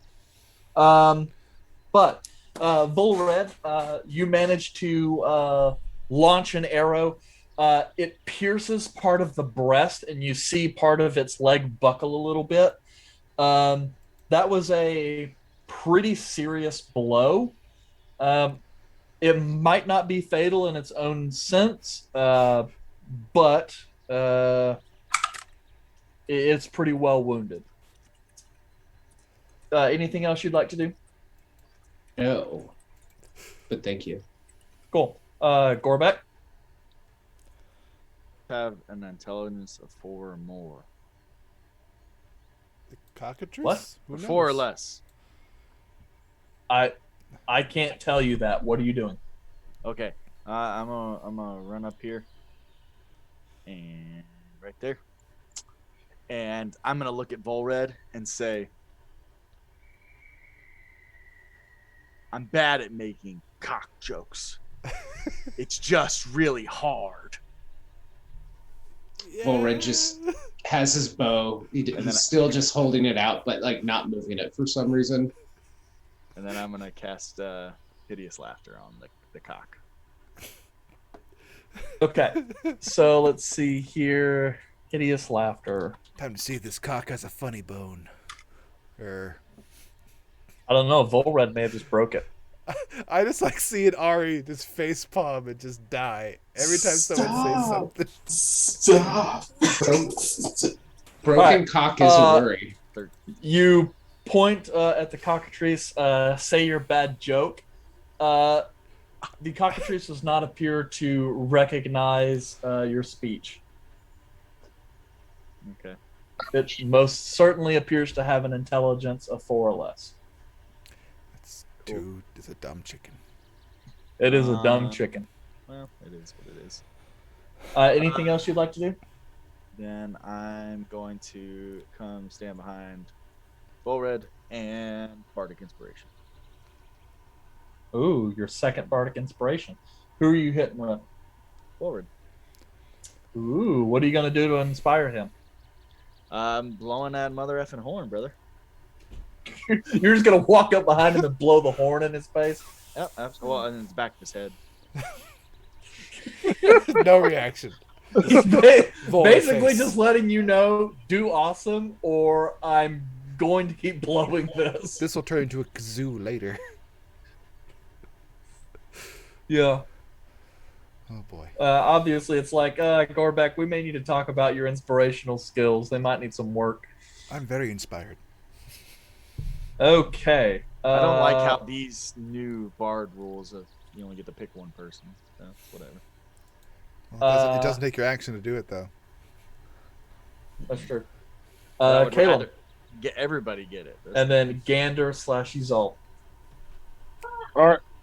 But Volred, you managed to launch an arrow. It pierces part of the breast, and you see part of its leg buckle a little bit. That was a pretty serious blow. It might not be fatal in its own sense, but it's pretty well wounded. Anything else you'd like to do? No, but thank you. Cool. Gorbek? Have an intelligence of 4 or more. The cockatrice? What? Who knows? 4 or less. I can't tell you that. What are you doing? Okay. I'm gonna run up here. And right there. And I'm gonna look at Volred and say, I'm bad at making cock jokes. It's just really hard. Volred just has his bow. He's still just holding it out, but like not moving it for some reason. And then I'm gonna cast hideous laughter on the cock. Okay, so let's see here. Hideous laughter. Time to see if this cock has a funny bone. I don't know. Volred may have just broke it. I just like seeing Ari just face palm and just die every time someone says something. Stop. Broken cock is a worry. You point at the cockatrice, say your bad joke. The cockatrice does not appear to recognize your speech. Okay. It most certainly appears to have an intelligence of 4 or less. Dude, it's a dumb chicken. It is a dumb chicken. Well, it is what it is. Anything else you'd like to do? Then I'm going to come stand behind Volred and Bardic Inspiration. Ooh, your second Bardic Inspiration. Who are you hitting with? Volred. Ooh, what are you going to do to inspire him? I'm blowing that mother effing horn, brother. You're just going to walk up behind him and blow the horn in his face? Yep, well, in the back of his head. No reaction. Basically just letting you know, do awesome, or I'm going to keep blowing this. This will turn into a kazoo later. Yeah. Oh boy. Obviously, it's like, Gorbeck, we may need to talk about your inspirational skills. They might need some work. I'm very inspired. Okay. I don't like how these new bard rules of you only get to pick one person. So whatever. Well, it doesn't take your action to do it, though. That's true. I would Caleb. rather everybody get it. And then Gander / Izal.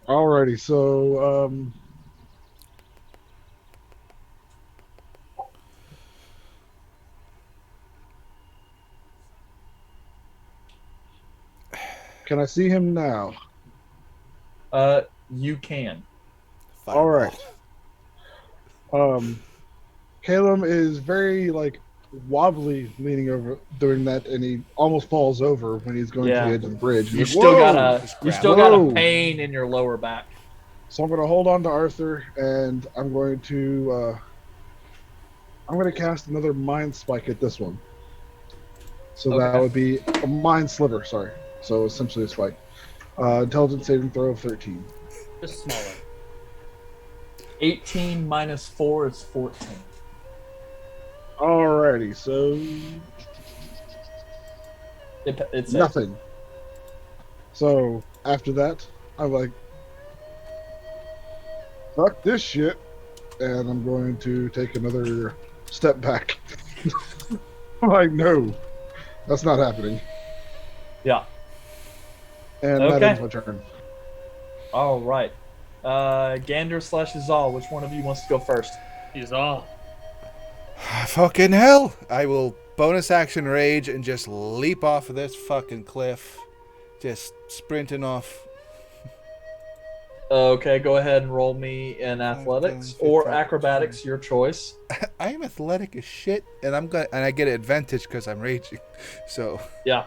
Alrighty, so can I see him now? You can. All right. Caleb is very wobbly leaning over doing that, and he almost falls over when he's going to the edge of the bridge. You still got a pain in your lower back. So I'm going to hold on to Arthur, and I'm going to cast another Mind Spike at this one. So that would be a Mind Sliver. Sorry. So essentially a spike. Intelligence saving throw of 13. Just smaller. 18 minus 4 is 14. Alrighty, so it's nothing. So after that, I'm like, fuck this shit, and I'm going to take another step back. I'm like, no, that's not happening. Yeah. And that ends my turn. All right. Gander / Izal, which one of you wants to go first? Izal. Fucking hell! I will bonus action rage and just leap off of this fucking cliff. Just sprinting off. Okay, go ahead and roll me in athletics or acrobatics, your choice. I am athletic as shit, and I get an advantage because I'm raging. So yeah,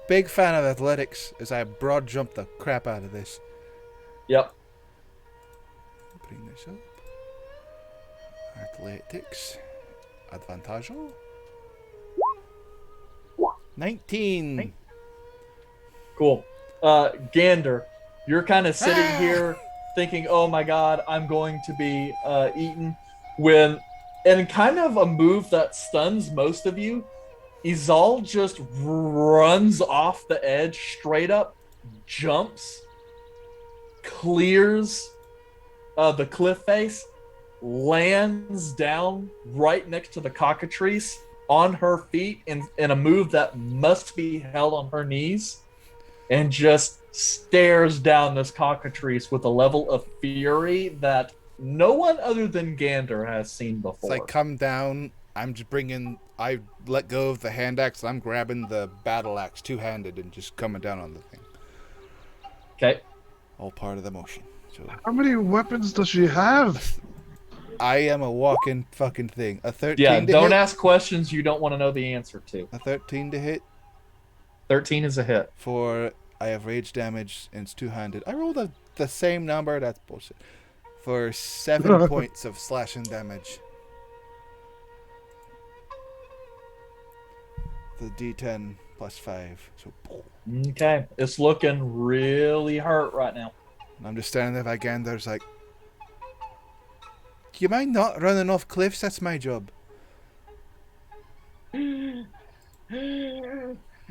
big fan of athletics as I broad jump the crap out of this. Yep. Bring this up. Athletics. Advantage. 19. Cool. Gander, you're kind of sitting here thinking, oh my god, I'm going to be eaten. And kind of a move that stuns most of you, Izal just runs off the edge, straight up, jumps, clears the cliff face, lands down right next to the cockatrice on her feet in a move that must be held on her knees, and just stares down this cockatrice with a level of fury that no one other than Gander has seen before. It's like, come down. I let go of the hand axe. I'm grabbing the battle axe two-handed and just coming down on the thing. Okay. All part of the motion. So, how many weapons does she have? I am a walking fucking thing. A 13 Yeah, to don't hit? ask questions you don't want to know the answer to. A 13 to hit 13 is a hit. for... I have rage damage and it's two-handed. I rolled the same number. That's bullshit. For 7 points of slashing damage. The D10 plus 5. So Okay, it's looking really hurt right now. I'm just standing there by Gander's like, do you mind not running off cliffs? That's my job.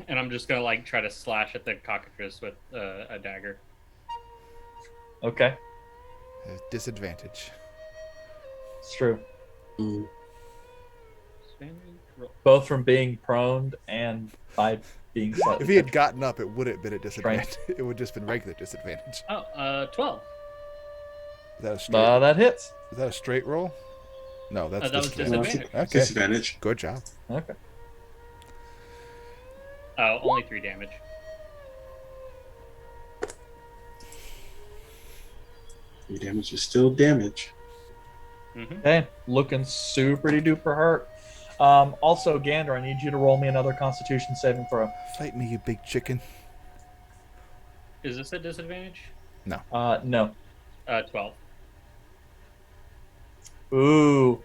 And I'm just gonna like try to slash at the cockatrice with a dagger. Okay, Disadvantage. it's true. Mm. Both from being prone and by being slightly. If he had gotten up, it wouldn't have been a disadvantage. It would have just been regular disadvantage. Oh, 12. Is that a straight? That hits. Is that a straight roll? No, that's that was disadvantage. Okay. Disadvantage. Good job. Okay. Only 3 damage. Your damage is still damage. Mm-hmm. Okay, looking super duper hurt. Also, Gander, I need you to roll me another Constitution saving throw. Fight me, you big chicken. Is this a disadvantage? No. 12. Ooh.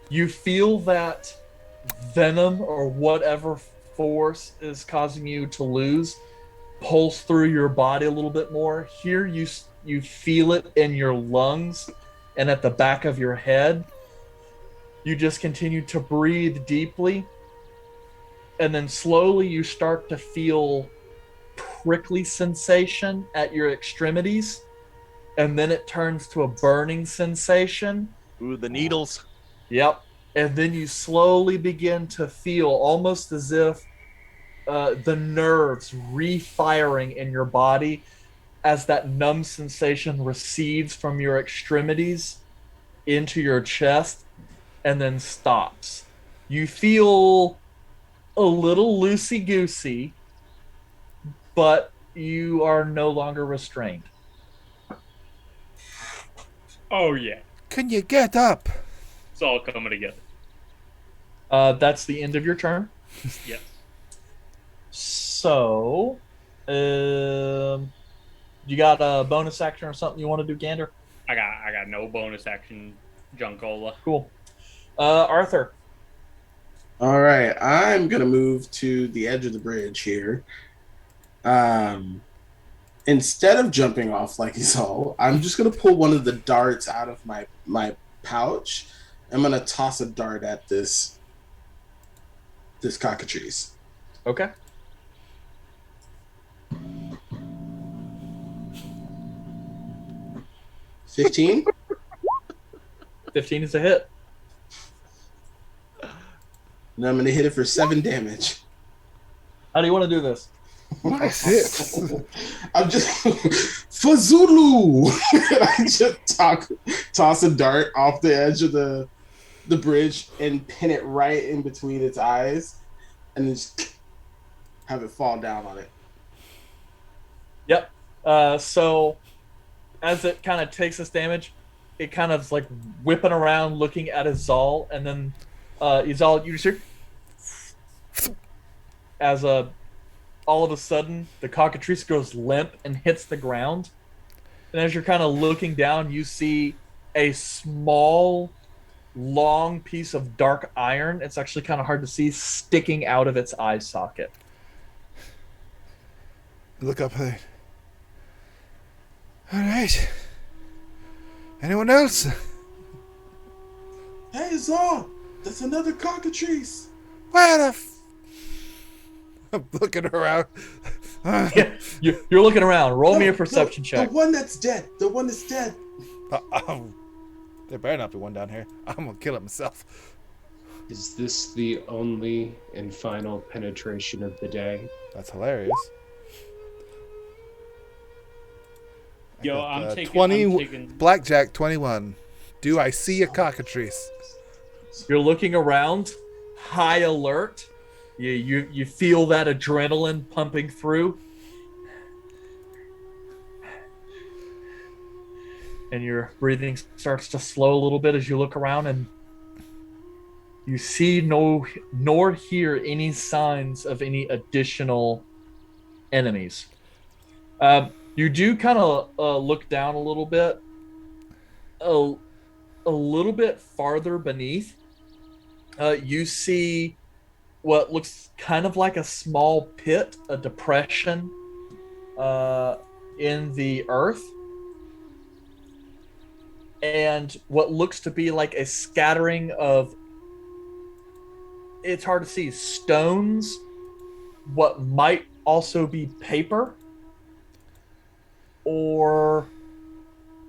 You feel that venom or whatever force is causing you to lose pulse through your body a little bit more. Here you feel it in your lungs and at the back of your head. You just continue to breathe deeply, and then slowly you start to feel prickly sensation at your extremities, and then it turns to a burning sensation. Ooh, the needles. Yep. And then you slowly begin to feel almost as if the nerves refiring in your body as that numb sensation recedes from your extremities into your chest and then stops. You feel a little loosey-goosey, but you are no longer restrained. Oh, yeah. Can you get up? It's all coming together. That's the end of your turn. Yes. So, you got a bonus action or something you want to do, Gander? I got no bonus action, Junkola. Cool. Arthur. All right, I'm gonna move to the edge of the bridge here. Instead of jumping off like he's all, I'm just gonna pull one of the darts out of my pouch. I'm gonna toss a dart at this cockatrice. Okay. $15. 15 is a hit. And I'm gonna hit it for 7 damage. How do you want to do this? Nice hit. I'm just for Zulu. I just toss a dart off the edge of the bridge and pin it right in between its eyes, and then just have it fall down on it. Yep. So as it kind of takes this damage, it kind of is like whipping around looking at Izal, and then Izal, you just hear as all of a sudden the cockatrice goes limp and hits the ground. And as you're kind of looking down, you see a small, long piece of dark iron. It's actually kind of hard to see, sticking out of its eye socket. Look up there. All right. Anyone else? Hey, Zol, that's another cockatrice. Where the I'm looking around. Yeah, you're looking around. Roll me a perception check. The one that's dead. The one that's dead. There better not be one down here. I'm gonna kill it myself. Is this the only and final penetration of the day? That's hilarious. Yo, I got, I'm taking 20 blackjack 21. Do I see a cockatrice? You're looking around, high alert. You feel that adrenaline pumping through. and your breathing starts to slow a little bit as you look around, and you see nor hear any signs of any additional enemies. You do kind of look down a little bit, a little bit farther beneath. You see what looks kind of like a small pit, a depression in the earth, and what looks to be like a scattering of, it's hard to see, stones, what might also be paper or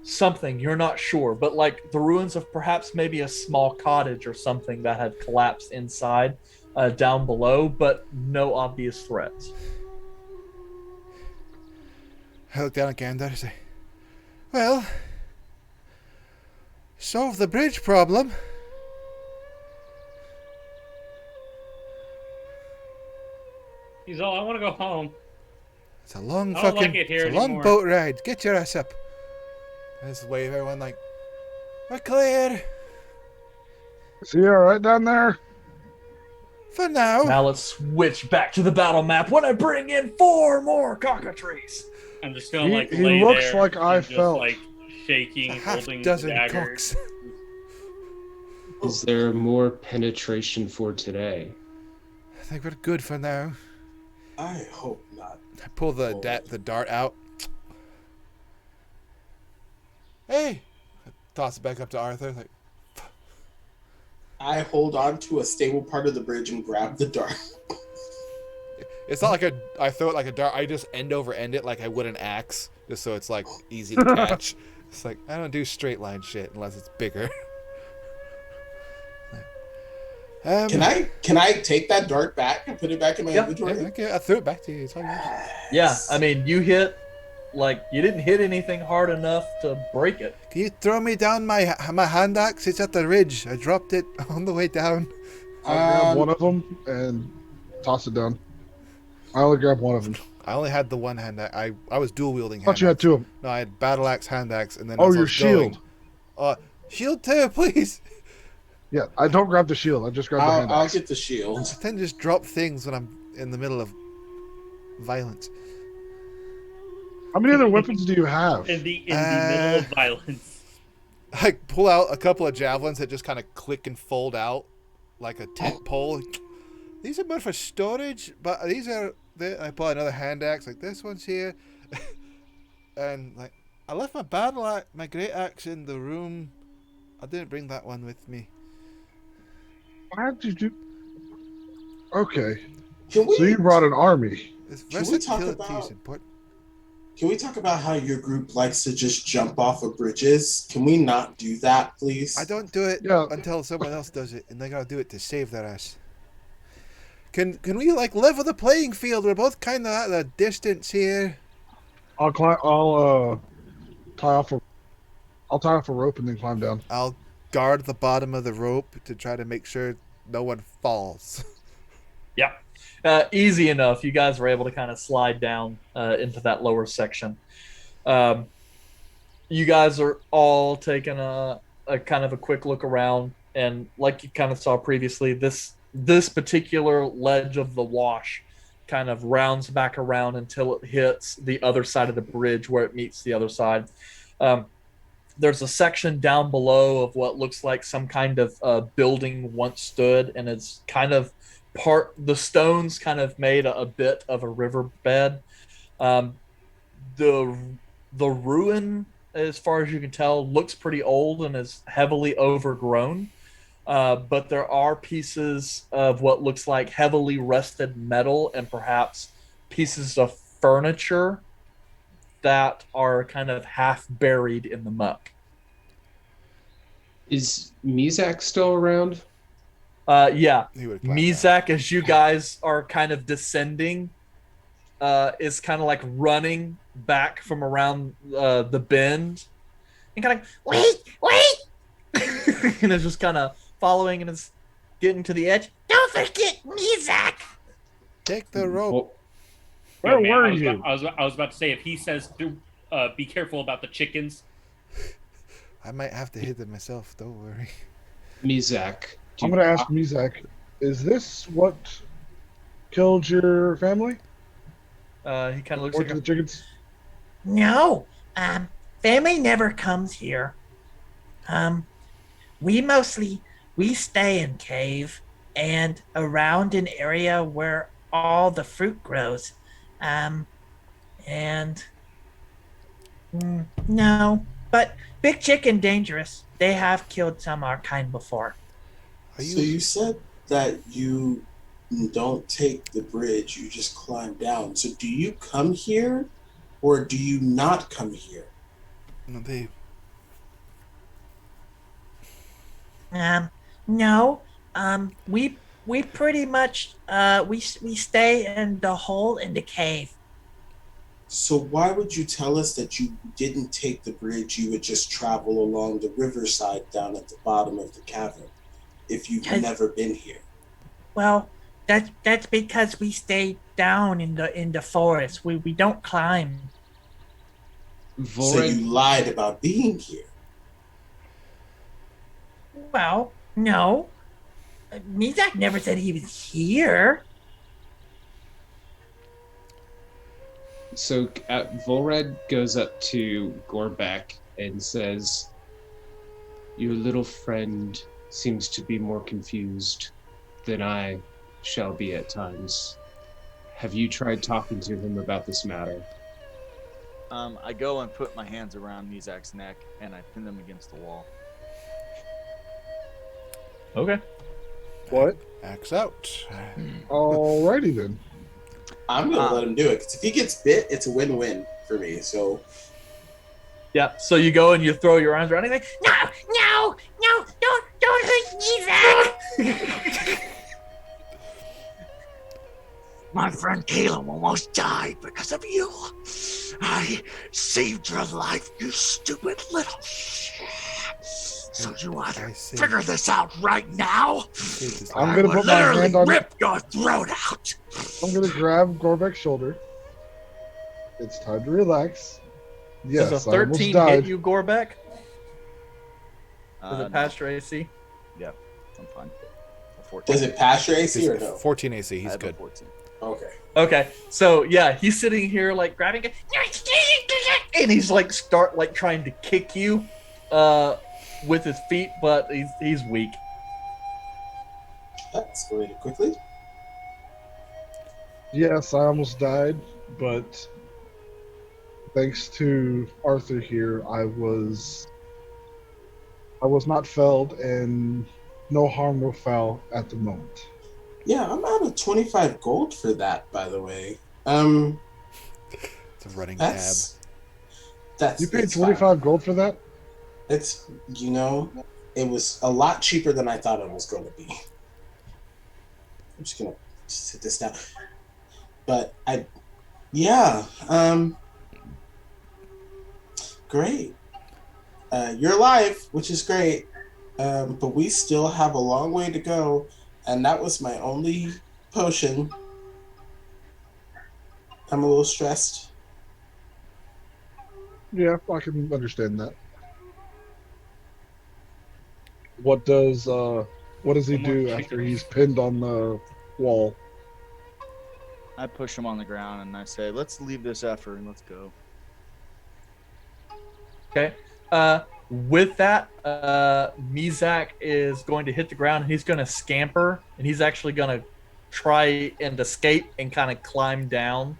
something, you're not sure, but like the ruins of perhaps maybe a small cottage or something that had collapsed inside down below, but no obvious threats. I look down at Gander and say, well, solve the bridge problem. He's all, I want to go home. It's a long I don't fucking, like it here it's a long anymore. boat ride. Get your ass up. I just wave everyone like, we're clear. Is he alright down there? For now. Now let's switch back to the battle map when I bring in 4 more Cockatrice. I'm just gonna like He lay looks there like I and just, felt. like shaking, A half holding the dozen dagger. cocks. Is there more penetration for today? I think we're good for now. I hope not. I pull the dart out. Hey! I toss it back up to Arthur. Like, I hold on to a stable part of the bridge and grab the dart. it's not like I throw it like a dart. I just end over end it like I would an axe, just so it's like easy to catch. It's like I don't do straight line shit unless it's bigger. Can I take that dart back and put it back in my inventory? Yeah, okay, I threw it back to you. It's all yours. Yeah, I mean, you hit, like, you didn't hit anything hard enough to break it. Can you throw me down my hand axe? It's at the ridge. I dropped it on the way down. I'll grab one of them and toss it down. I only grabbed one of them. I only had the one hand axe. I was dual wielding. I thought you had 2 of them. No, I had battle axe, hand axe, and then. Oh, as I your was going, shield. Shield too, please. Yeah, I don't grab the shield. I just grab the hand I'll axe. get the shield. I tend to just drop things when I'm in the middle of violence. How many other weapons do you have? In the middle of violence. I pull out a couple of javelins that just kind of click and fold out like a tent pole. These are meant for storage, but these are. I pull out another hand axe, like this one's here, and like I left my my great axe in the room. I didn't bring that one with me. Why did you do? Okay. So you brought an army. Can we talk about? Can we talk about how your group likes to just jump off of bridges? Can we not do that, please? I don't do it until someone else does it, and they gotta do it to save their ass. Can we like level the playing field? We're both kind of at a distance here. I'll tie off a rope and then climb down. I'll guard the bottom of the rope to try to make sure no one falls. Yeah. Easy enough. You guys were able to kind of slide down into that lower section. You guys are all taking a kind of a quick look around, and like you kind of saw previously, this particular ledge of the wash kind of rounds back around until it hits the other side of the bridge where it meets the other side. There's a section down below of what looks like some kind of building once stood, and it's kind of the stones kind of made a bit of a riverbed. The ruin, as far as you can tell, looks pretty old and is heavily overgrown. But there are pieces of what looks like heavily rusted metal and perhaps pieces of furniture that are kind of half buried in the muck. Is Mizak still around? Yeah. Mizak, as you guys are kind of descending, is kind of like running back from around the bend and kind of, wait! And is just kind of following and is getting to the edge. Don't forget Mizak! Take the rope. Where were you? I was about to say, if he says, be careful about the chickens, I might have to hit it myself. Don't worry. Mizak. I'm going to ask Mizak, is this what killed your family? He kind of looks Or at to you. the chickens? No, family never comes here. We mostly we stay in cave and around an area where all the fruit grows. And no, but big chicken dangerous. They have killed some our kind before. So you said that you don't take the bridge, you just climb down. So do you come here or do you not come here? No, they. No. We pretty much we stay in the hole in the cave. So why would you tell us that you didn't take the bridge, you would just travel along the riverside down at the bottom of the cavern if you've never been here? Well, that's because we stay down in the forest. We don't climb. So you lied about being here. Well, no. Mizak never said he was here. So Volred goes up to Gorbek and says, "Your little friend seems to be more confused than I shall be at times. Have you tried talking to him about this matter?" I go and put my hands around Mizak's neck and I pin them against the wall. Okay. What? Axe out. Alrighty then. I'm gonna let him do it because if he gets bit, it's a win-win for me. So Yeah. So you go and you throw your arms around. He's like, No, don't hurt Mizak. My friend Caleb almost died because of you. I saved your life, you stupid little shit. So you either figure this out right now, I'm or gonna I will put my literally hand on. rip your throat out. I'm gonna grab Gorbek's shoulder. It's time to relax. Yes, does a I almost 13 died. hit you, Gorbek? Does it pass your AC? Yeah, I'm fine. does it pass your AC or no? 14 AC. He's I have a good. 14. Okay. Okay. So yeah, he's sitting here like grabbing it, and he's like trying to kick you, with his feet, but he's weak. That escalated quickly. Yes, I almost died, but thanks to Arthur here, I was not felled, and no harm, no foul at the moment. Yeah, I'm out of 25 gold for that, by the way. It's a running tab. That's You paid it's 25 fine. gold for that? It's it was a lot cheaper than I thought it was going to be. I'm just gonna sit this down. But great. You're alive, which is great. But we still have a long way to go, and that was my only potion. I'm a little stressed. Yeah, I can understand that. What does he do after he's pinned on the wall? I push him on the ground and I say, "Let's leave this effort and let's go." Okay. With that, Mizak is going to hit the ground and he's going to scamper and he's actually going to try and escape and kind of climb down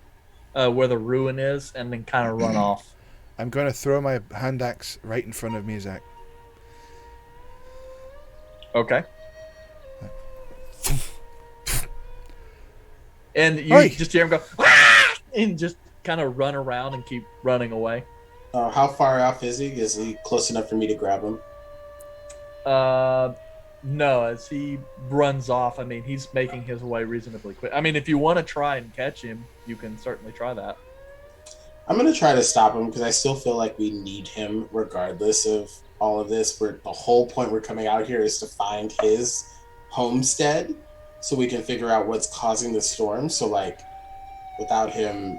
where the ruin is and then kind of run off. I'm going to throw my hand axe right in front of Mizak. Okay. And you just hear him go, "Ah!" and just kind of run around and keep running away. How far off is he? Is he close enough for me to grab him? No, as he runs off, I mean, he's making his way reasonably quick. I mean, if you want to try and catch him, you can certainly try that. I'm going to try to stop him because I still feel like we need him regardless of all of this. The whole point we're coming out here is to find his homestead so we can figure out what's causing the storm. So, like, without him,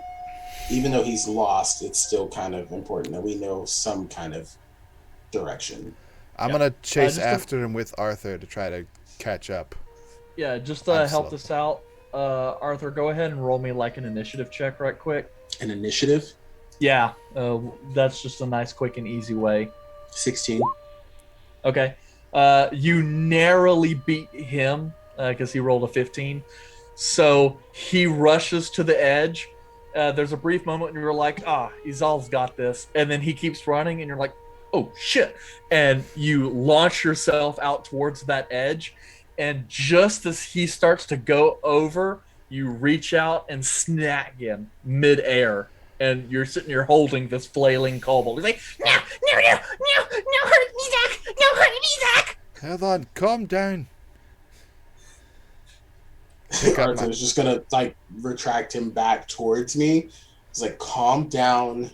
even though he's lost, it's still kind of important that we know some kind of direction. I'm gonna chase just to- after him with Arthur to try to catch up. Yeah, just to I'm help slow. this out, Arthur, go ahead and roll me like an initiative check right quick. An initiative? Yeah, that's just a nice, quick, and easy way. 16. Okay. You narrowly beat him because he rolled a 15. So he rushes to the edge. There's a brief moment and you're like, Izal's got this. And then he keeps running and you're like, oh, shit. And you launch yourself out towards that edge. And just as he starts to go over, you reach out and snag him midair. And you're sitting here holding this flailing kobold. He's like, no, hurt me, Zach. No, hurt me, Zach. Hold on, calm down. Arthur's just gonna like retract him back towards me. He's like, calm down.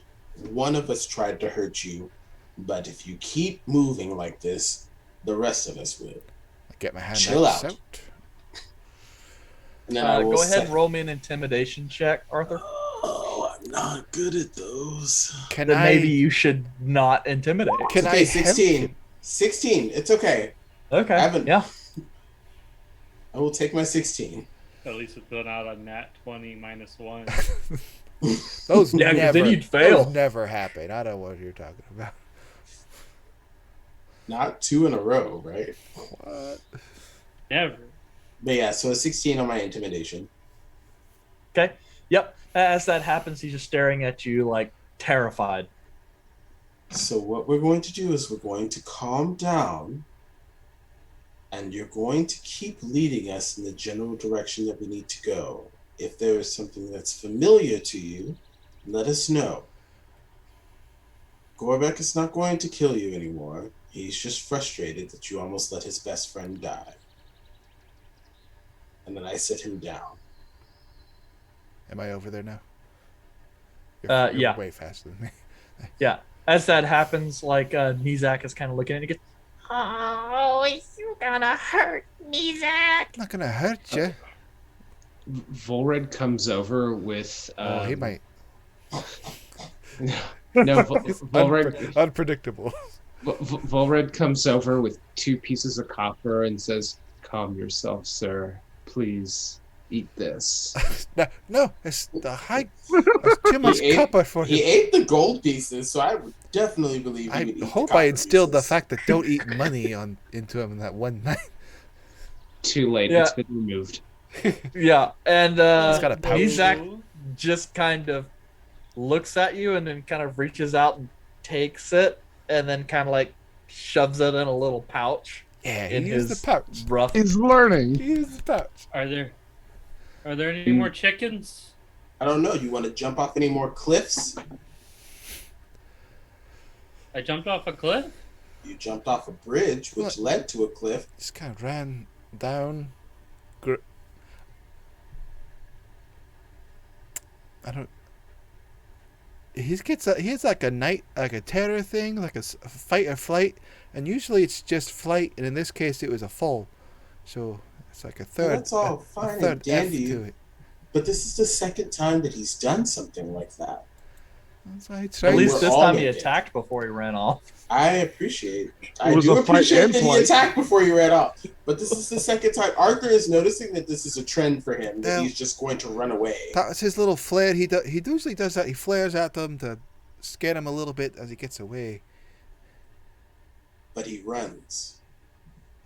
One of us tried to hurt you, but if you keep moving like this, the rest of us will. I get my hand Chill out. out. And then I will go ahead and roll me an intimidation check, Arthur. Oh, I'm not good at those. Can Then I? maybe you should not intimidate. Can Okay, I? 16. 16. It's okay. Okay. I haven't- Yeah. I will take my 16. At least it's done out on nat 20 minus 1. Those Yeah, 'cause never. then you'd fail. Those never happen. I don't know what you're talking about. Not 2 in a row, right? What? Never. But yeah, so a 16 on my intimidation. Okay. Yep. As that happens, he's just staring at you like terrified. So what we're going to do is we're going to calm down, and you're going to keep leading us in the general direction that we need to go. If there is something that's familiar to you, let us know. Gorbek is not going to kill you anymore. He's just frustrated that you almost let his best friend die. And then I sit him down. Am I over there now? Yeah. You're way faster than me. Yeah. As that happens, like Nizak is kind of looking at it. Oh, you're gonna hurt me, Zach. I'm not gonna hurt you. Volred comes over with. He might. No, Volred. Unpredictable. Volred comes over with 2 pieces of copper and says, "Calm yourself, sir. Please eat this." No, it's the high. There's too much copper for him. He ate the gold pieces, so I would definitely believe he would eat I hope the I instilled pieces. the fact that don't eat money into him that one night. Too late. Yeah. It's been removed. Yeah. And He's got a pouch. Nizak just kind of looks at you and then kind of reaches out and takes it and then kind of like shoves it in a little pouch. Yeah, in he used his the pouch. rough. He's learning. He used the pouch. Are there any more chickens? I don't know. You want to jump off any more cliffs? I jumped off a cliff? You jumped off a bridge, which led to a cliff. Just kind of ran down. I don't. He has like a terror thing, like a fight or flight, and usually it's just flight, and in this case it was a fall, so it's like a third. Well, that's all a fine third and dandy, F to it. but this is the second time that he's done something like that. That's why it's At right. least We're this all time he making it. attacked before he ran off. I appreciate. I It was do a fight appreciate and that he flight. attacked before he ran off. But this is the second time. Arthur is noticing that this is a trend for him. That Yeah. he's just going to run away. That's his little flare. He usually does that. He flares at them to scare him a little bit as he gets away. But he runs.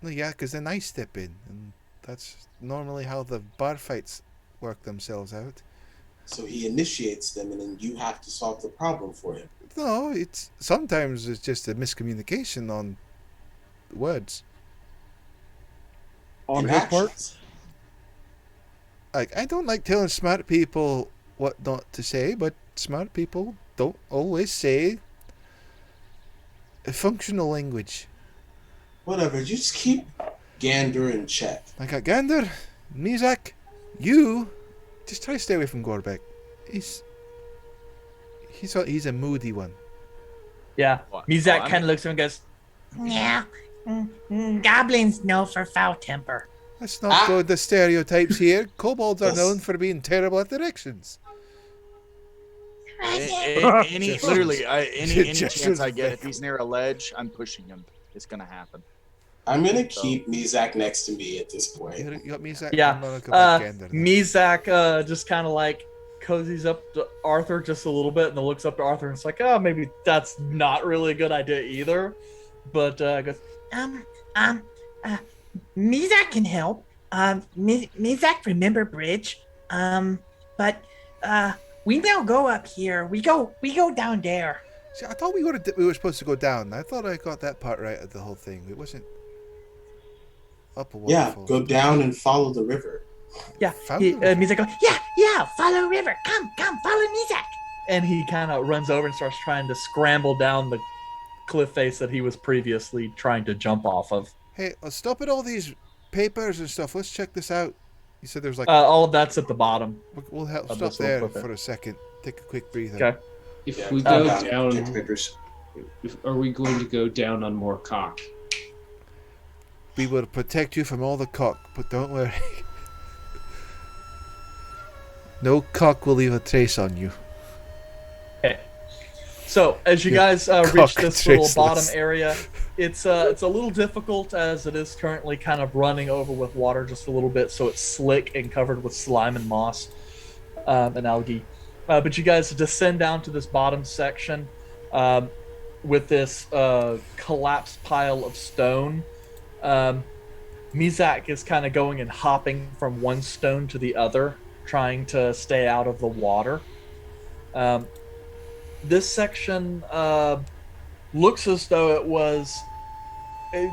Well, yeah, because then I step in, and that's normally how the bar fights work themselves out. So he initiates them, and then you have to solve the problem for him. No, sometimes it's just a miscommunication on words. On In his part? actions. Like, I don't like telling smart people what not to say, but smart people don't always say functional language. Whatever. You just keep Gander in check. I got Gander, Mizak, you just try to stay away from Gorbek. He's a moody one. Yeah. What? Mizak Oh, I'm- kind of looks at him and goes, Yeah. Goblins know for foul temper. Let's not go into stereotypes here. Kobolds are Yes. known for being terrible at directions. Any Just- literally, any just chance I as get, bad. if he's near a ledge, I'm pushing him. It's gonna happen. I'm gonna keep Mizak next to me at this point. You got me, Zach? Yeah. I'm gonna go back in there then. Mizak just kind of like cozies up to Arthur just a little bit and then looks up to Arthur and it's like, oh, maybe that's not really a good idea either. But goes, Mizak can help. Mizak remember bridge. But we don't go up here. We go down there. See, I thought we were supposed to go down. I thought I got that part right of the whole thing. It wasn't up a Yeah, waterfall. go down and follow the river. yeah. Found the river. Mizak goes, Yeah, follow river. Come, follow Mizak. and he kind of runs over and starts trying to scramble down the cliff face that he was previously trying to jump off of. Hey, stop at all these papers and stuff. Let's check this out. You said there's like... All of that's at the bottom. we'll help of stop this little there cliff. for a second. Take a quick breather. Okay. If we go Check the down, papers. are we going to go down on more cock? We will protect you from all the cock, but don't worry. No cock will leave a trace on you. Okay. So as you guys reach this little Cockatriceless. bottom area, it's a little difficult as it is currently kind of running over with water just a little bit, so it's slick and covered with slime and moss and algae. But you guys descend down to this bottom section with this collapsed pile of stone. Mizak is kind of going and hopping from one stone to the other, trying to stay out of the water. This section looks as though it was,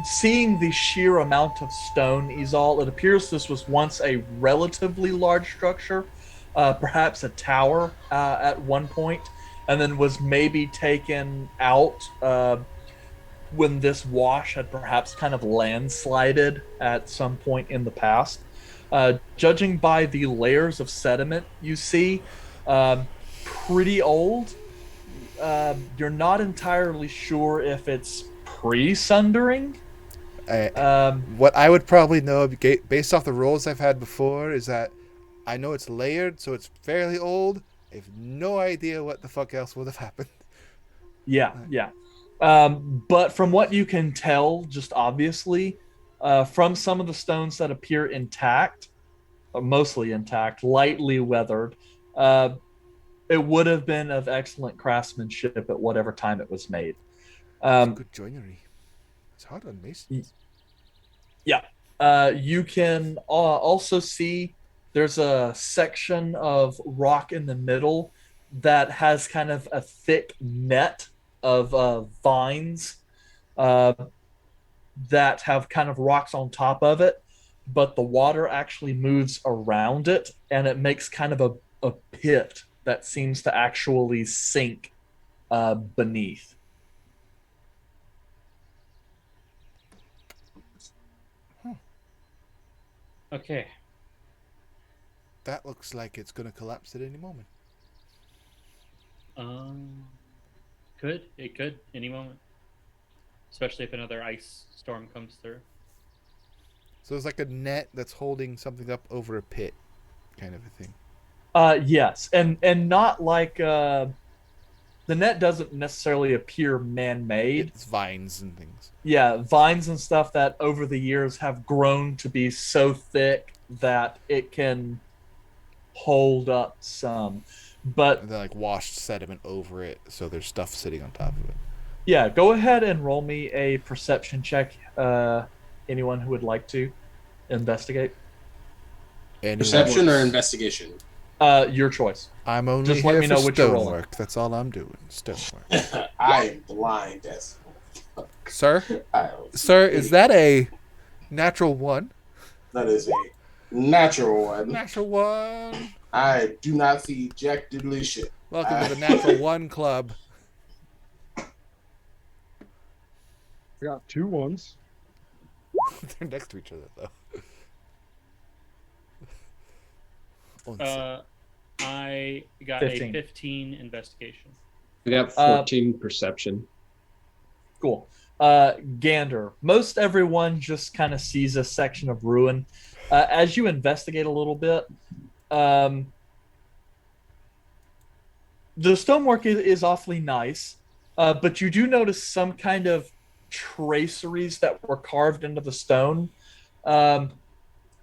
seeing the sheer amount of stone, Izal, it appears this was once a relatively large structure, perhaps a tower at one point, and then was maybe taken out when this wash had perhaps kind of landslided at some point in the past. Judging by the layers of sediment you see, pretty old. You're not entirely sure if it's pre-sundering. What I would probably know, based off the rolls I've had before, is that I know it's layered, so it's fairly old. I have no idea what the fuck else would have happened. Yeah. But from what you can tell, just obviously, from some of the stones that appear intact, or mostly intact, lightly weathered, it would have been of excellent craftsmanship at whatever time it was made. Good joinery. It's hard on masons. Yeah. You can also see there's a section of rock in the middle that has kind of a thick net of vines that have kind of rocks on top of it, but the water actually moves around it, and it makes kind of a pit that seems to actually sink beneath. Okay. That looks like it's going to collapse at any moment. It could any moment, especially if another ice storm comes through. So it's like a net that's holding something up over a pit, kind of a thing. Yes, and not like the net doesn't necessarily appear man-made. It's vines and things. Yeah, vines and stuff that over the years have grown to be so thick that it can hold up some. But And then like washed sediment over it, so there's stuff sitting on top of it. yeah, go ahead and roll me a perception check. Anyone who would like to investigate. Perception or investigation? Your choice. I'm only Just let here me for know what you're rolling. stonework. That's all I'm doing. Stonework. I am blind as fuck. Sir? I don't see Sir, is any- that a natural one? That is a natural one. Natural one. I do not see jack diddly shit. Welcome to the Natural One Club. I got 2 ones. They're next to each other, though. I got 15. a 15 investigation. We got 14 perception. Cool. Gander. Most everyone just kind of sees a section of ruin. As you investigate a little bit, The stonework is awfully nice, but you do notice some kind of traceries that were carved into the stone, um,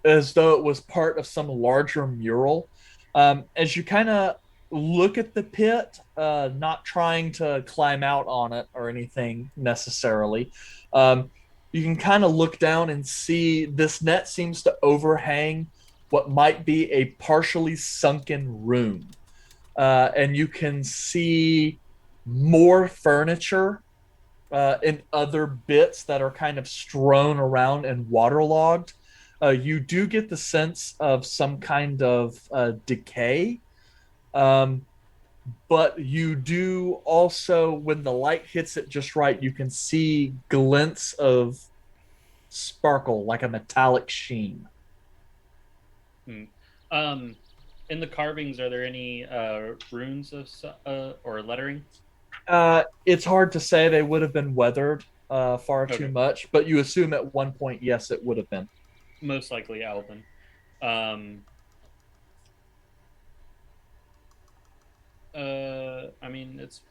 as though it was part of some larger mural. As you kind of look at the pit, not trying to climb out on it or anything necessarily, um, you can kind of look down and see this net seems to overhang what might be a partially sunken room. And you can see more furniture and other bits that are kind of strewn around and waterlogged. You do get the sense of some kind of decay, um, but you do also, when the light hits it just right, you can see glints of sparkle, like a metallic sheen. Hmm. Um, in the carvings, are there any runes of or lettering? It's hard to say. They would have been weathered far too Okay. much, but you assume at one point, yes, it would have been. Most likely Elven. Um, I mean, it's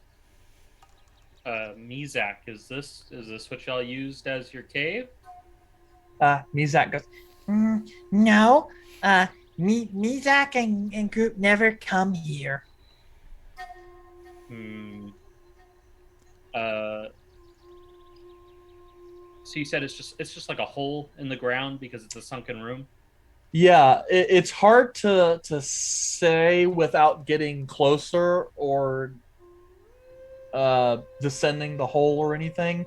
Mizak. Is this what y'all used as your cave? Mizak goes, No, Mizak and group never come here. Hmm. Uh, so you said it's just like a hole in the ground because it's a sunken room. yeah, it's hard to say without getting closer or descending the hole or anything.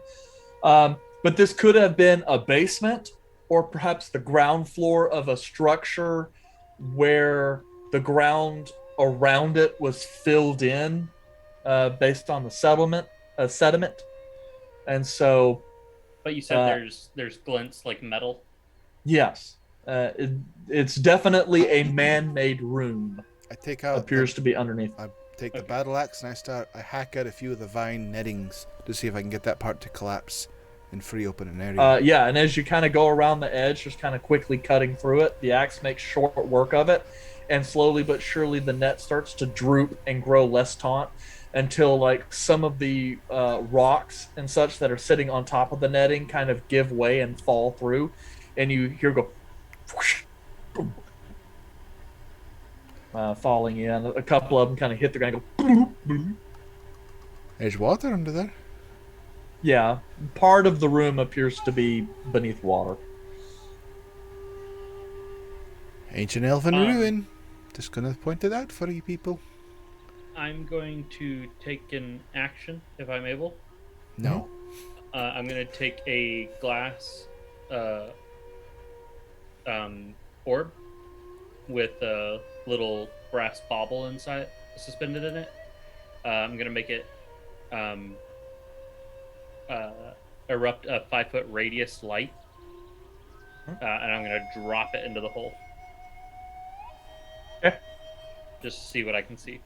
But this could have been a basement or perhaps the ground floor of a structure where the ground around it was filled in based on the sediment, and so But you said uh, there's glints like metal. yes, it's definitely a man-made room. I take out Appears to be underneath. I take the Okay. battle axe and I hack out a few of the vine nettings to see if I can get that part to collapse and free open an area. Yeah, and as you kind of go around the edge, just kind of quickly cutting through it, the axe makes short work of it, and slowly but surely the net starts to droop and grow less taut until like some of the rocks and such that are sitting on top of the netting kind of give way and fall through, and you hear go whoosh, boom, falling in. A couple of them kind of hit the ground and go boom, boom. There's water under there. Yeah, part of the room appears to be beneath water. Ancient elven ruin. Just gonna point it out for you people. I'm going to take an action if I'm able. No. I'm going to take a glass orb with a little brass bauble inside, suspended in it. I'm going to make it erupt a 5-foot radius light, and I'm going to drop it into the hole. Okay. Just to see what I can see.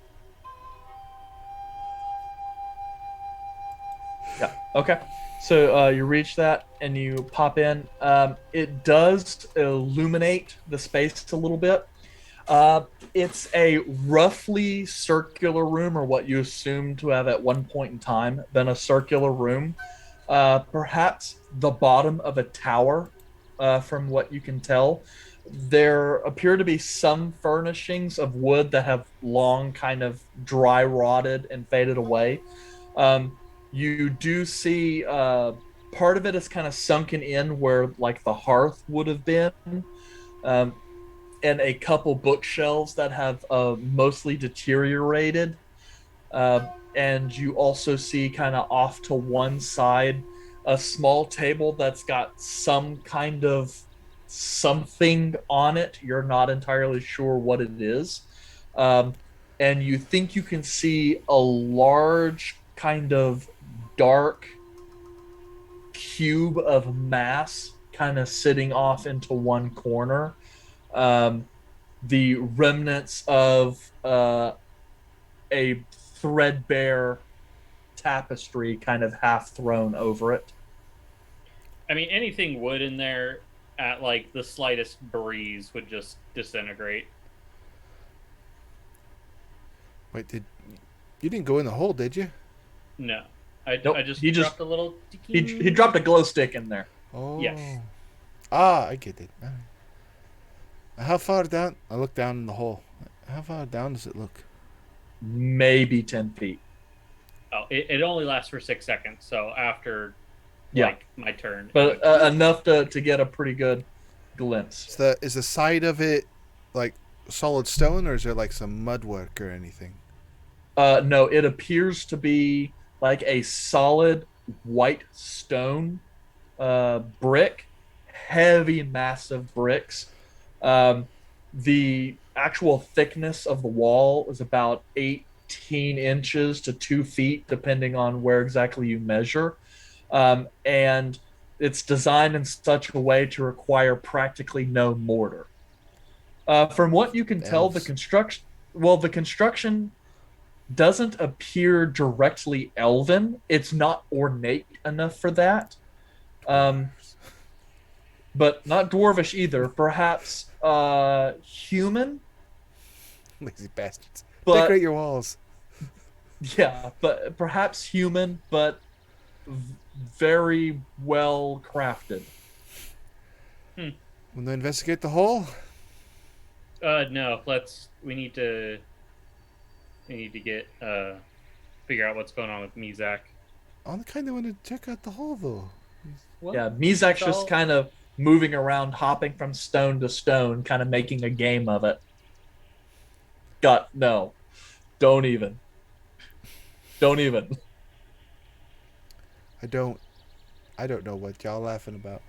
Yeah. Okay. So you reach that and you pop in. It does illuminate the space a little bit. It's a roughly circular room, or what you assume to have at one point in time been a circular room. Perhaps the bottom of a tower, from what you can tell. There appear to be some furnishings of wood that have long kind of dry rotted and faded away. You do see part of it is kind of sunken in where like the hearth would have been, um, and a couple bookshelves that have mostly deteriorated. And you also see kind of off to one side a small table that's got some kind of something on it. You're not entirely sure what it is. Um, and you think you can see a large kind of dark cube of mass kind of sitting off into one corner. The remnants of a threadbare tapestry kind of half thrown over it. I mean, anything wood in there at like the slightest breeze would just disintegrate. Wait, You didn't go in the hole, did you? No, Nope, I just he just- dropped a little. He dropped a glow stick in there. Oh. Yes. Ah, I get it. All right. How far down? I look down in the hole. How far down does it look? Maybe 10 feet. Oh, it only lasts for 6 seconds. So after, Yeah. like my turn, But enough to get a pretty good glimpse. Is the side of it like solid stone, or is there like some mud work or anything? No, it appears to be like a solid white stone brick, heavy, massive bricks. The actual thickness of the wall is about 18 inches to 2 feet, depending on where exactly you measure. And it's designed in such a way to require practically no mortar. From what you can tell, the construction doesn't appear directly elven. It's not ornate enough for that. But not dwarvish either. Perhaps human. Lazy bastards. But, decorate your walls. Yeah, but perhaps human, but very well crafted. Want to investigate the hole? No. We need to get figure out what's going on with Mizak. I kind of want to check out the hole, though. Well, Yeah, Mizak's just kind of moving around, hopping from stone to stone, kind of making a game of it. No. Don't even. I don't know what y'all laughing about.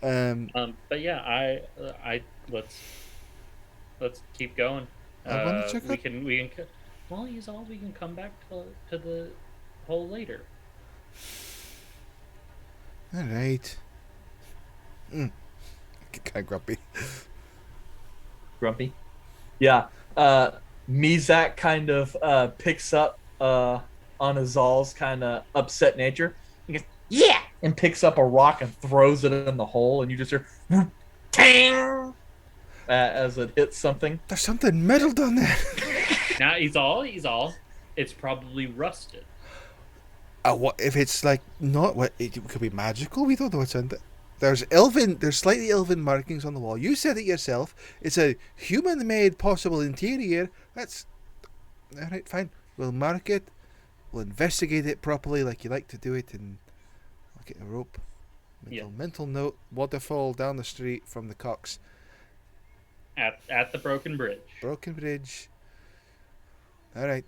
But yeah, I let's keep going. I want to check we out. can well, use all we can come back to the hole later. All right. Kind of grumpy. Grumpy? Yeah. Mizak kind of picks up on Azal's kind of upset nature. He goes, yeah! And picks up a rock and throws it in the hole, and you just hear tang as it hits something. There's something metal down there. Now he's all. It's probably rusted. What if it's like not what it could be magical? We don't know what's in there. There's slightly elven markings on the wall. You said it yourself. It's a human-made possible interior. That's all right. Fine. We'll mark it. We'll investigate it properly, like you like to do it, and I'll get a rope. Mental note: waterfall down the street from the Cocks. At the broken bridge. Broken bridge. All right.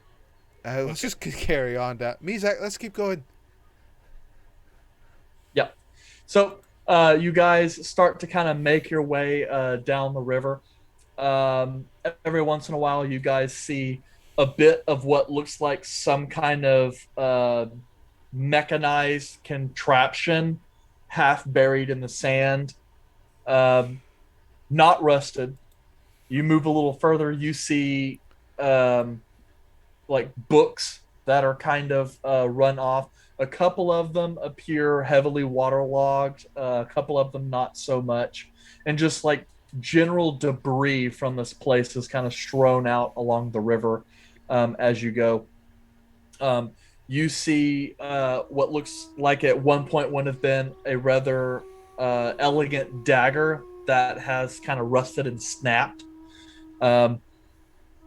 Let's just carry on. Mizak, let's keep going. Yep. So you guys start to kind of make your way down the river. Every once in a while, you guys see a bit of what looks like some kind of mechanized contraption, half buried in the sand, not rusted. You move a little further, you see like books that are kind of run off. A couple of them appear heavily waterlogged, a couple of them not so much, and just like general debris from this place is kind of strewn out along the river as you go. You see what looks like at one point would have been a rather elegant dagger that has kind of rusted and snapped.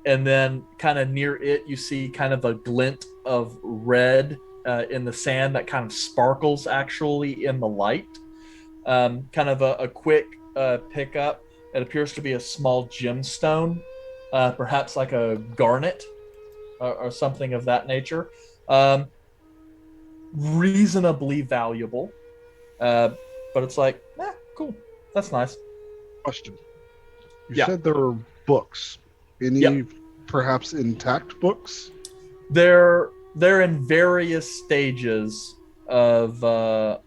And then kind of near it, you see kind of a glint of red in the sand that kind of sparkles actually in the light. Kind of a quick pickup. It appears to be a small gemstone, perhaps like a garnet or something of that nature. Reasonably valuable. But it's like, cool. That's nice. Question. You said there were books. Any perhaps intact books? They're in various stages of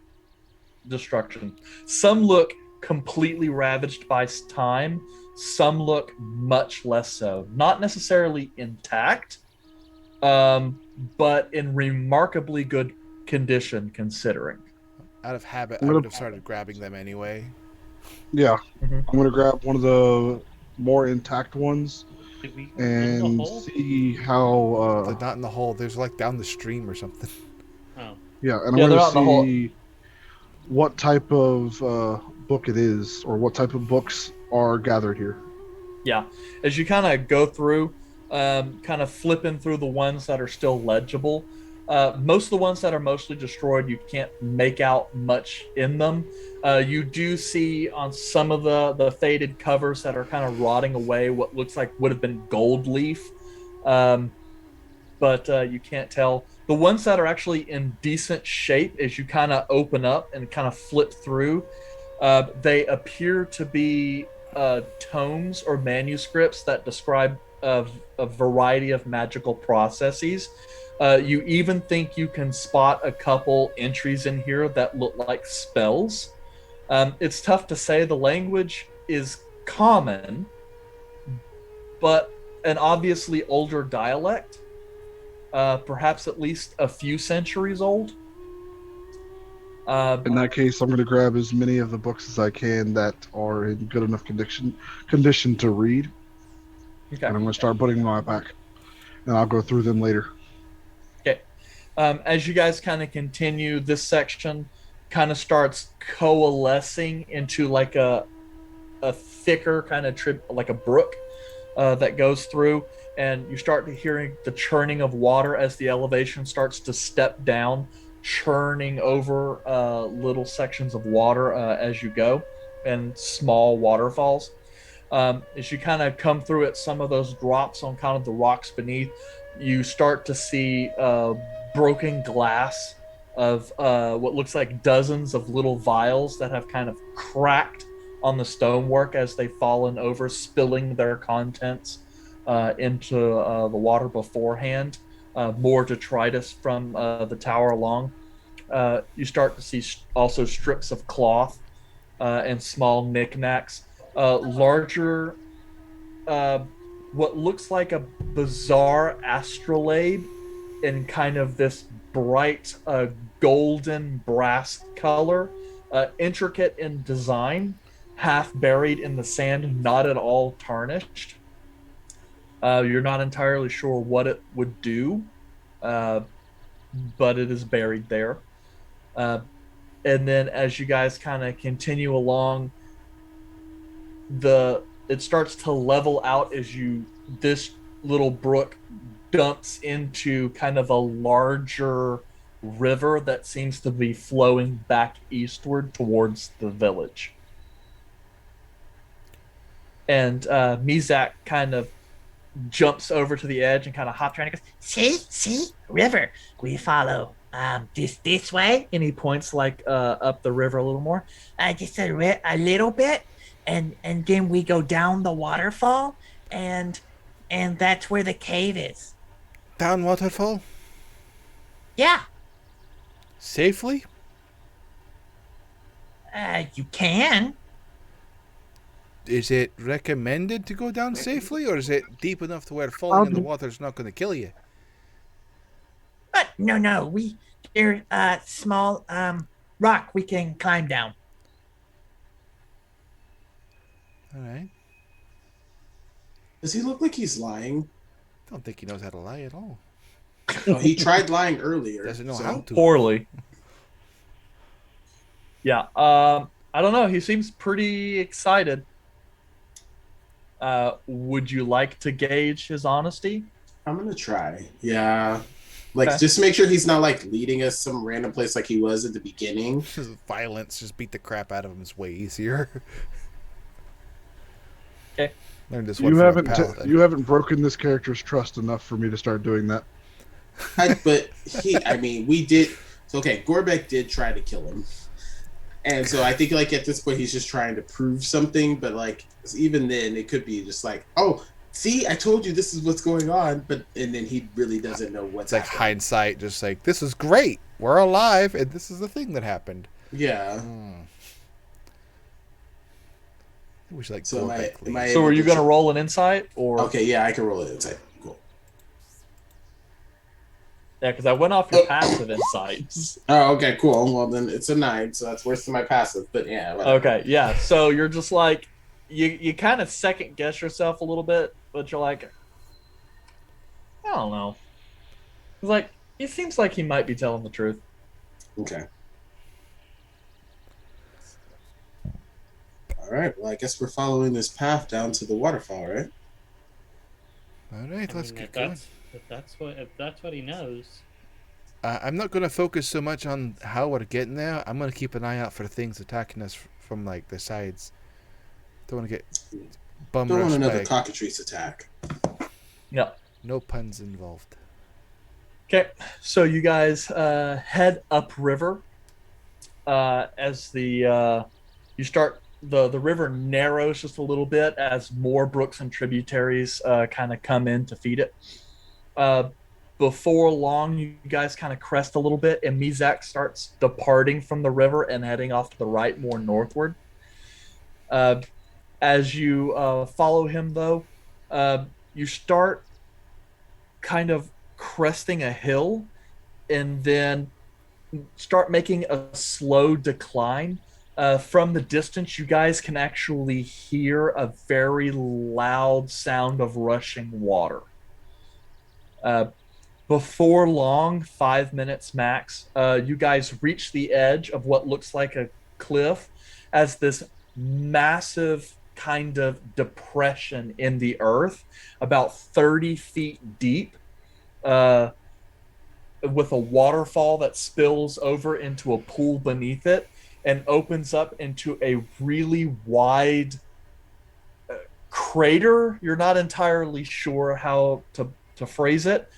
destruction. Some look completely ravaged by time. Some look much less so. Not necessarily intact, but in remarkably good condition considering. Out of habit, I would have started grabbing them anyway. Yeah. I'm going to grab one of the more intact ones. Did we go in the and hole? see how. They're not in the hole. There's like down the stream or something. Oh. Yeah, and I'm Yeah, they're going not in the hole. to see what type of book it is, or what type of books are gathered here. Yeah, as you kind of go through, kind of flipping through the ones that are still legible. Most of the ones that are mostly destroyed, you can't make out much in them. You do see on some of the faded covers that are kind of rotting away what looks like would have been gold leaf, but you can't tell. The ones that are actually in decent shape, as you kind of open up and kind of flip through, they appear to be tomes or manuscripts that describe a variety of magical processes. You even think you can spot a couple entries in here that look like spells. It's tough to say. The language is common, but an obviously older dialect, perhaps at least a few centuries old. In that case, I'm going to grab as many of the books as I can that are in good enough condition to read. Okay. And I'm going to start putting them in my pack. And I'll go through them later. Okay. As you guys kind of continue, this section kind of starts coalescing into like a thicker kind of trip, like a brook that goes through. And you start to hearing the churning of water as the elevation starts to step down, churning over little sections of water as you go, and small waterfalls. As you kind of come through it, some of those drops on kind of the rocks beneath, you start to see broken glass of what looks like dozens of little vials that have kind of cracked on the stonework as they've fallen over, spilling their contents into the water beforehand. More detritus from the tower along. You start to see also strips of cloth and small knickknacks. Larger, what looks like a bizarre astrolabe in kind of this bright golden brass color, intricate in design, half buried in the sand, not at all tarnished. You're not entirely sure what it would do, but it is buried there. And then as you guys kind of continue along, it starts to level out as this little brook dumps into kind of a larger river that seems to be flowing back eastward towards the village. And Mizak kind of jumps over to the edge and kind of hops around and goes, See, river. We follow this way. And he points like up the river a little more. Just a little bit, and then we go down the waterfall, and that's where the cave is. Down waterfall? Yeah. Safely? You can. Is it recommended to go down safely, or is it deep enough to where falling in the water is not going to kill you? But no, there's a small rock we can climb down. All right. Does he look like he's lying? I don't think he knows how to lie at all. Oh, he tried lying earlier. Doesn't know how to. Poorly. Yeah. I don't know. He seems pretty excited. Would you like to gauge his honesty? I'm gonna try. Yeah. Like, Okay. just to make sure he's not, like, leading us some random place like he was at the beginning. Just violence, just beat the crap out of him is way easier. Okay. Learned this one You from a haven't paladin. you haven't broken this character's trust enough for me to start doing that. We did. So, okay, Gorbek did try to kill him. And so I think, like, at this point, he's just trying to prove something. But, like, even then, it could be just like, oh, see, I told you this is what's going on. And then he really doesn't know what's It's like happening. hindsight, just like, this is great. We're alive, and this is the thing that happened. Yeah. It was like So So are you going to roll an insight? Or Okay, yeah, I can roll an insight. Cool. Yeah, because I went off your passive insights. Oh, okay, cool. Well, then it's a 9, so that's worse than my passive. But yeah. Whatever. Okay, yeah. So you're just like, you kind of second guess yourself a little bit, but you're like, I don't know. It's like, it seems like he might be telling the truth. Okay. All right. Well, I guess we're following this path down to the waterfall, right? All right, let's get if going. if that's what he knows. I'm not going to focus so much on how we're getting there. I'm going to keep an eye out for things attacking us from like the sides. Don't want to get bum Don't want rushed another by. cockatrice attack. Yeah. No puns involved. Okay, so you guys head upriver. As the you start, the river narrows just a little bit as more brooks and tributaries kind of come in to feed it. Before long, you guys kind of crest a little bit, and Mizak starts departing from the river and heading off to the right, more northward. As you follow him, though, you start kind of cresting a hill and then start making a slow decline. From the distance, you guys can actually hear a very loud sound of rushing water. Before long, 5 minutes max, you guys reach the edge of what looks like a cliff as this massive kind of depression in the earth, about 30 feet deep, with a waterfall that spills over into a pool beneath it and opens up into a really wide crater. You're not entirely sure how to phrase it.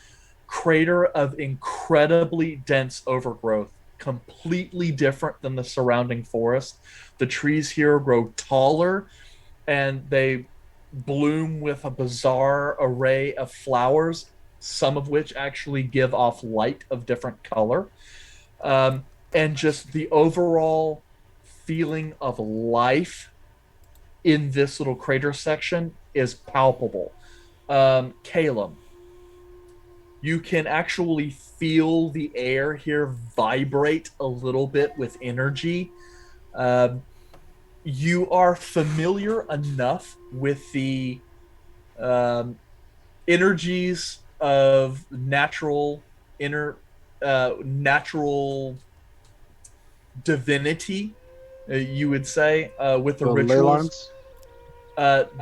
Crater of incredibly dense overgrowth, completely different than the surrounding forest. The trees here grow taller and they bloom with a bizarre array of flowers, some of which actually give off light of different color. And just the overall feeling of life in this little crater section is palpable. Caleb, you can actually feel the air here vibrate a little bit with energy. You are familiar enough with the energies of natural divinity, you would say, with the rituals.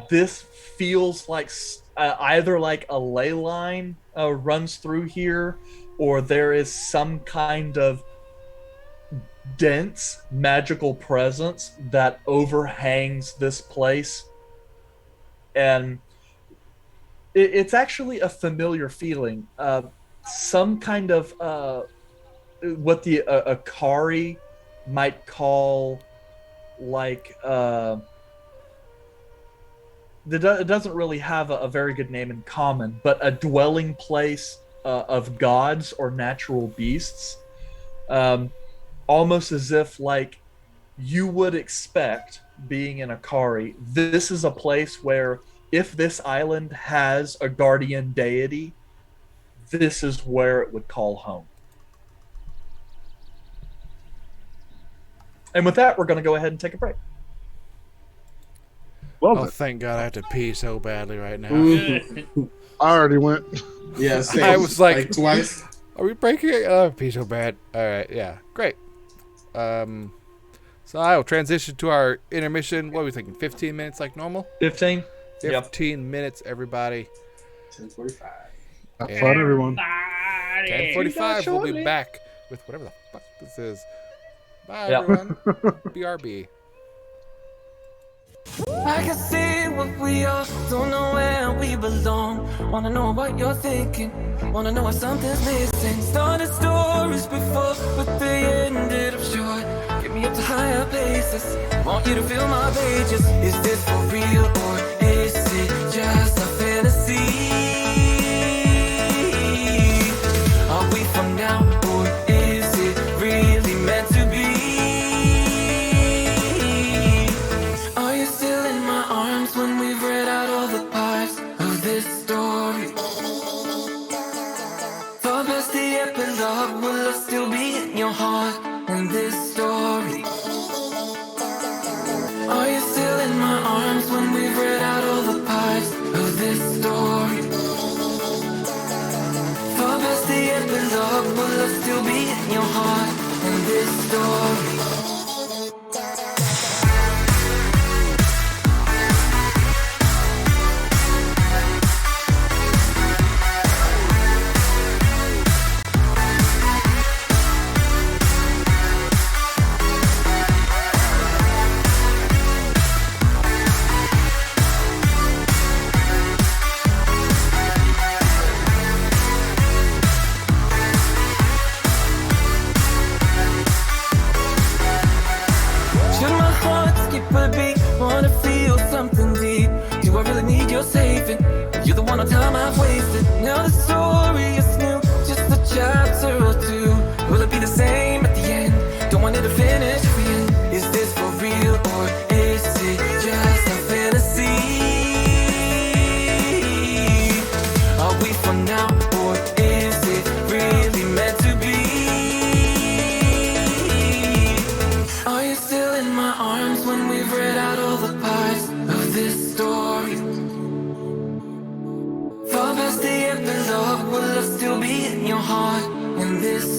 This feels like either like a ley line runs through here, or there is some kind of dense magical presence that overhangs this place. And it's actually a familiar feeling. Some kind of what the Akari might call like it doesn't really have a very good name in common, but a dwelling place of gods or natural beasts, almost as if like you would expect, being in Akari, this is a place where if this island has a guardian deity, this is where it would call home. And with that, we're going to go ahead and take a break. Oh, thank God I have to pee so badly right now. I already went. Yeah, same. I was like twice. Are we breaking it? Oh, pee so bad. All right, yeah, great. So I will transition to our intermission. What are we thinking? 15 minutes like normal? 15? 15 minutes, everybody. 10:45. Have fun, everyone. 10:45, we'll be back with whatever the fuck this is. Bye, everyone. BRB. I can see what we are, don't know where we belong. Wanna know what you're thinking, wanna know if something's missing. Started stories before, but they ended up short. Get me up to higher places, want you to fill my pages. Is this for real or is it just a fantasy? Are we from now or is it really meant to be? Are you still in my arms when we've read out all the parts of this story? Far past the epilogue, will I still be in your heart in this story? Are you still in my arms when we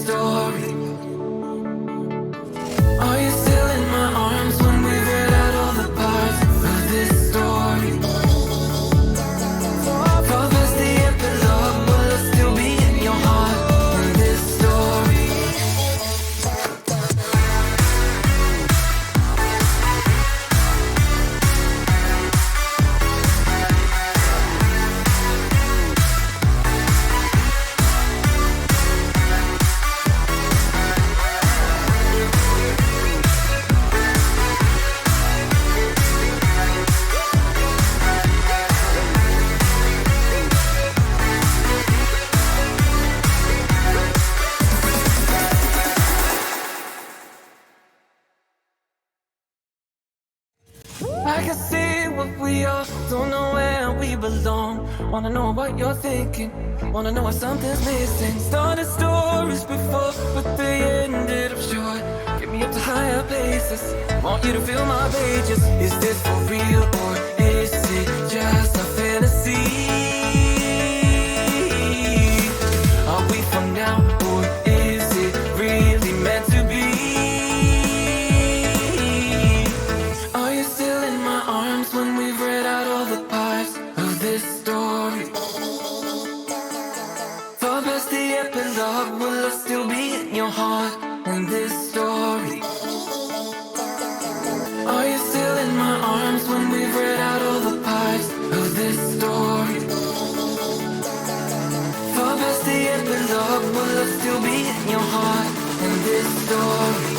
story? Are you still in my arms when we've read out all the parts of this story? Far past the epilogue, will I still be in your heart in this story? I can see what we are, don't know where we belong. Wanna know what you're thinking, wanna know if something's missing. Started stories before, but they ended up short. Get me up to higher places, want you to fill my pages. Is this for real or is it just a fantasy? Are we from now or is it really meant to be? Are you still in my arms when we've read out all the parts of this story? Far past the epilogue, will I still be in your heart in this story? Are you still in my arms when we've read out all the parts of this story? Far past the epilogue, will I still be in your heart in this story?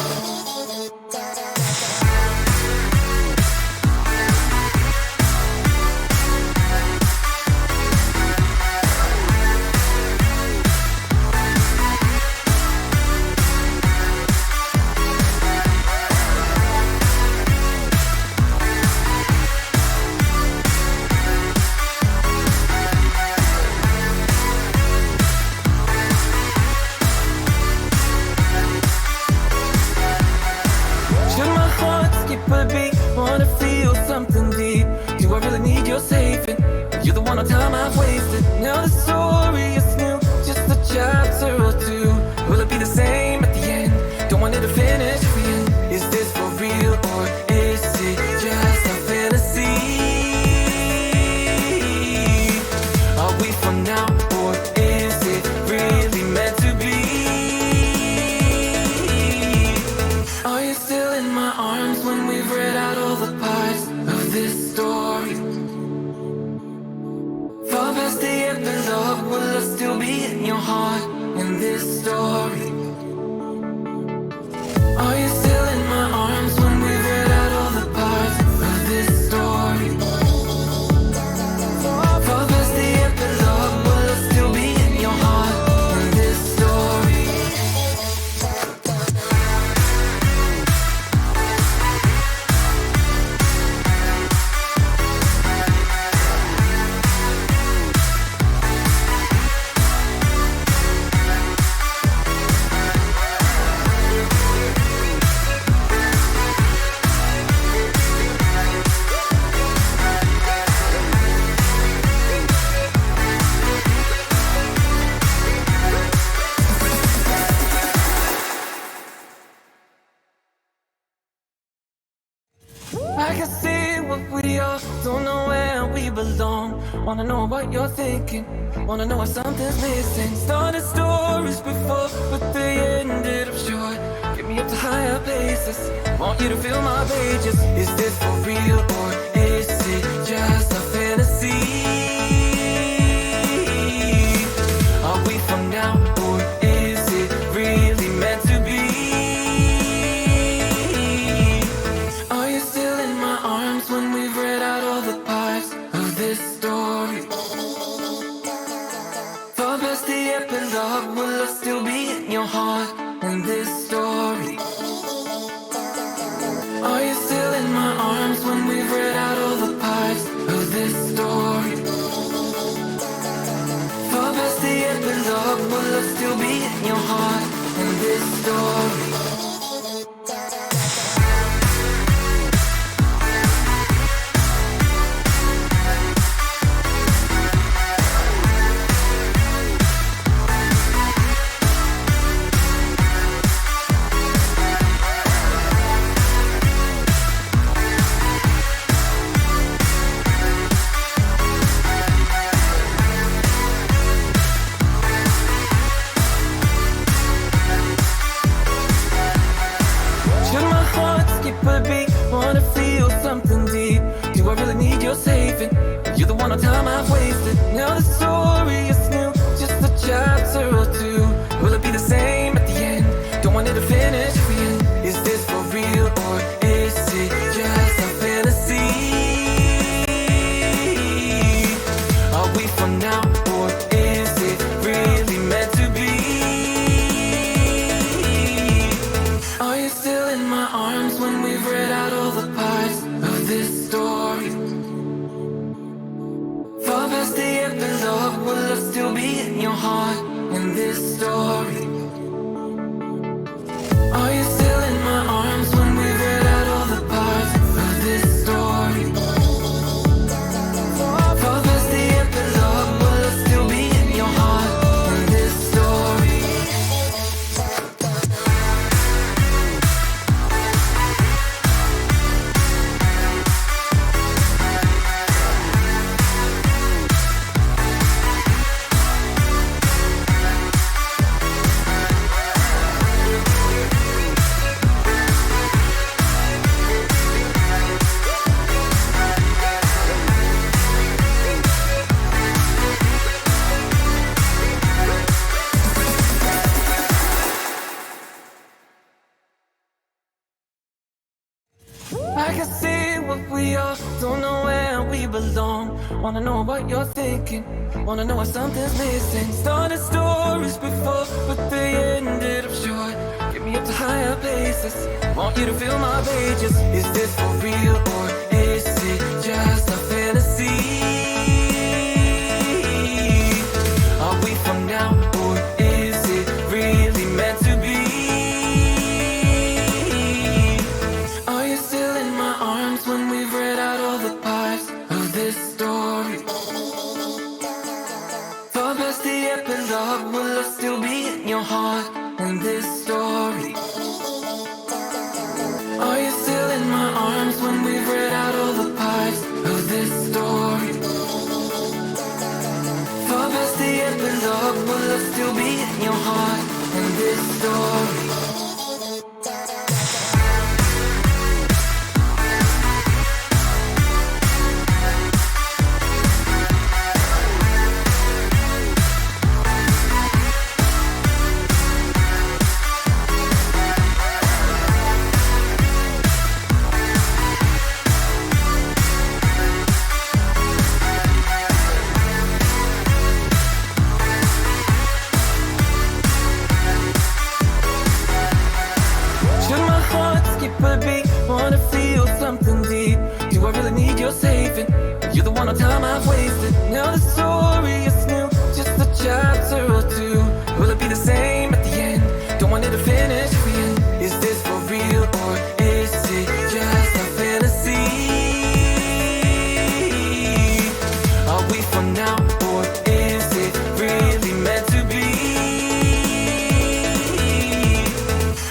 Should my heart skip a beat? Wanna feel something deep? Do I really need your saving? You're the one on time I've wasted. Now the story is new, just a chapter or two. Will it be the same at the end? Don't want it to finish for you. Is this for real or is it just a fantasy? Are we from now or is it really meant to be? Are you still in my arms when we've read out all the parts of this story? Far past the epilogue, will I still be in your heart in this story? Are you still in my arms when we've read out all the parts of this story? Far past the epilogue, will I still be in your heart in this story? I can see what we are, don't know where we belong. Wanna know what you're thinking, wanna know if something's missing. Started stories before, but they ended up short. Get me up to higher places, want you to fill my pages. Is this for real or is it just a fantasy? Are we from now or is it really meant to be? Are you still in my arms when we've read out all the parts of this story? Far past the epilogue, will I still be in your heart in this story? Are you still in my arms when we've read out all the parts amount of time I've wasted. Now the story is new, just a chapter or two. Will it be the same at the end? Don't want it to finish if we end. Is this for real or is it just a fantasy? Are we for now or is it really meant to be? Are you still in my arms when we've read out all the parts of this story? Far past the epilogue, will I still be in your heart in this story? Are you still in my arms when we've read out all the parts of this story? Far past the epilogue, will I still be in your heart in this story? I can see what we are, don't know where we belong. Wanna know what you're thinking, wanna know if something's missing. Started stories before, but they ended up short. Get me up to higher places, want you to fill my pages. Is this for real or is it just a fantasy? Are we from now or is it really meant to be? Are you still in my arms when we've read out all the parts of this story? Far past the epilogue, will I still be in your heart in this story? Are you still in my arms when we've read out all the parts of this story? Far past the epilogue, will I still be in your heart in this story? Should my heart skip a beat? Wanna feel something deep? Do I really need your saving? You're the one on time I've wasted. Now the story is new, just a chapter or two. Will it be the same at the end? Don't want it to finish if we end. Is this for real or is it just a fantasy? Are we for now or is it really meant to be?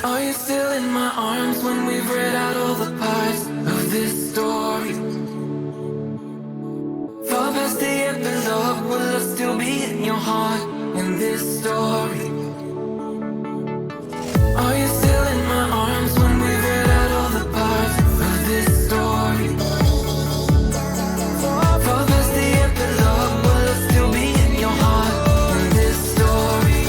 Are you still in my arms when we've read out all the parts of this story? Far past the epilogue, will I still be in your heart in this story? Are you still in my arms when we've read out all the parts of this story? Far past the epilogue, will I still be in your heart in this story?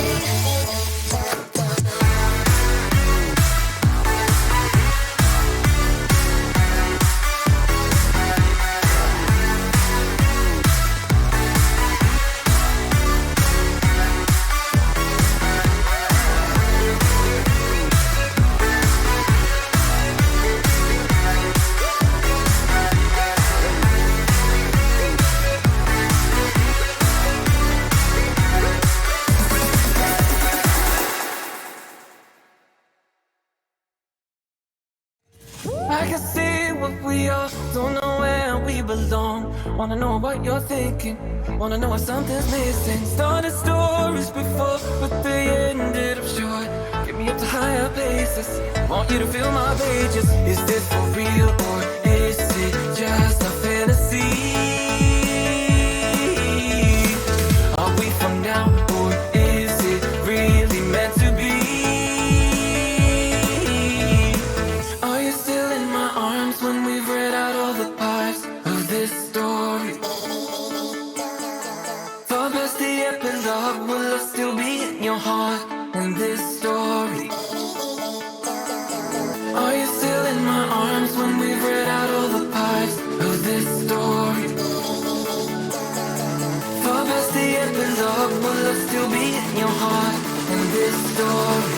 I can see what we are, don't know where we belong. Wanna know what you're thinking, wanna know if something's missing. Started stories before, but they ended up short. Get me up to higher places, want you to fill my pages. Is this for real or is it just a fantasy? Are we from now or is it really meant to be? Are you still in my arms when we've read out all the parts of this story? heart in this story? Are you still in my arms when we've read out all the parts of this story? Far past the epilogue, will I still be in your heart in this story?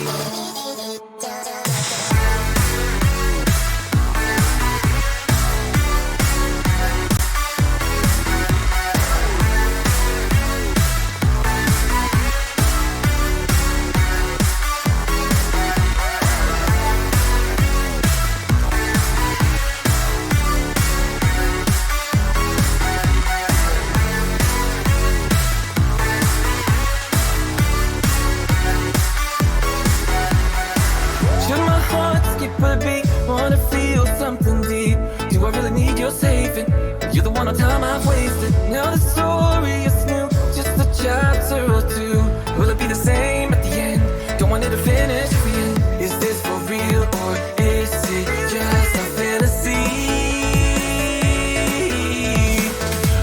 You're the one of time I've wasted. Now the story is new, just a chapter or two. Will it be the same at the end? Don't want it to finish at the end. Is this for real or is it just a fantasy?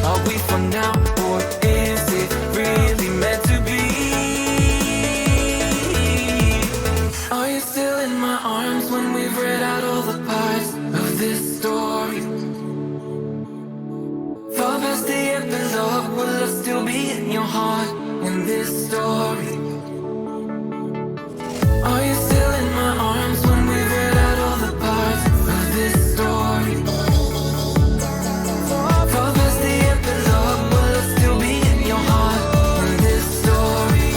Are we for now or is it really meant to be? Are you still in my arms when we've read out all the parts of this story? Far past the epilogue, will I still be in your heart in this story? Are you still in my arms when we've read out all the parts of this story? Far past the epilogue, will I still be in your heart in this story?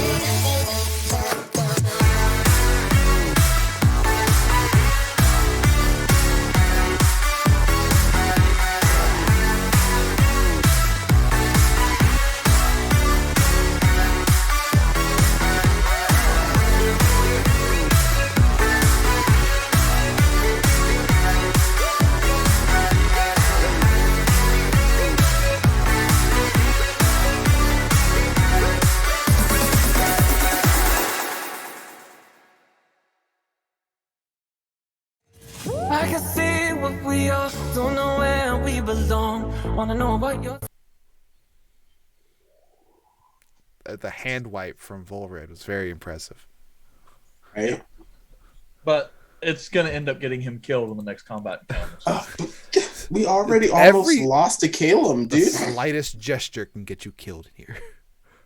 I can see what we are, don't know where we belong. Wanna know what you're. The hand wipe from Volred was very impressive. Right? But it's going to end up getting him killed in the next combat encounter. We already almost lost to Caleb, dude. The slightest gesture can get you killed in here.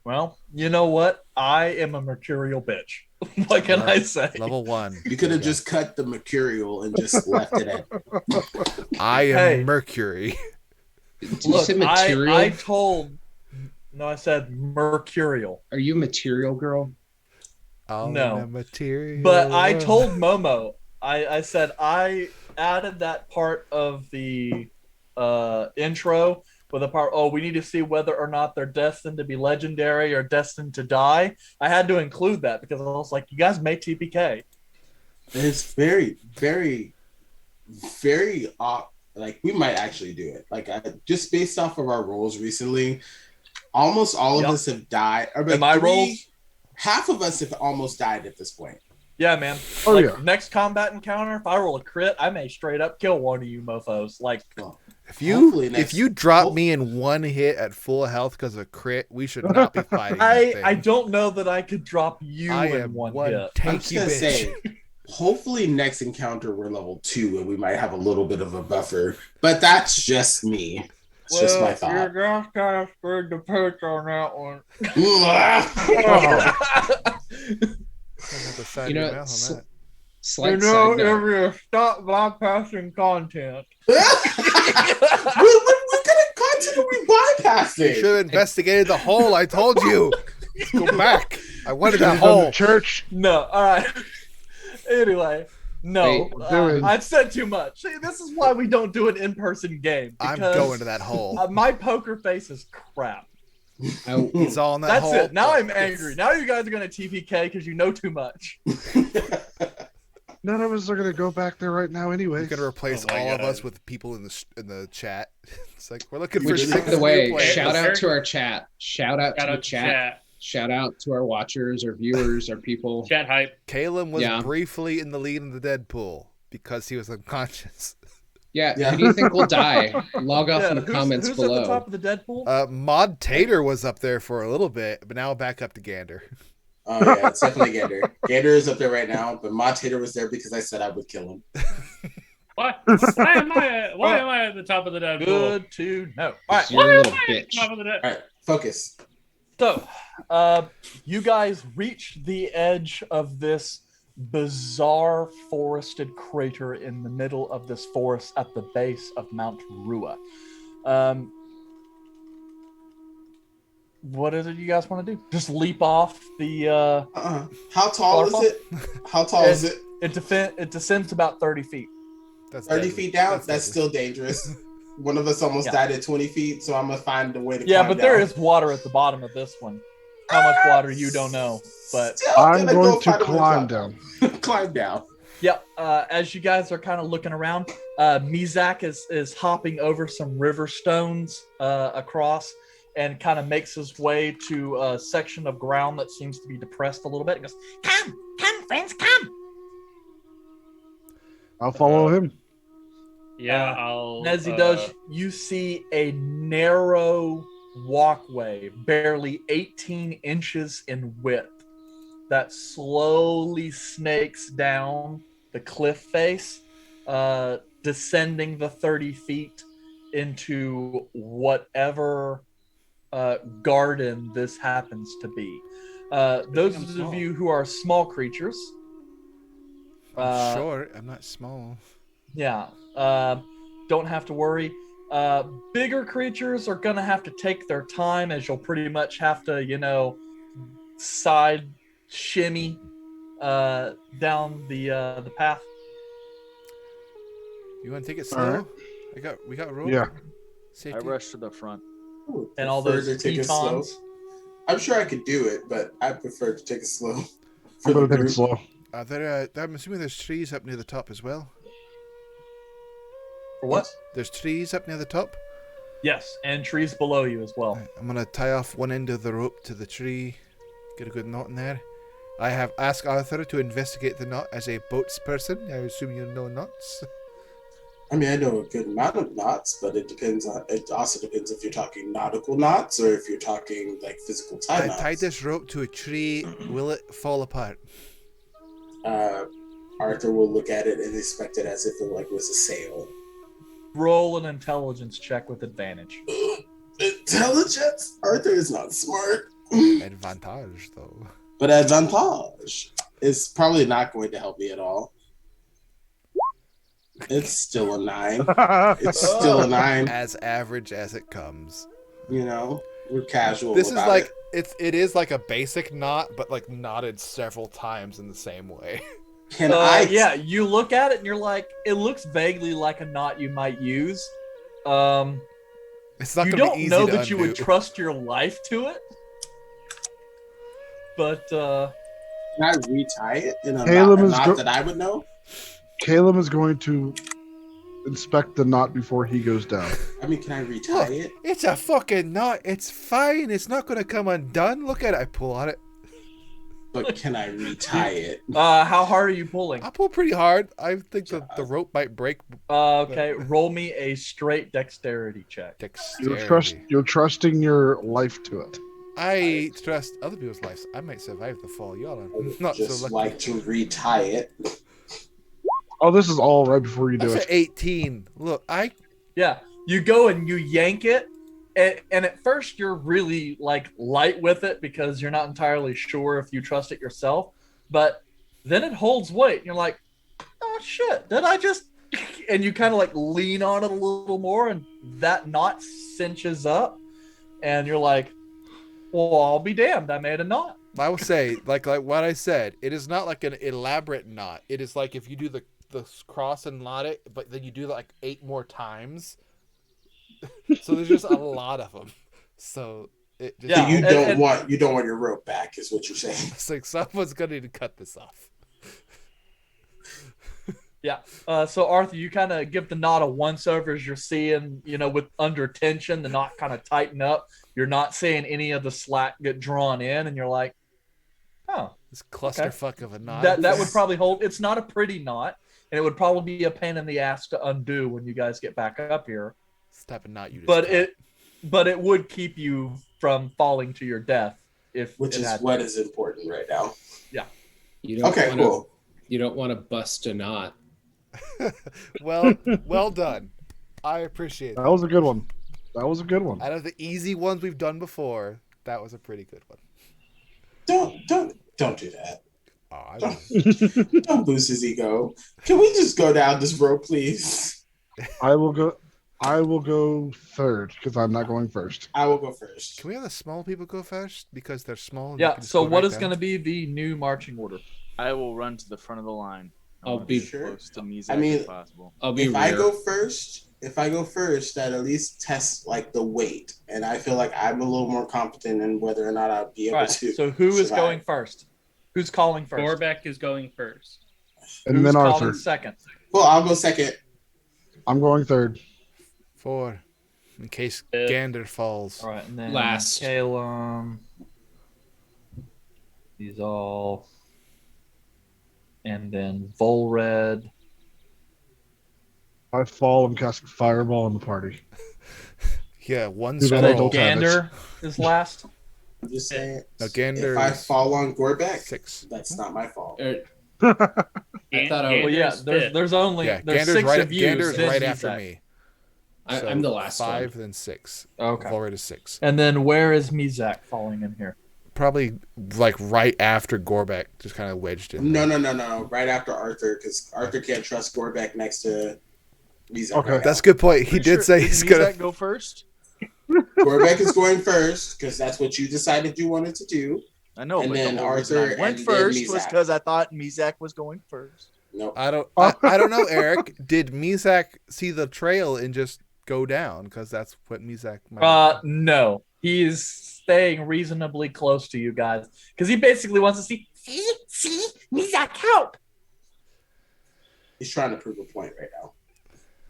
Well, you know what? I am a mercurial bitch. What can I say? Level 1. You could have just cut the mercurial and just left it at. I am Mercury. Did you say material? I told. No, I said mercurial. Are you a material girl? No. Material. But I told Momo. I said I added that part of the intro with a part. Oh, we need to see whether or not they're destined to be legendary or destined to die. I had to include that because I was like, you guys may TPK. It's very, very, very like we might actually do it. Like just based off of our roles recently, almost all of us have died. Or like my roles, half of us have almost died at this point. Yeah, man. Oh, like, yeah. Next combat encounter, if I roll a crit, I may straight up kill one of you mofos. Like, if you drop me in one hit at full health because of crit, we should not be fighting. I don't know that I could drop you I in am one one hit. I'm just gonna say, hopefully next encounter we're level 2 and we might have a little bit of a buffer. But that's just me. It's just my thought. You're just kind of spread the pooch on that one. You know, slight you know, side note. if you stop bypassing content. What kind of content are we bypassing? You should have investigated the hole. I told you. Let's go back. I wanted that He's on the hole. church. No, all right. Anyway, no, Wait, I've said too much. See, this is why we don't do an in-person game. I'm because, going to that hole. My poker face is crap. He's all in that That's hole. it. Now I'm angry. Now you guys are going to TPK because you know too much. None of us are gonna go back there right now anyway. We're gonna replace all of us with people in the chat. It's like we're looking for Which, 6 by the way, new players. shout out to our chat. Shout out to the chat. Shout out to our watchers, our viewers, our people. Chat hype. Caleb was briefly in the lead in the Deadpool because he was unconscious. Yeah. Who do you think will die? Log off in the comments who's below. at the top of the Deadpool? Mod Tater was up there for a little bit, but now back up to Gander. Oh yeah, it's definitely Gator. Gator is up there right now, but Mod Tater was there because I said I would kill him. Why am I at the top of the dead pool? Good to know. All right. You're a little bitch. Top of the dead. All right, focus. So, you guys reach the edge of this bizarre forested crater in the middle of this forest at the base of Mount Rua. What is it you guys want to do? Just leap off the How tall is it? How tall is it? It descends about 30 feet. That's 30 deadly. feet down? That's deadly. still dangerous. One of us almost died at 20 feet, so I'm gonna find a way to Yeah, climb but down. there is water at the bottom of this one. How much water you don't know, but Still I'm gonna going go to find a way climb down. climb down. yeah. As you guys are kind of looking around, Mizak is hopping over some river stones across, and kind of makes his way to a section of ground that seems to be depressed a little bit. And goes, Come, friends, come. I'll follow him. Yeah, I'll. And as he does, you see a narrow walkway, barely 18 inches in width, that slowly snakes down the cliff face, descending the 30 feet into whatever garden this happens to be. Those of you who are small creatures. I'm short. I'm not small. Yeah. Don't have to worry. Bigger creatures are going to have to take their time, as you'll pretty much have to, side shimmy down the path. You want to take it All slow? right. We got rope. Yeah. I Safety. rushed to the front. And all Prefer those to take it slow. pitons. I'm sure I could do it, but I prefer to take it slow. I'm going to take group. it slow. I'm assuming there's trees up near the top as well. For what? There's trees up near the top. Yes, and trees below you as well. I'm gonna tie off one end of the rope to the tree, get a good knot in there. I have asked Arthur to investigate the knot as a boats person. I assume you know knots. I mean, I know a good amount of knots, but it also depends if you're talking nautical knots or if you're talking like physical tie I knots. tied this rope to a tree. Will it fall apart? Arthur will look at it and inspect it as if it was a sail. Roll an intelligence check with advantage. Intelligence? Arthur is not smart. Advantage, though. But advantage is probably not going to help me at all. It's still a 9. It's still a 9. As average as it comes. We're casual. This is about like it. it is like a basic knot, but like knotted several times in the same way. Yeah, you look at it and you're like, it looks vaguely like a knot you might use. It's not you gonna don't be easy know to that you would undo. trust your life to it, but Can I retie it in a Caleb is knot that I would know? Caleb is going to inspect the knot before he goes down. I mean, can I retie Look, it? it's a fucking knot. It's fine. It's not gonna come undone. Look at it. I pull on it. But can I retie it? how hard are you pulling? I pull pretty hard. I think the rope might break. Okay, roll me a straight dexterity check. You're trusting your life to it. I trust other people's lives. I might survive the fall. Y'all are not Just so lucky. like to retie it. Oh, this is all right before you do That's it. an 18. Look, Yeah, you go and you yank it, and at first you're really like light with it because you're not entirely sure if you trust it yourself, but then it holds weight and you're like, oh shit, did I just and you kind of like lean on it a little more and that knot cinches up and you're like, well, I'll be damned, I made a knot. I will say, like what I said, it is not like an elaborate knot. It is like if you do the cross and knot it, but then you do like 8 more times. So there's just a lot of them. So it just, So you don't want your rope back, is what you're saying. It's like someone's gonna need to cut this off. Yeah. So Arthur, you kind of give the knot a once over as you're seeing, with under tension, the knot kind of tighten up. You're not seeing any of the slack get drawn in, and you're like, oh, this clusterfuck of a knot. That would probably hold. It's not a pretty knot, and it would probably be a pain in the ass to undo when you guys get back up here. It's the type of knot you just But it would keep you from falling to your death if which it is had what to. is important right now. Yeah. You don't Okay, wanna, cool. You don't want to bust a knot. Well done. I appreciate that. That was a good one. That was a good one. Out of the easy ones we've done before, that was a pretty good one. Don't do that. Oh, I Don't boost his ego. Can we just go down this road, please? I will go third because I'm not going first. I will go first. Can we have the small people go first because they're small? And Yeah. So what is going to be the new marching order? I will run to the front of the line. I'll be as close to Mizak I mean, as possible. I'll be if rear. I go first, that at least tests like the weight, and I feel like I'm a little more competent in whether or not I'll be able to. So who is survive. going first? Who's calling first? Gorbeck is going first. And Who's then calling Arthur. second? Well, I'll go second. I'm going third. 4, in case Gander falls. All right, and then Last. Calum. These all, and then Volred. I fall and cast fireball in the party. Yeah, one Too bad I scroll. don't have it. Gander is last. I'm just saying. No, Gander If I is fall on Gorbeck, 6. that's not my fault. I thought I Well, yeah. There's only Yeah, there's Gander's 6 right. of you. Gander's then right Mizak. after me. So I'm the last 5, one. then 6. Okay. Volred is 6. And then where is Mizak falling in here? Probably like right after Gorbeck, just kind of wedged in. No. Right after Arthur, because Arthur can't trust Gorbeck next to Mizak. Okay. right That's a good point. He Pretty did sure- say did he's gonna. Mizak go first? now. Gorbeck is going first because that's what you decided you wanted to do. I know, And but then the whole reason Arthur I went and then first was Mizak. because I thought Mizak was going first. No, I don't know, Eric. Did Mizak see the trail and just go down? Because that's what Mizak might. No. He's staying reasonably close to you guys because he basically wants to see Mizak help. he's trying to prove a point right now.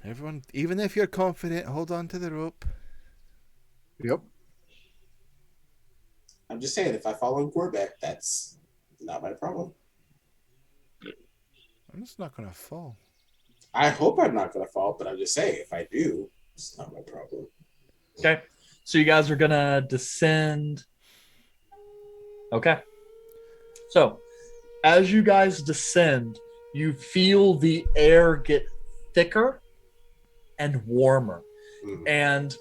Everyone, even if you're confident, hold on to the rope. Yep. I'm just saying, if I fall on Gorbeck, that's not my problem. I'm just not gonna fall. I hope I'm not going to fall, but I'm just saying, if I do, it's not my problem. Okay. So you guys are gonna descend. Okay. So as you guys descend, you feel the air get thicker and warmer. And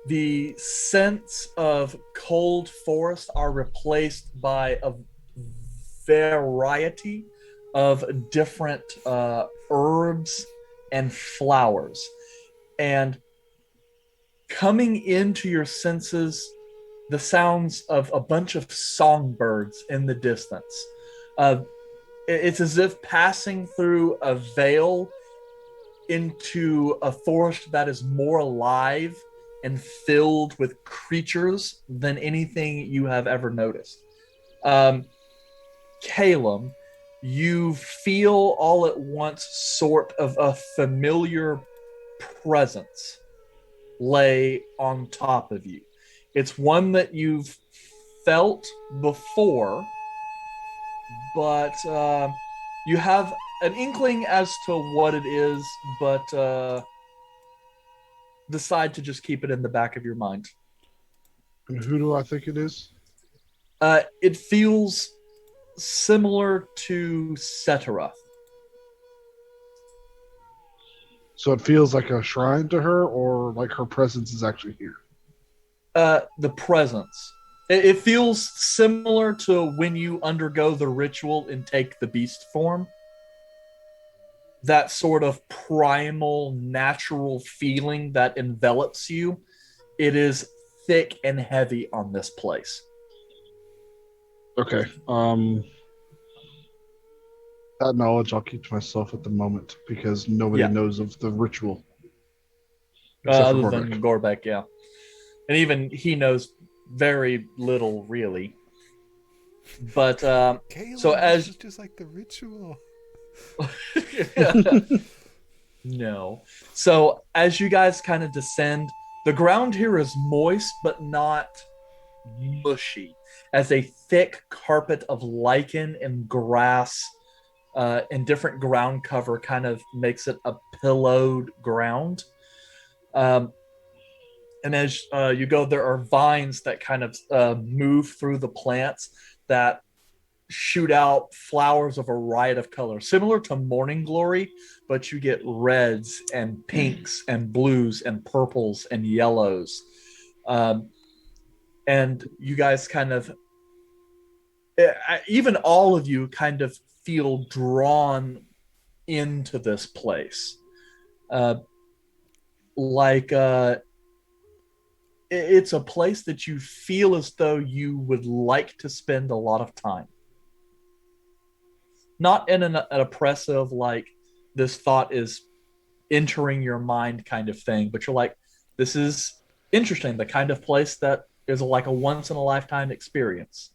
the scents of cold forest are replaced by a variety of different herbs and flowers. And coming into your senses, the sounds of a bunch of songbirds in the distance. It's as if passing through a veil into a forest that is more alive and filled with creatures than anything you have ever noticed. Calum, you feel all at once sort of a familiar presence lay on top of you. It's one that you've felt before, but you have an inkling as to what it is, but decide to just keep it in the back of your mind. And who do I think it is? It feels similar to Seterath. So it feels like a shrine to her, or like her presence is actually here? The presence. It feels similar to when you undergo the ritual and take the beast form. That sort of primal, natural feeling that envelops you. It is thick and heavy on this place. Okay. That knowledge I'll keep to myself at the moment because nobody knows of the ritual. Except Other for than Gorbeck. Gorbeck, yeah. And even he knows very little, really. But Caleb, so as this is just like the ritual. No. So as you guys kind of descend, the ground here is moist but not mushy, as a thick carpet of lichen and grass and different ground cover kind of makes it a pillowed ground. And as you go, there are vines that kind of move through the plants that shoot out flowers of a riot of colors, similar to morning glory, but you get reds and pinks and blues and purples and yellows. And you guys kind of, even all of you kind of feel drawn into this place. Like it's a place that you feel as though you would like to spend a lot of time. Not in an oppressive, like this thought is entering your mind kind of thing, but you're like, this is interesting, the kind of place that is like a once in a lifetime experience.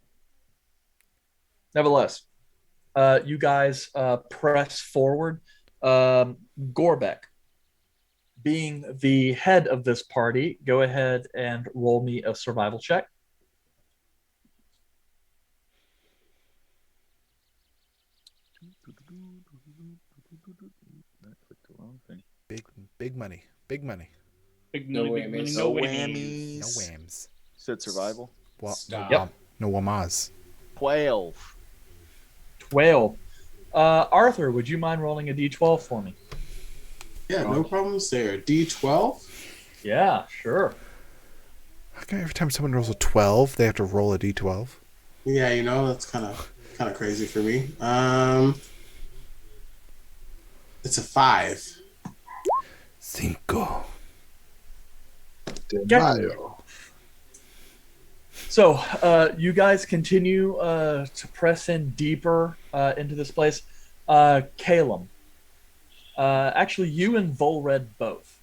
Nevertheless, you guys press forward. Gorbeck, being the head of this party, go ahead and roll me a survival check. Big money. Big money. Big No money, big money, whammies. no No whammies. No whammies. whams. Said survival. Stop. Yep. No wamas. 12. 12. Arthur, would you mind rolling a d12 for me? Yeah, no problems there. D12? Yeah, sure. How come every time someone rolls a 12, they have to roll a d12? Yeah, you know, that's kind of crazy for me. It's a 5. Cinco. So you guys continue to press in deeper into this place. Calum, actually, you and Volred both.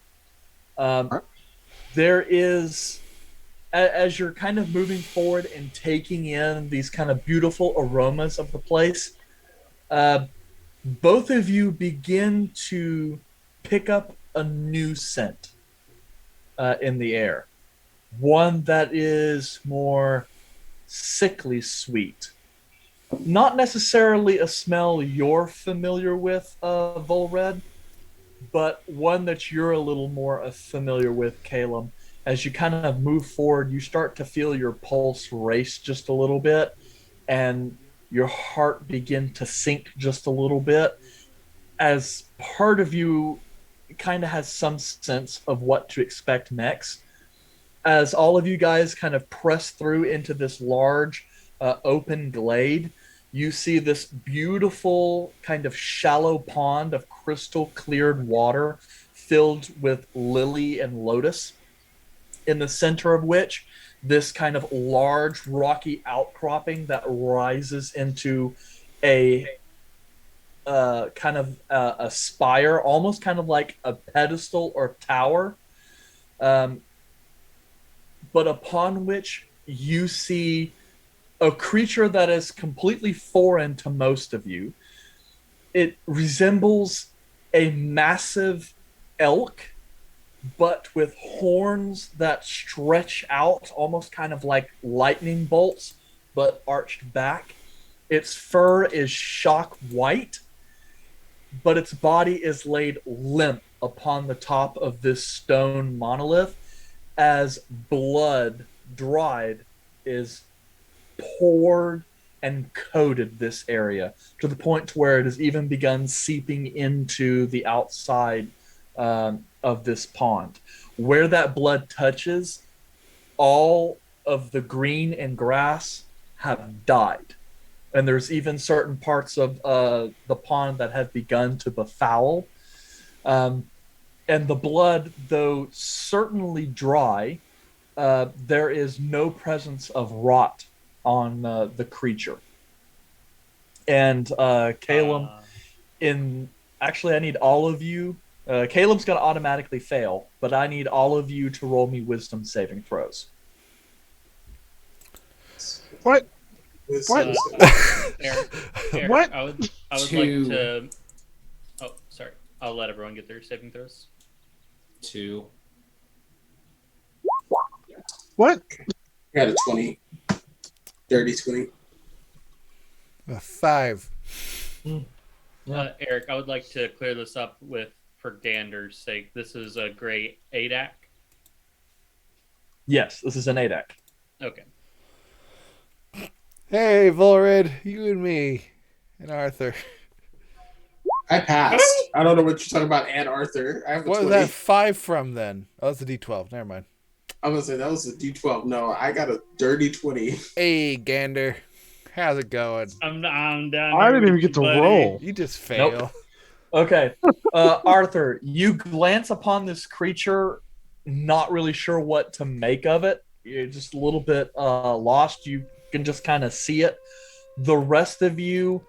There is, as you're kind of moving forward and taking in these kind of beautiful aromas of the place, both of you begin to pick up a new scent in the air. One that is more sickly sweet. Not necessarily a smell you're familiar with, Volred, but one that you're a little more familiar with, Caleb. As you kind of move forward, you start to feel your pulse race just a little bit, and your heart begin to sink just a little bit, as part of you kind of has some sense of what to expect next. As all of you guys kind of press through into this large open glade, you see this beautiful kind of shallow pond of crystal cleared water filled with lily and lotus, in the center of which this kind of large rocky outcropping that rises into a kind of a spire, almost kind of like a pedestal or tower, but upon which you see a creature that is completely foreign to most of you. It resembles a massive elk, but with horns that stretch out almost kind of like lightning bolts, but arched back. Its fur is shock white, but its body is laid limp upon the top of this stone monolith, as blood dried is poured and coated this area to the point to where it has even begun seeping into the outside of this pond. Where that blood touches, all of the green and grass have died. And there's even certain parts of the pond that have begun to befoul. And the blood, though certainly dry, there is no presence of rot on the creature. And Caleb, actually, I need all of you. Caleb's going to automatically fail, but I need all of you to roll me wisdom saving throws. What? Eric, What? I would like Two. to. Oh, sorry. I'll let everyone get their saving throws. 2. What? I got a 20. Dirty 20. A 5. Eric, I would like to clear this up for Gander's sake. This is a great ADAC. Yes, this is an ADAC. Okay. Hey, Volred, you and me, and Arthur. I passed. I don't know what you're talking about, and Arthur. I have a What 20. was that 5 from then? Oh, that's a D12. Never mind. I'm gonna say that was a D12. No, I got a dirty 20. Hey, Gander. How's it going? I'm down. I here didn't with even get you, to buddy. roll. You just fail. Okay. Arthur, you glance upon this creature, not really sure what to make of it. You're just a little bit lost. You can just kind of see it. The rest of you,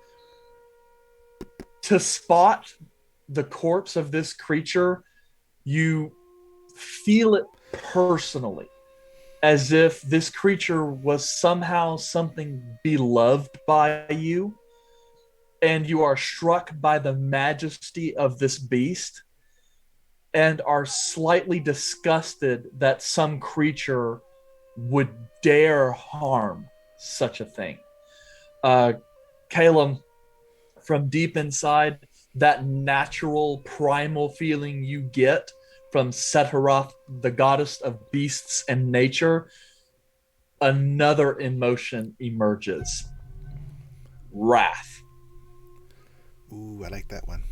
to spot the corpse of this creature, you feel it personally, as if this creature was somehow something beloved by you, and you are struck by the majesty of this beast and are slightly disgusted that some creature would dare harm such a thing. Caleb, from deep inside, that natural primal feeling you get from Seteroth, the goddess of beasts and nature, another emotion emerges. Wrath. Ooh, I like that one.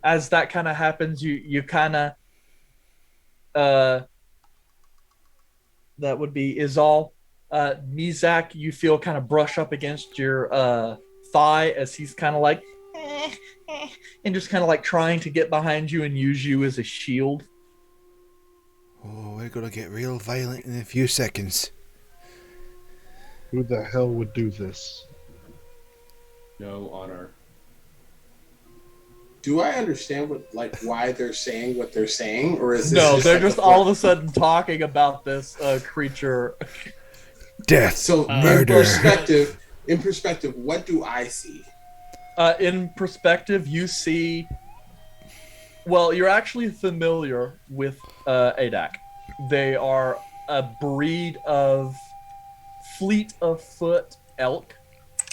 As that kind of happens, you kind of that would be Izal. Mizak, you feel kind of brush up against your thigh as he's kind of like and just kind of like trying to get behind you and use you as a shield. Oh, we're gonna get real violent in a few seconds. Who the hell would do this? No honor. Do I understand why they're saying what they're saying, or is this No, just they're like just all of a sudden talking about this creature. Death, So murder. in perspective, what do I see? In perspective, you see. Well, you're actually familiar with Adak. They are a breed of fleet of foot elk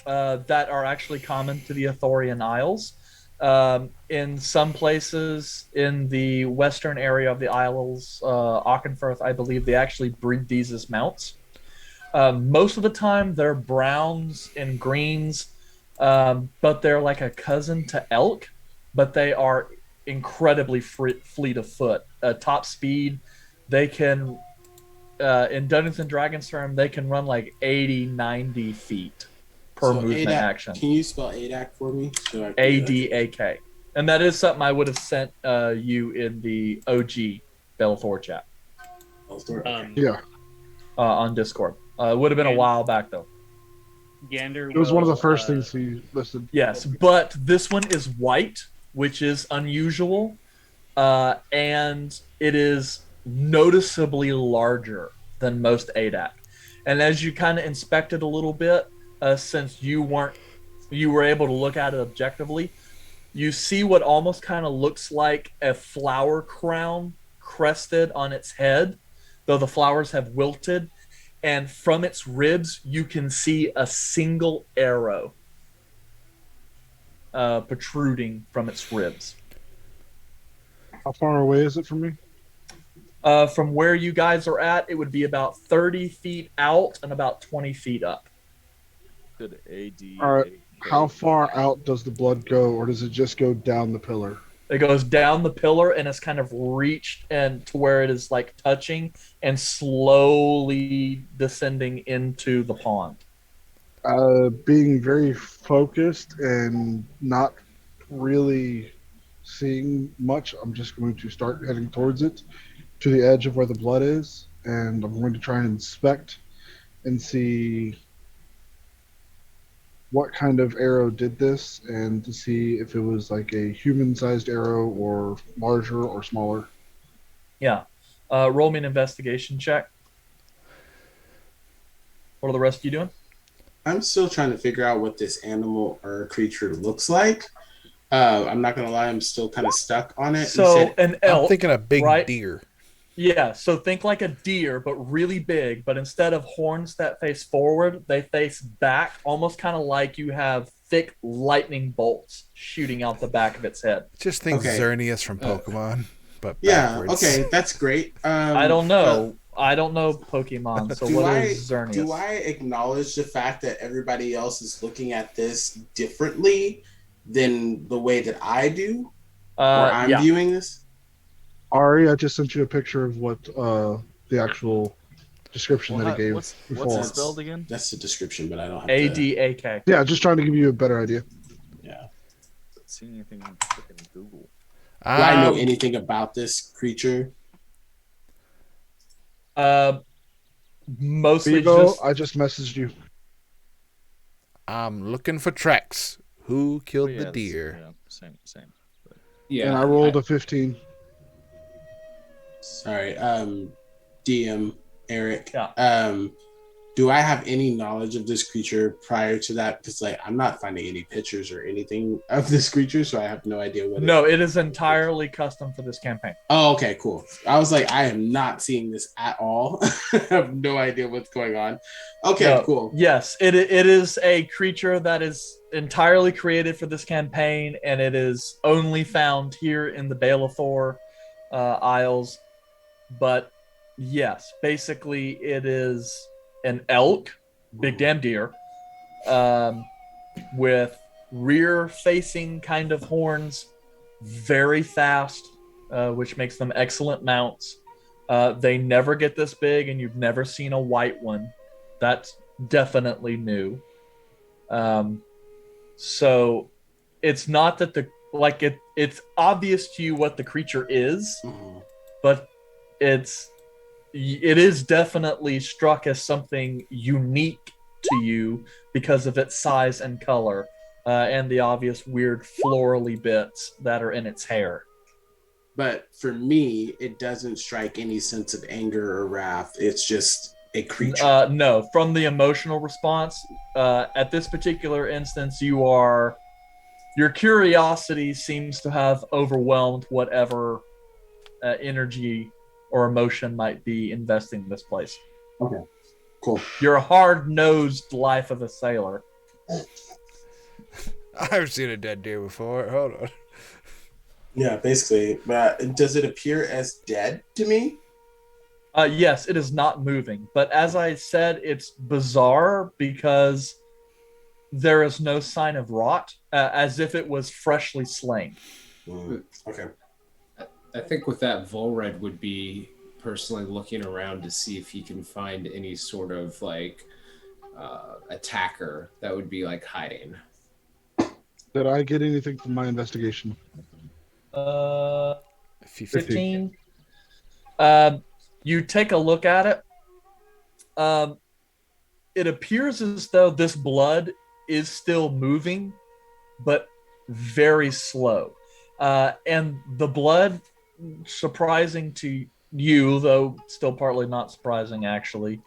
that are actually common to the Athorian Isles. In some places in the western area of the Isles, Auchenfirth, I believe, they actually breed these as mounts. Most of the time, they're browns and greens, but they're like a cousin to elk, but they are incredibly fleet of foot. Top speed, they can, in Dungeons & Dragons term, they can run like 80, 90 feet per movement action. Can you spell ADAC for me? ADAK. And that is something I would have sent you in the OG Bellathor chat. Yeah. On Discord. It would have been a while back, though. Gander. It was one of the first things he listed. Yes, but this one is white, which is unusual, and it is noticeably larger than most ADAC. And as you kind of inspect it a little bit, since you were able to look at it objectively, you see what almost kind of looks like a flower crown crested on its head, though the flowers have wilted. And from its ribs, you can see a single arrow protruding from its ribs. How far away is it from me? From where you guys are at, it would be about 30 feet out and about 20 feet up. Good AD. All right. How far out does the blood go, or does it just go down the pillar? It goes down the pillar and it's kind of reached and to where it is like touching and slowly descending into the pond. Being very focused and not really seeing much, I'm just going to start heading towards it, to the edge of where the blood is, and I'm going to try and inspect and see what kind of arrow did this, and to see if it was like a human-sized arrow or larger or smaller. Yeah. Roll me an investigation check. What are the rest of you doing? I'm still trying to figure out what this animal or creature looks like. I'm not gonna lie, I'm still kind of stuck on it. So an elk. I'm thinking a big right? deer. Yeah, so think like a deer, but really big. But instead of horns that face forward, they face back, almost kind of like you have thick lightning bolts shooting out the back of its head. Just think Okay. Xerneas from Pokemon. but Yeah. backwards. Okay, that's great. I don't know. I don't know Pokemon. So what is Xerneas? Do I acknowledge the fact that everybody else is looking at this differently than the way that I do, or I'm Yeah. viewing this? Ari, I just sent you a picture of what the actual description that he gave what's before. it spelled again? That's the description, but I don't have ADAK. Yeah, just trying to give you a better idea. Yeah. See anything on freaking Google? Do I know anything about this creature? Mostly Vigo, just. I just messaged you. I'm looking for tracks. Who killed Yeah, the that's- deer? Yeah, same. But Yeah. And I rolled a 15. Sorry, DM Eric. Yeah. Do I have any knowledge of this creature prior to that? Because like I'm not finding any pictures or anything of this creature, so I have no idea what. No, it is entirely custom for this campaign. Oh, okay, cool. I was like, I am not seeing this at all. I have no idea what's going on. Okay, No, cool. Yes, it is a creature that is entirely created for this campaign, and it is only found here in the Bale of Thor Isles. But yes, basically it is an elk, big damn deer, with rear-facing kind of horns, very fast, which makes them excellent mounts. They never get this big, and you've never seen a white one. That's definitely new. So it's not that it's obvious to you what the creature is, but it is definitely struck as something unique to you because of its size and color, and the obvious weird florally bits that are in its hair. But for me, it doesn't strike any sense of anger or wrath. It's just a creature. No, from the emotional response, at this particular instance, your curiosity seems to have overwhelmed whatever energy or emotion might be investing in this place. Okay, cool. You're a hard-nosed life of a sailor. I've seen a dead deer before. Hold on. Yeah, basically. But does it appear as dead to me? Yes, it is not moving. But as I said, it's bizarre because there is no sign of rot, as if it was freshly slain. Okay. I think with that, Volred would be personally looking around to see if he can find any sort of attacker that would be hiding. Did I get anything from my investigation? 15. You take a look at it. It appears as though this blood is still moving, but very slow. And the blood, surprising to you, though still partly not surprising actually,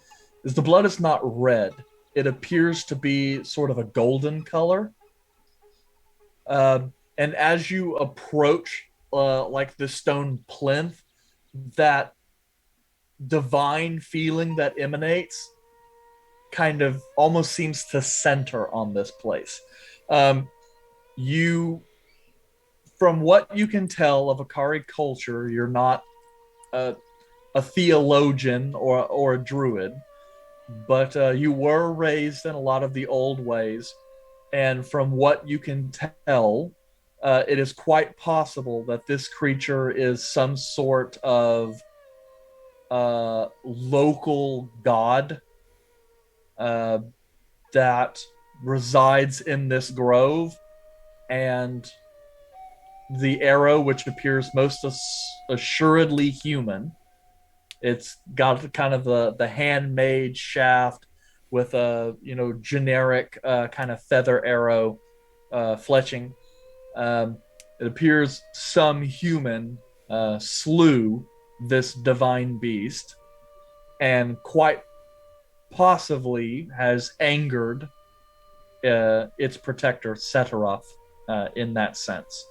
is the blood is not red. It appears to be sort of a golden color. And as you approach the stone plinth, that divine feeling that emanates kind of almost seems to center on this place. You, from what you can tell of Akari culture, you're not a theologian or a druid, but you were raised in a lot of the old ways, and from what you can tell, it is quite possible that this creature is some sort of local god that resides in this grove, and the arrow, which appears most assuredly human, it's got kind of the handmade shaft with a generic kind of feather arrow fletching. It appears some human slew this divine beast, and quite possibly has angered its protector Setaroth in that sense.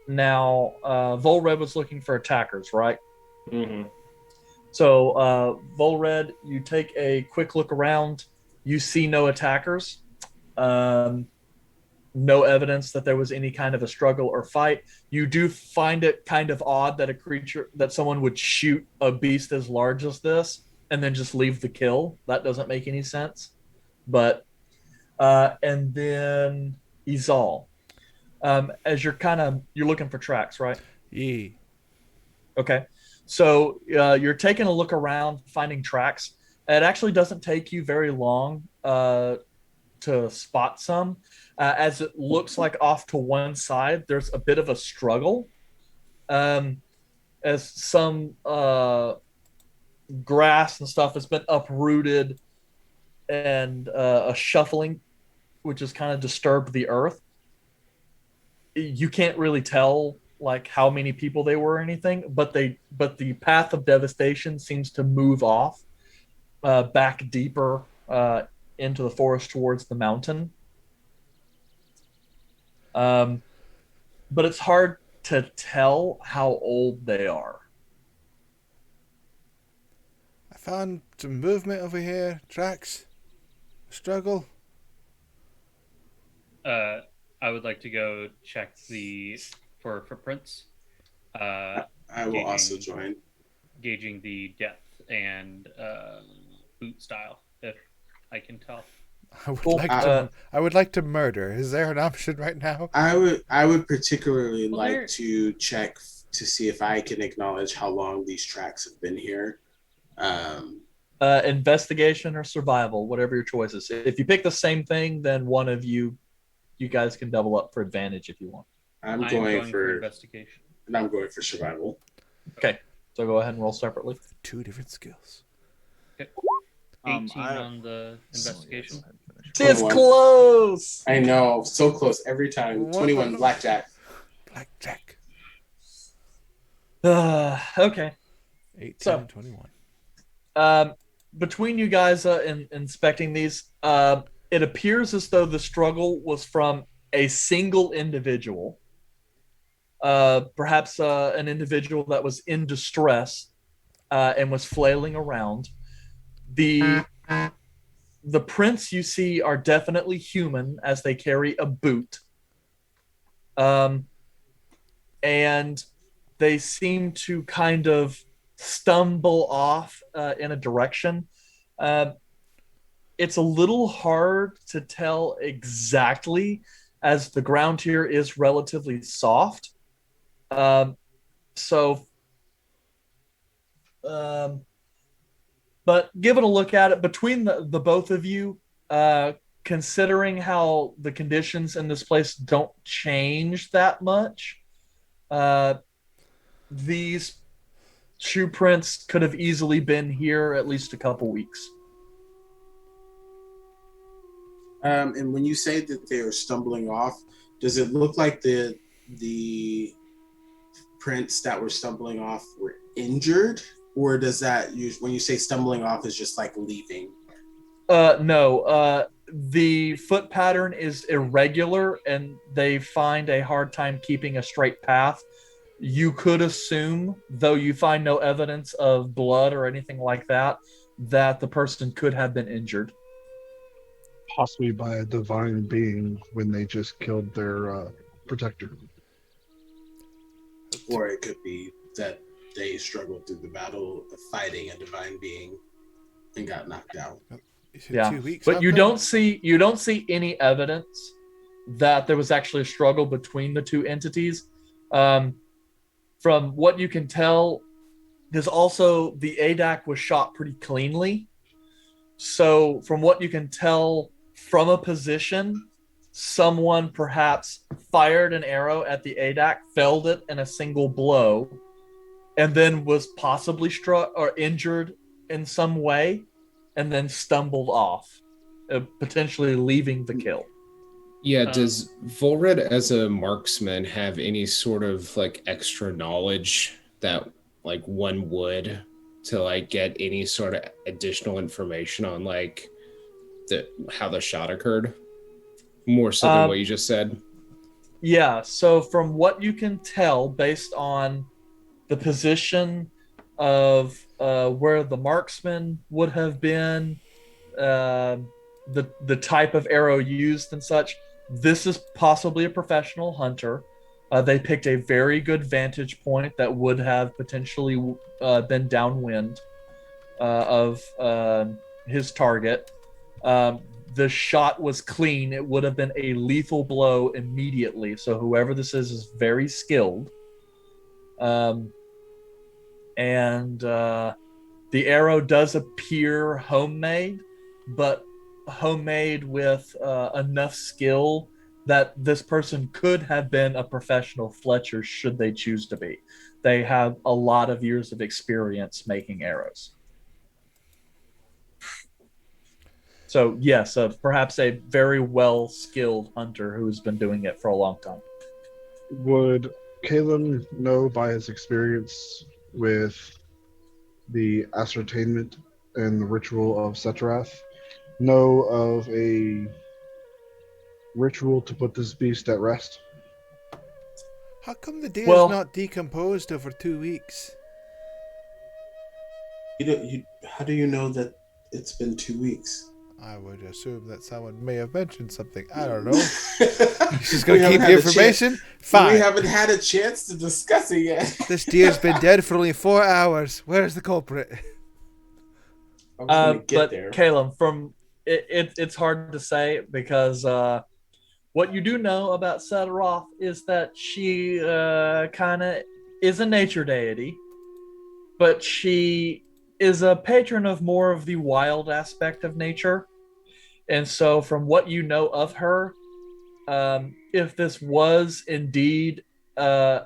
Now, Volred was looking for attackers, right? Mm-hmm. So, Volred, you take a quick look around. You see no attackers. no evidence that there was any kind of a struggle or fight. You do find it kind of odd that someone would shoot a beast as large as this and then just leave the kill. That doesn't make any sense. But and then Izal, as you're looking for tracks, right? Yeah. Okay, so you're taking a look around, finding tracks. It actually doesn't take you very long to spot some, as it looks like off to one side there's a bit of a struggle, as some grass and stuff has been uprooted, and a shuffling which has kind of disturbed the earth. You can't really tell like how many people they were or anything, but the path of devastation seems to move off back deeper into the forest towards the mountain. But it's hard to tell how old they are. I found some movement over here. Tracks. Struggle. I would like to go check for footprints. I will also join. Gauging the depth and boot style, if I can tell. I would like to murder. Is there an option right now? I would particularly like to check to see if I can acknowledge how long these tracks have been here. Investigation or survival, whatever your choice is. If you pick the same thing, then one of you guys can double up for advantage if you want. I'm going for investigation. And I'm going for survival. Okay, so go ahead and roll separately. 2 different skills. Okay. 18 on the investigation. See, it's close. I know, so close every time. 21 blackjack. Blackjack. Okay. 18 so, and 21. Between you guys inspecting these, it appears as though the struggle was from a single individual. Perhaps an individual that was in distress and was flailing around. The prints you see are definitely human, as they carry a boot. And they seem to kind of stumble off in a direction. It's a little hard to tell exactly, as the ground here is relatively soft. But given a look at it, between the both of you, considering how the conditions in this place don't change that much, these shoe prints could have easily been here at least a couple weeks. And when you say that they are stumbling off, does it look like the prints that were stumbling off were injured? Or does that when you say stumbling off is just like leaving? No. The foot pattern is irregular, and they find a hard time keeping a straight path. You could assume, though you find no evidence of blood or anything like that, that the person could have been injured. Possibly by a divine being when they just killed their protector. Or it could be that they struggled through the battle of fighting a divine being and got knocked out. Yeah, 2 weeks, but you don't see any evidence that there was actually a struggle between the two entities. From what you can tell, there's also the ADAC was shot pretty cleanly. So from what you can tell from a position, someone perhaps fired an arrow at the ADAC, felled it in a single blow, and then was possibly struck or injured in some way, and then stumbled off, potentially leaving the kill. Yeah, does Volred as a marksman have any sort of like extra knowledge that like one would to like get any sort of additional information on like how the shot occurred? More so than what you just said? Yeah, so from what you can tell, based on the position of where the marksman would have been, the type of arrow used and such, This is possibly a professional hunter. They picked a very good vantage point that would have potentially been downwind of his target. The shot was clean. It would have been a lethal blow immediately. So whoever this is very skilled. And the arrow does appear homemade, but homemade with enough skill that this person could have been a professional Fletcher should they choose to be. They have a lot of years of experience making arrows. So yes, perhaps a very well-skilled hunter who's been doing it for a long time. Would Caleb know by his experience with the ascertainment and the ritual of Setarath, know of a ritual to put this beast at rest? How come the deer's Well- not decomposed over 2 weeks? How do you know that it's been 2 weeks? I would assume that someone may have mentioned something. I don't know. He's just We going to haven't keep had the a information? chance- Fine. We haven't had a chance to discuss it yet. This deer's been dead for only 4 hours. Where's the culprit? I was gonna get But there. Caleb, it's hard to say because what you do know about Setaroth is that she kind of is a nature deity, but she is a patron of more of the wild aspect of nature. And so from what you know of her, if this was indeed a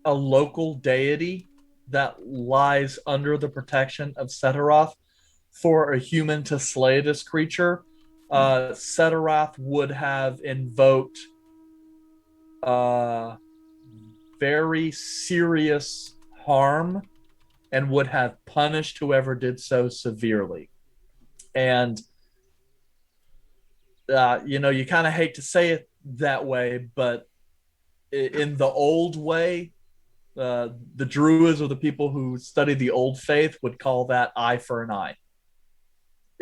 local deity that lies under the protection of Setaroth, for a human to slay this creature, Setaroth would have invoked very serious harm and would have punished whoever did so severely. And you kind of hate to say it that way, but in the old way, the Druids or the people who study the old faith would call that eye for an eye.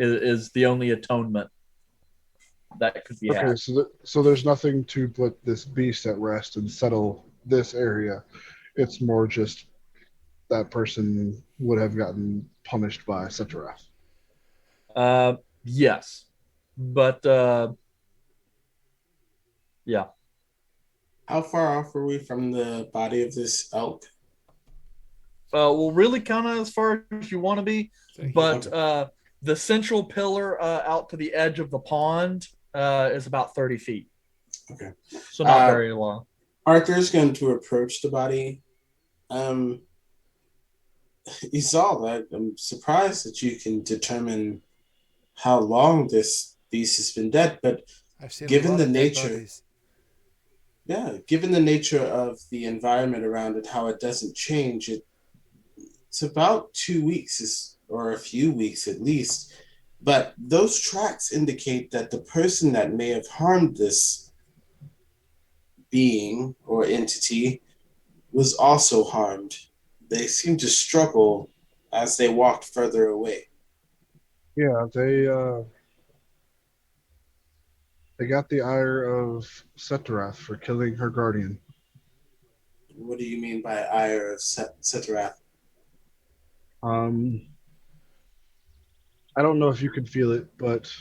Is the only atonement that could be Okay, had. so there's nothing to put this beast at rest and settle this area. It's more just that person would have gotten punished by Setarath. Yes, but yeah. How far off are we from the body of this elk? Well, really kind of as far as you want to be, but the central pillar out to the edge of the pond is about 30 feet. Okay. So not very long. Arthur's going to approach the body. Isal, I'm surprised that you can determine how long this beast has been dead, but I've seen given a lot the of dead nature, bodies. yeah, given the nature of the environment around it, how it doesn't change, it's about 2 weeks, or a few weeks at least. But those tracks indicate that the person that may have harmed this being or entity was also harmed. They seem to struggle as they walked further away. Yeah, they got the ire of Setarath for killing her guardian. What do you mean by ire of Setarath? I don't know if you can feel it, but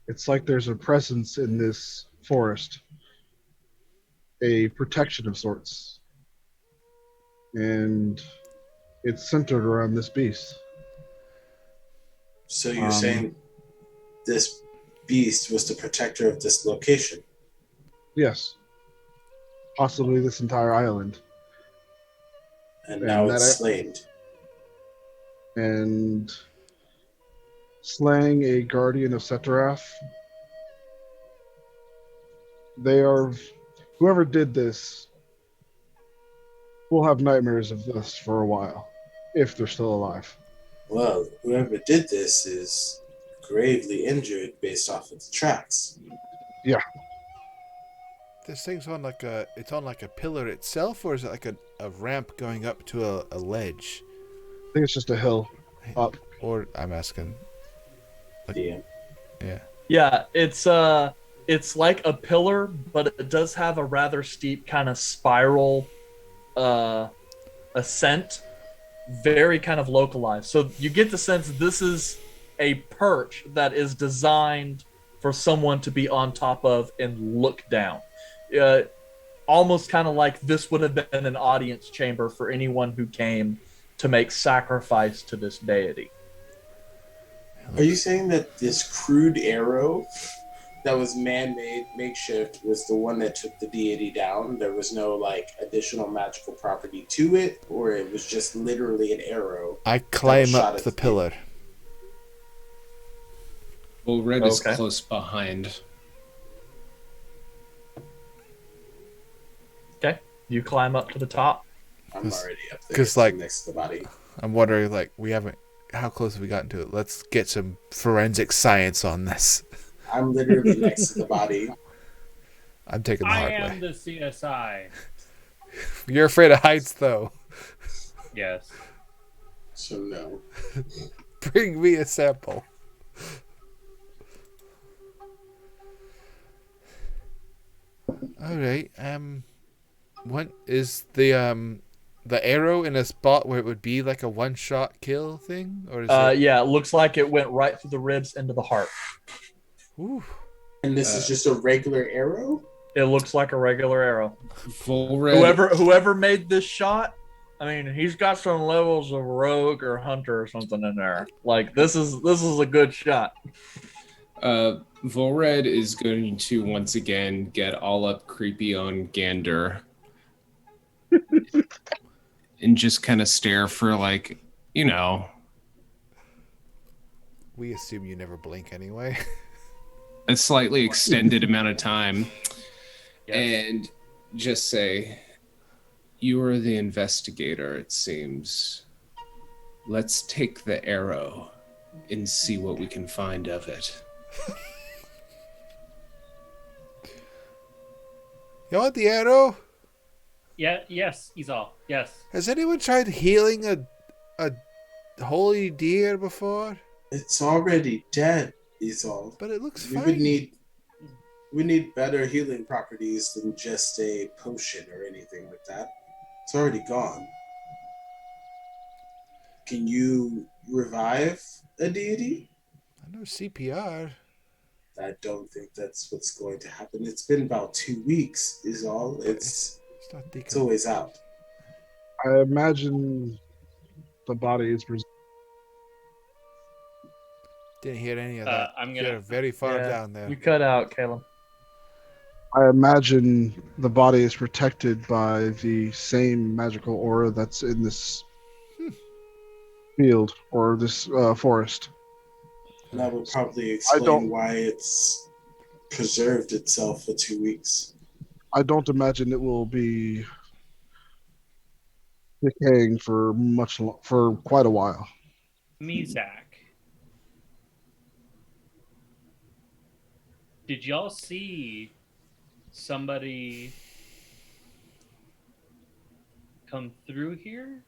it's like there's a presence in this forest, a protection of sorts, and it's centered around this beast. So you're saying this beast was the protector of this location? Yes. Possibly this entire island. And now it's slain. And slaying a guardian of Setarath, whoever did this will have nightmares of this for a while, if they're still alive. Well, whoever did this is gravely injured based off of the tracks. Yeah. This thing's on like a pillar itself, or is it like a ramp going up to a ledge? I think it's just a hill up. Or I'm asking. Yeah. Yeah. Yeah, it's it's like a pillar, but it does have a rather steep kind of spiral ascent, very kind of localized. So you get the sense this is a perch that is designed for someone to be on top of and look down. Almost kind of like this would have been an audience chamber for anyone who came to make sacrifice to this deity. Are you saying that this crude arrow that was man-made, makeshift, was the one that took the deity down? There was no like additional magical property to it, or it was just literally an arrow? I climb up the pillar. Well, Red is close behind. Okay, you climb up to the top. I'm already up there. Because like next to the body. I'm wondering, like, we haven't. How close have we gotten to it? Let's get some forensic science on this. I'm literally next to the body. I'm taking the hard way. I am the CSI. You're afraid of heights, though. Yes. So no. Bring me a sample. All right. What is the arrow in a spot where it would be like a one-shot kill thing, or is it? Yeah, it looks like it went right through the ribs into the heart. Ooh. And this is just a regular arrow? It looks like a regular arrow. Full red. Whoever made this shot, I mean, he's got some levels of rogue or hunter or something in there. Like this is a good shot. Volred is going to once again get all up creepy on Gander. And just kind of stare for like, We assume you never blink anyway. a slightly extended amount of time. Yes. And just say, you are the investigator, it seems. Let's take the arrow and see what we can find of it. You want the arrow? Yeah. Yes, Isal. Yes. Has anyone tried healing a holy deer before? It's already dead, Isal. But it looks we fine. We need better healing properties than just a potion or anything like that. It's already gone. Can you revive a deity? I know CPR. I don't think that's what's going to happen. It's been about 2 weeks, is all. It's always out. I imagine the body is. Didn't hear any of that. I'm You're very far Yeah, down there. You cut out, Caleb. I imagine the body is protected by the same magical aura that's in this field or this forest. And that would probably explain why it's preserved itself for 2 weeks. I don't imagine it will be decaying for for quite a while. Mizak. Did y'all see somebody come through here?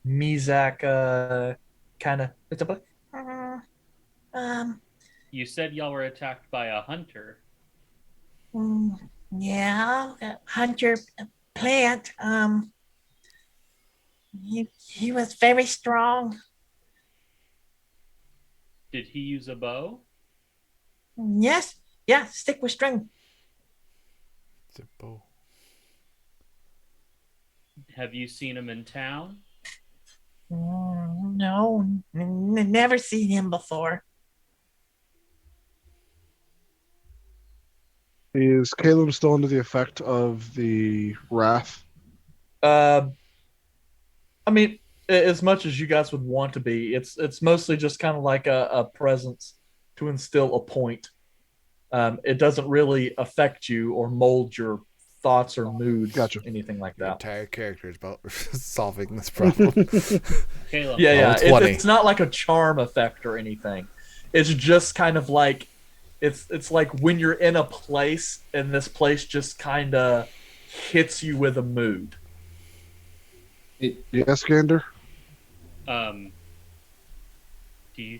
Mizak, kind of. You said y'all were attacked by a hunter. Yeah, Hunter Plant. He was very strong. Did he use a bow? Yes, yeah, stick with string. It's a bow. Have you seen him in town? No, never seen him before. Is Caleb still under the effect of the wrath? I mean, as much as you guys would want to be, it's mostly just kind of like a presence to instill a point. It doesn't really affect you or mold your thoughts or moods, anything like Your that. entire character is about solving this problem. Caleb. Yeah. Well, It's not like a charm effect or anything. It's just kind of like it's like when you're in a place and this place just kind of hits you with a mood. Yes, Gander? Do you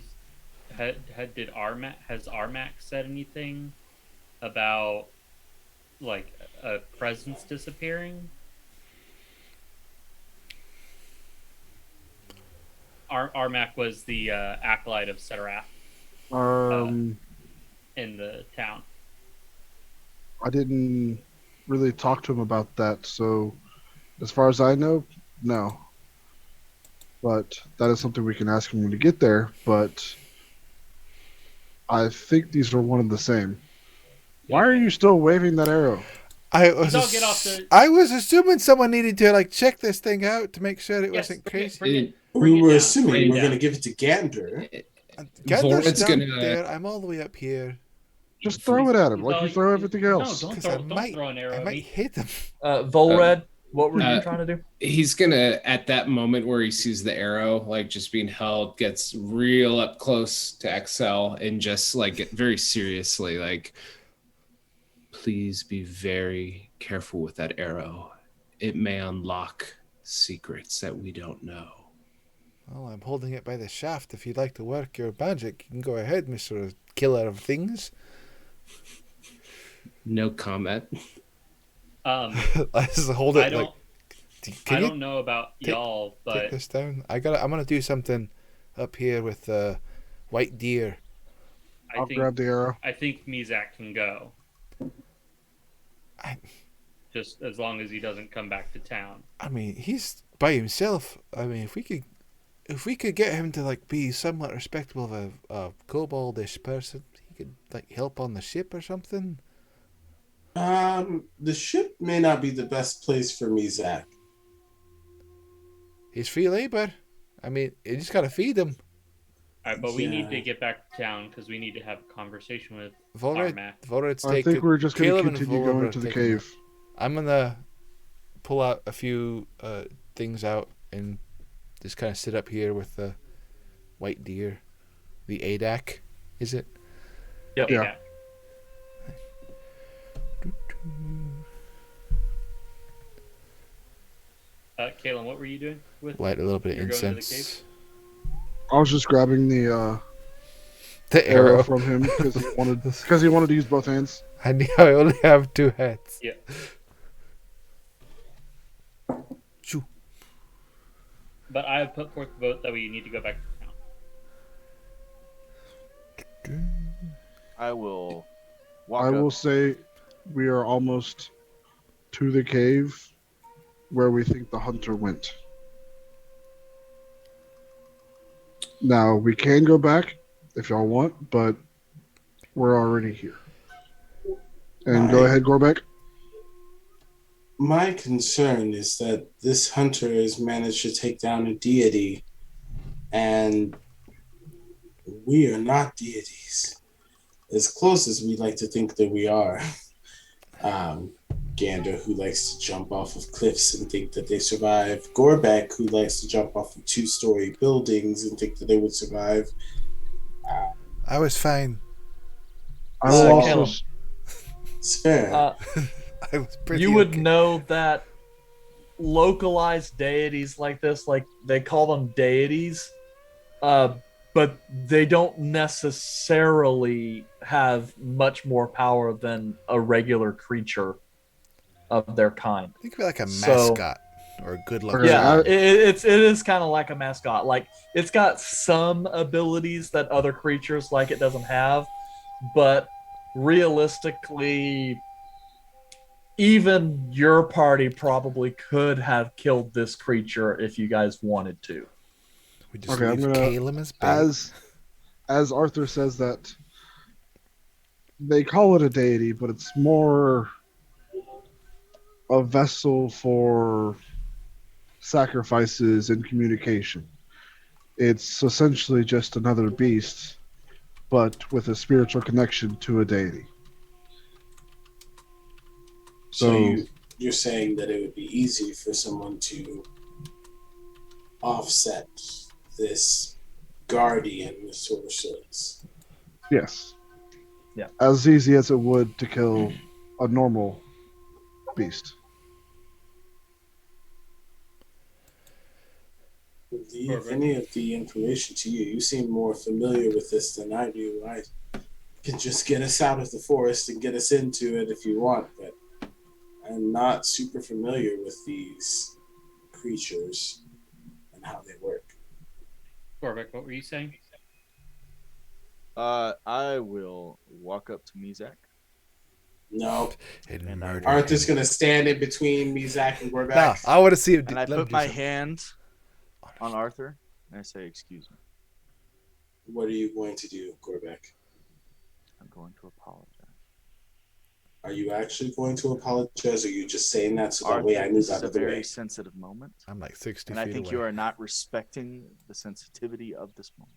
Has Armac said anything about like a presence disappearing? Armac was the acolyte of Seterath in the town. I didn't really talk to him about that, so as far as I know, no. But that is something we can ask him when we get there. But I think these are one and the same. Why are you still waving that arrow? I was assuming someone needed to like check this thing out to make sure it wasn't crazy. We were assuming we're going to give it to Gander. Gander's Vorad's down gonna- there. I'm all the way up here. Just throw it at him like you throw everything else. No, 'Cause don't throw an arrow I at might me. hit him. Volred, what were you trying to do? He's gonna, at that moment where he sees the arrow like just being held, gets real up close to Excel and just like get very seriously like, please be very careful with that arrow. It may unlock secrets that we don't know. Well, I'm holding it by the shaft. If you'd like to work your magic, you can go ahead, Mr. Killer of Things. No comment. I just hold it like. I don't know about y'all, but take this down. I'm gonna do something up here with white deer. I'll grab the arrow. I think Mizak can go. Just as long as he doesn't come back to town. I mean, he's by himself. I mean, if we could get him to like be somewhat respectable of a koboldish person, he could like help on the ship or something. The ship may not be the best place for me, Zach. He's free labor. I mean, you just gotta feed him. All right, but we need to get back to town because we need to have a conversation with Volred's I think we're just going to continue going to the cave. I'm gonna pull out a few things out and just kind of sit up here with the white deer, the Adak, is it? Yep. Yeah. Kalen, what were you doing with? Light a little bit of You're going to the incense. I was just grabbing the arrow from him because he wanted to use both hands. I only have two hands. Yeah. Shoo. But I have put forth the vote that we need to go back to town. I will I will say we are almost to the cave where we think the hunter went. Now, we can go back if y'all want, but we're already here. And go ahead, Gorbeck. My concern is that this hunter has managed to take down a deity, and we are not deities. As close as we like to think that we are. Gander, who likes to jump off of cliffs and think that they survive. Gorbeck, who likes to jump off of 2-story buildings and think that they would survive. I was fine. I will also... It's fair. I was pretty You would know that localized deities like this, like they call them deities, but they don't necessarily have much more power than a regular creature of their kind. Think of it like a mascot or a good looking. Yeah, it is kind of like a mascot. Like it's got some abilities that other creatures like it doesn't have, but realistically, even your party probably could have killed this creature if you guys wanted to. We just I'm gonna, Caleb as Arthur says that they call it a deity, but it's more a vessel for sacrifices and communication. It's essentially just another beast, but with a spiritual connection to a deity. So you're saying that it would be easy for someone to offset this guardian with sorcerers. Yes. Yeah. As easy as it would to kill a normal beast. leave any of the information to you. You seem more familiar with this than I do. I can just get us out of the forest and get us into it if you want, but I'm not super familiar with these creatures and how they work. Gorbeck, what were you saying? I will walk up to Mizak. No. And Arthur's going to stand in between Mizak and Gorback. Nah, I want to see him. And I put my hand on Arthur and I say, "Excuse me." What are you going to do, Gorbeck? I'm going to apologize. Are you actually going to apologize, or are you just saying that so Arthur, that way I move this out is of a the very way? sensitive moment. I'm like 60 and feet I think away. you are not respecting the sensitivity of this moment.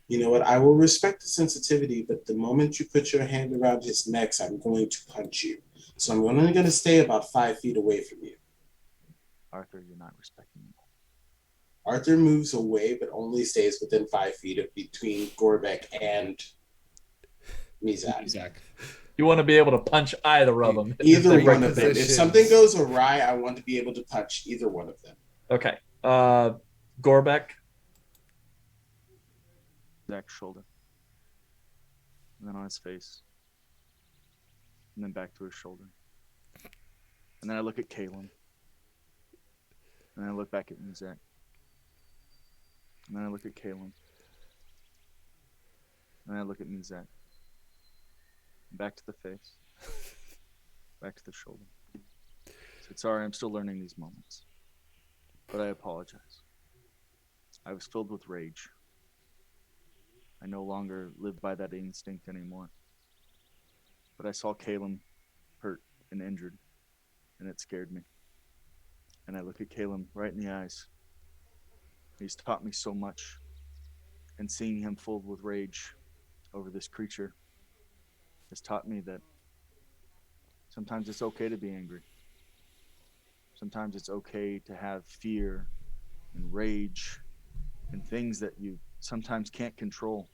You know what? I will respect the sensitivity, but the moment you put your hand around his neck, I'm going to punch you. So I'm only going to stay about 5 feet away from you. Arthur, you're not respecting me. Arthur moves away, but only stays within 5 feet of between Gorbeck and Mizak. You want to be able to punch either of them. Either one of them. If something goes awry, I want to be able to punch either one of them. Okay. Gorbeck. Zach's shoulder. And then on his face. And then back to his shoulder. And then I look at Kalen. And then I look back at Zach. And then I look at Kalen. And then I look at Zach. Back to the face. Back to the shoulder. Said, sorry, I'm still learning these moments. But I apologize. I was filled with rage. I no longer live by that instinct anymore. But I saw Caleb hurt and injured, and it scared me. And I look at Caleb right in the eyes. He's taught me so much. And seeing him filled with rage over this creature has taught me that sometimes it's okay to be angry. Sometimes it's okay to have fear and rage and things that you sometimes can't control.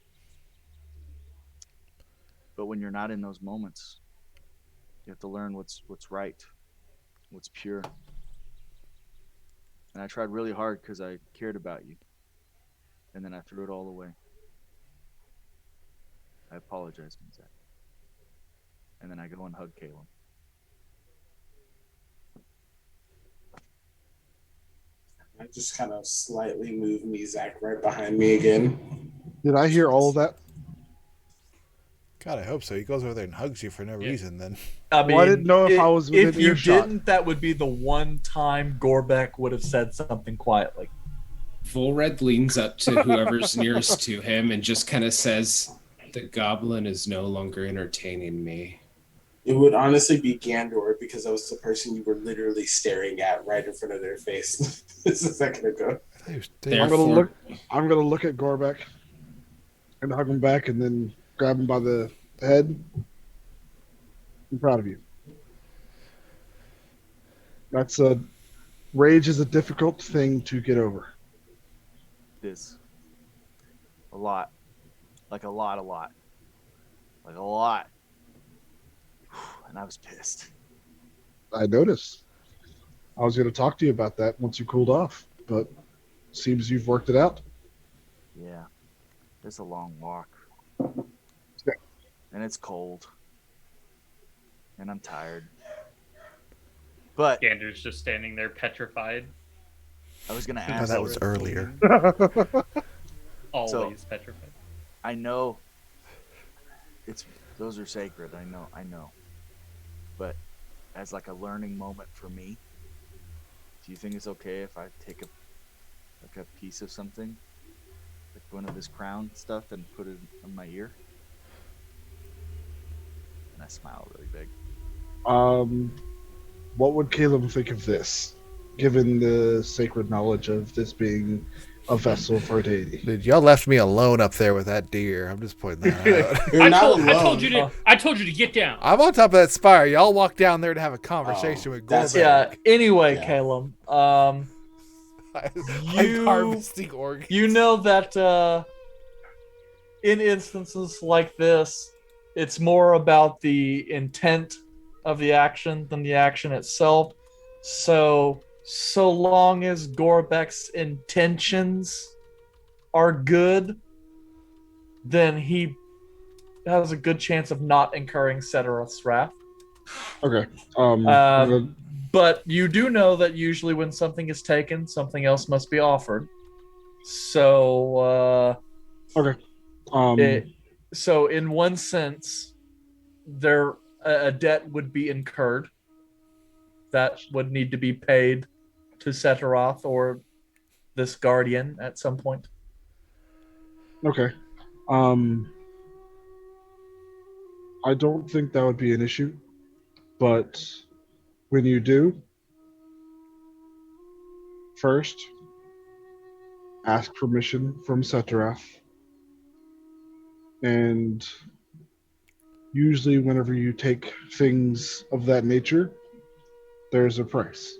But when you're not in those moments, you have to learn what's right, what's pure. And I tried really hard because I cared about you. And then I threw it all away. I apologize, Zach. And then I go and hug Caleb. I just kind of slightly move Mizak right behind me again. Did I hear all of that? God, I hope so. He goes over there and hugs you for no reason then. I mean, Well, I didn't know if I was within if you earshot. didn't, that would be the one time Gorbeck would have said something quietly. Volred leans up to whoever's nearest to him and just kind of says, "The goblin is no longer entertaining me." It would honestly be Gandor because I was the person you were literally staring at right in front of their face. This is a second ago. I'm gonna look at Gorbeck and hug him back, and then grab him by the head. I'm proud of you. Rage is a difficult thing to get over. It is. A lot. Like a lot. Like a lot. And I was pissed. I noticed. I was going to talk to you about that once you cooled off, but seems you've worked it out. Yeah. It's a long walk. Yeah. And it's cold. And I'm tired. But Gander's just standing there petrified. I was going to No, ask. that was earlier. Always petrified. I know those are sacred. I know. But as like a learning moment for me, do you think it's okay if I take a piece of something, like one of his crown stuff, and put it on my ear? And I smile really big. What would Caleb think of this, given the sacred knowledge of this being a vessel for a deity? Dude, y'all left me alone up there with that deer. I'm just pointing that out. I told you to get down. I'm on top of that spire. Y'all walk down there to have a conversation with Gorbeck. Yeah. Anyway, Caleb, I'm harvesting organs. You know that in instances like this, it's more about the intent of the action than the action itself. So so long as Gorbek's intentions are good, then he has a good chance of not incurring Ceterath's wrath. Okay. But you do know that usually when something is taken, something else must be offered. So, okay. So in one sense, there a debt would be incurred that would need to be paid to Ceterath or this guardian at some point. Okay. I don't think that would be an issue, but when you do, first ask permission from Ceterath, and usually whenever you take things of that nature, there's a price.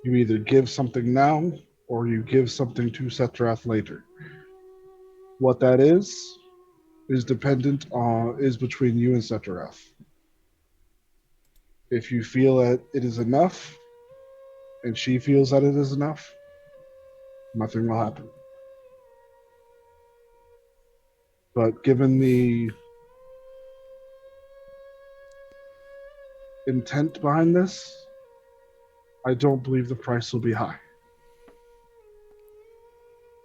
You either give something now or you give something to Ceterath later. What that is dependent on is between you and Ceterath. If you feel that it is enough and she feels that it is enough, nothing will happen. But given the intent behind this, I don't believe the price will be high.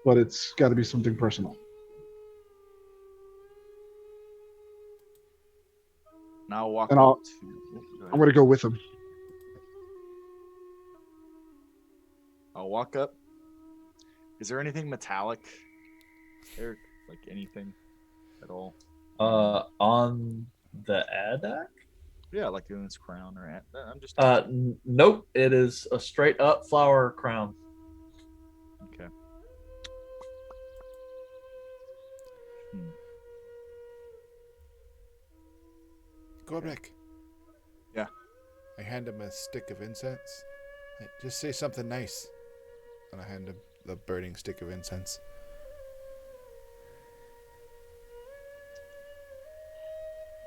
But it's got to be something personal. And I'll walk And up I'm going to go with him. I'll walk up. Is there anything metallic there? Like anything at all? On the Adak? Yeah, like in this crown or I'm just. Nope. It is a straight up flower crown. Okay. Gorbek. Yeah. I hand him a stick of incense. Just say something nice. And I hand him the burning stick of incense.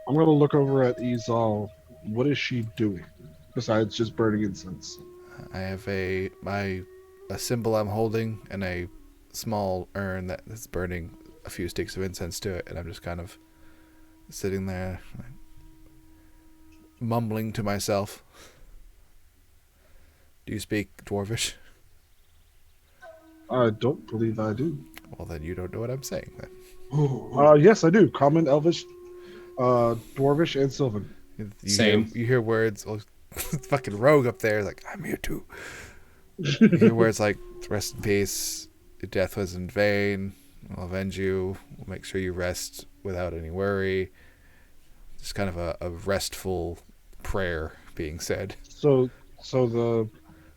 I'm going to look over at Izal. What is she doing besides just burning incense? I have a symbol I'm holding and a small urn that's burning a few sticks of incense to it, and I'm just kind of sitting there mumbling to myself. Do you speak Dwarvish? I don't believe I do. Well, then you don't know what I'm saying, then. Yes, I do. Common, Elvish, Dwarvish, and Sylvan. Same. You hear words. Oh, fucking rogue up there, like, I'm here too. You hear words like, rest in peace, your death was in vain, I'll avenge you, we'll make sure you rest without any worry. Just kind of a restful prayer being said. So the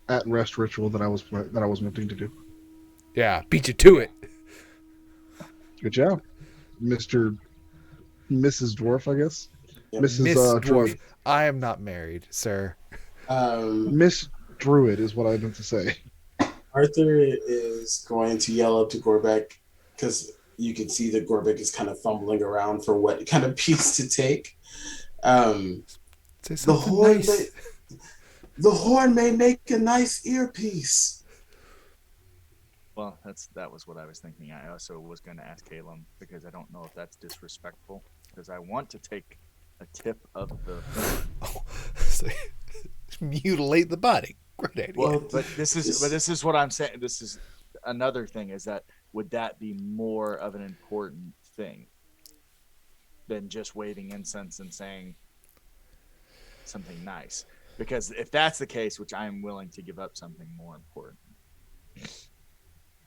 at rest ritual that I was wanting to do. Yeah, beat you to it. Good job, Mrs. Dwarf, I guess. Yep. Mrs. Miss Dwarf. Druid. I am not married, sir. Miss Druid is what I meant to say. Arthur is going to yell up to Gorbek because you can see that Gorbek is kind of fumbling around for what kind of piece to take. The horn may make a nice earpiece. Well, that was what I was thinking. I also was going to ask Caleb because I don't know if that's disrespectful because I want to take a tip of the. Mutilate the body. Great idea. Well, but this is what I'm saying. This is another thing. Is that would that be more of an important thing than just waving incense and saying something nice? Because if that's the case, which I am willing to give up something more important.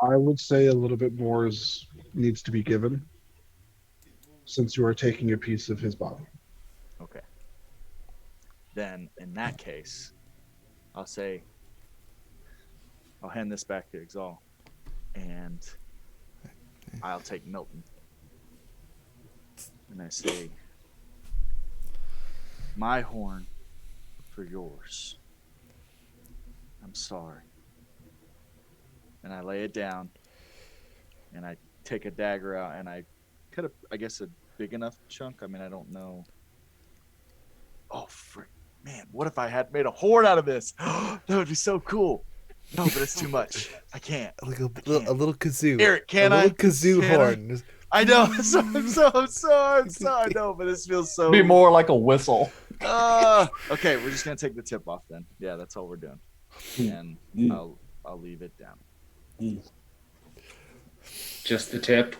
I would say a little bit more needs to be given since you are taking a piece of his body. Okay. Then in that case, I'll hand this back to Exal, and I'll take Milton. And I say, my horn for yours. I'm sorry. And I lay it down, and I take a dagger out, and I cut I guess, a big enough chunk. I mean, I don't know. Oh, frick. Man, what if I had made a horn out of this? That would be so cool. No, but it's too much. I can't. Like a little kazoo. Eric, can a I? little kazoo Can I? horn. I know. I'm sorry. I know, but this feels so. Be more like a whistle. Okay, we're just gonna take the tip off then. Yeah, that's all we're doing, and I'll leave it down. Just the tip.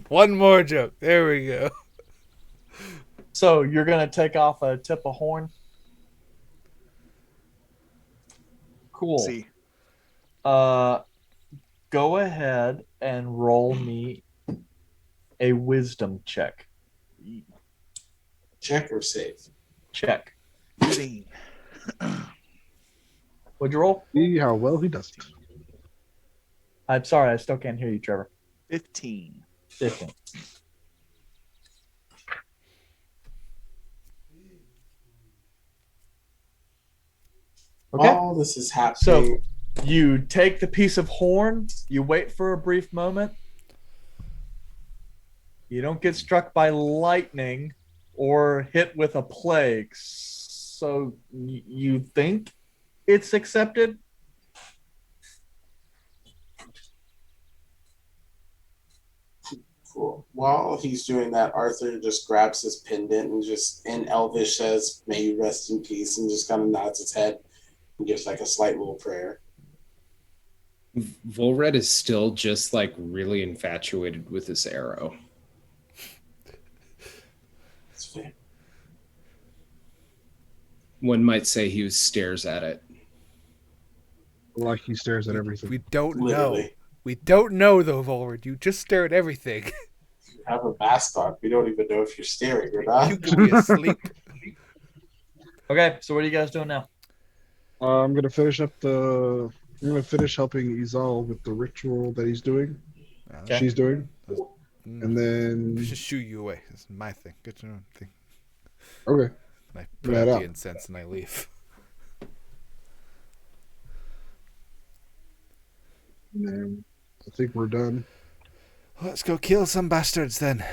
One more joke. There we go. So you're gonna take off a tip of horn. Cool. See. Go ahead and roll me a wisdom check. Check or save? Check. 15. What'd you roll? See how well he does it. I'm sorry, I still can't hear you, Trevor. 15. 15. Okay. While this is happening, So you take the piece of horn, you wait for a brief moment. You don't get struck by lightning or hit with a plague. So you think it's accepted? cool. While he's doing that, Arthur just grabs his pendant and just in Elvish says, "May you rest in peace," and just kind of nods his head and gives like a slight little prayer. Volred is still just like really infatuated with this arrow. That's fair. One might say he stares at it. Like he stares at everything. We don't know. Literally. We don't know though, Volred. You just stare at everything. You have a mask on. We don't even know if you're staring or not. You could be asleep. Okay, so what are you guys doing now? I'm gonna finish up the. I'm gonna finish helping Izal with the ritual that he's doing. Okay. She's doing, and then Just shoo you away. It's my thing. Get your own thing. okay. And I put Right out up. the incense and I leave. And then I think we're done. Let's go kill some bastards then.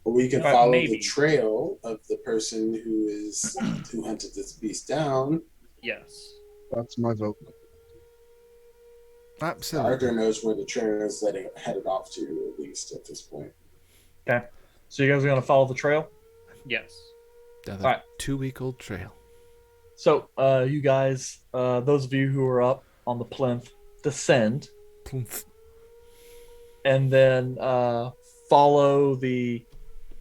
Or we can But follow maybe. the trail of the person who hunted this beast down. Yes. That's my vote. Absolutely. Arthur knows where the trail is headed off to, at least at this point. Okay. So you guys are going to follow the trail? Yes. Down the Alright. 2-week-old trail. So you guys, those of you who are up on the plinth, descend Ploomf. and then follow the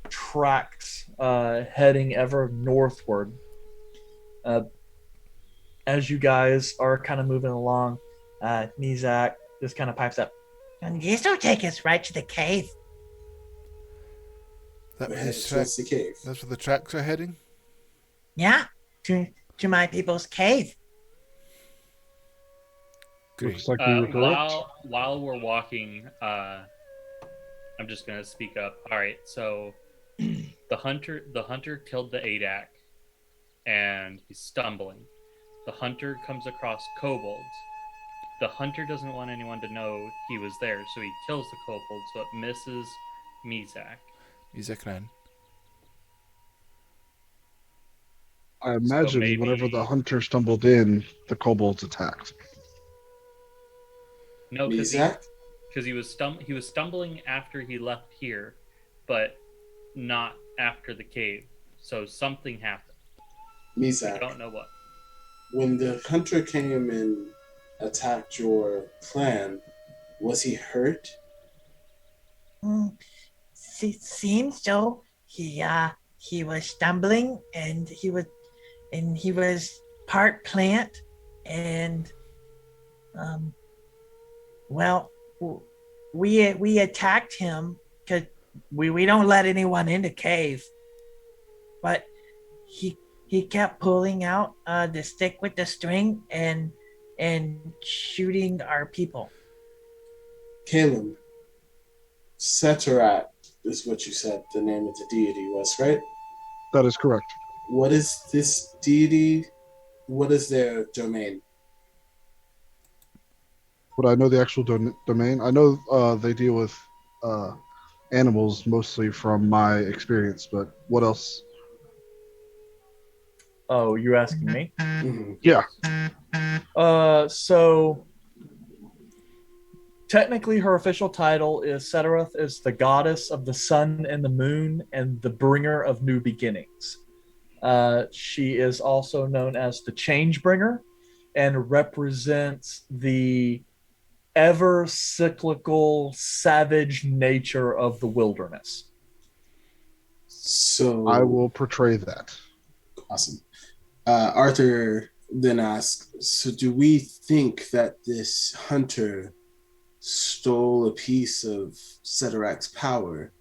tracks heading ever northward. As you guys are kind of moving along, Mizak just kind of pipes up. And this will take us right to the cave. That We're was headed the towards track. the cave. That's where the tracks are heading. Yeah, to my people's cave. Great. Looks like we were correct. While we're walking, I'm just gonna speak up. All right, so the hunter killed the Adak, and he's stumbling. The hunter comes across kobolds. The hunter doesn't want anyone to know he was there, so he kills the kobolds, but misses Mizak. Mizakran. I imagine maybe- whenever the hunter stumbled in, the kobolds attacked. No, because Mizak? he was stumbling after he left here, but not after the cave. So something happened. I Mizak, don't know what. when the hunter came and attacked your clan, was he hurt? Seems so. He was stumbling, and he was part plant, and well, we attacked him because we don't let anyone in the cave, but he kept pulling out the stick with the string and shooting our people. Caleb, Seterat is what you said the name of the deity was, right? That is correct. What is this deity? What is their domain? But I know the actual domain. I know they deal with animals mostly from my experience, but what else? Oh, you asking me? Yeah. So technically her official title is Sedaroth is the goddess of the sun and the moon and the bringer of new beginnings. She is also known as the change bringer and represents the ever cyclical savage nature of the wilderness. So I will portray that. awesome. Arthur then asks, so do we think that this hunter stole a piece of Cedarak's power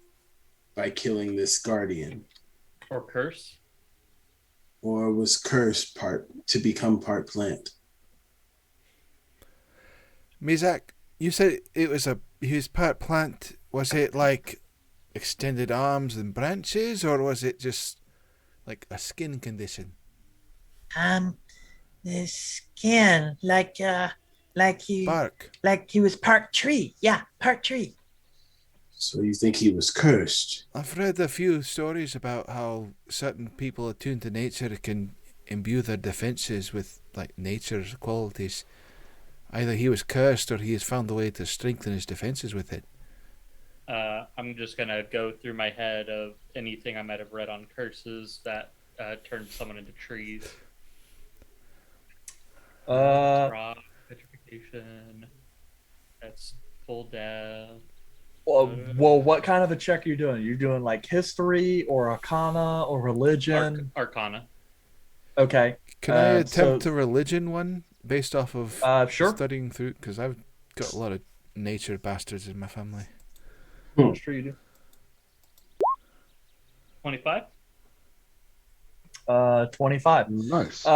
by killing this guardian? Or curse? Or was cursed to become part plant? Mizak, you said he was part plant. Was it like extended arms and branches, or was it just like a skin condition? The skin, like he Bark. like he was part tree. Yeah, part tree. So you think he was cursed? I've read a few stories about how certain people attuned to nature can imbue their defenses with like nature's qualities. Either he was cursed or he has found a way to strengthen his defenses with it. I'm just gonna go through my head of anything I might have read on curses that turned someone into trees. Rock, petrification. That's full death. Well, what kind of a check are you doing? You're doing like history or arcana or religion? Arcana. Okay. Can I attempt a religion one based off of sure. studying through? Because I've got a lot of nature bastards in my family. Sure you do. 25? 25. Nice.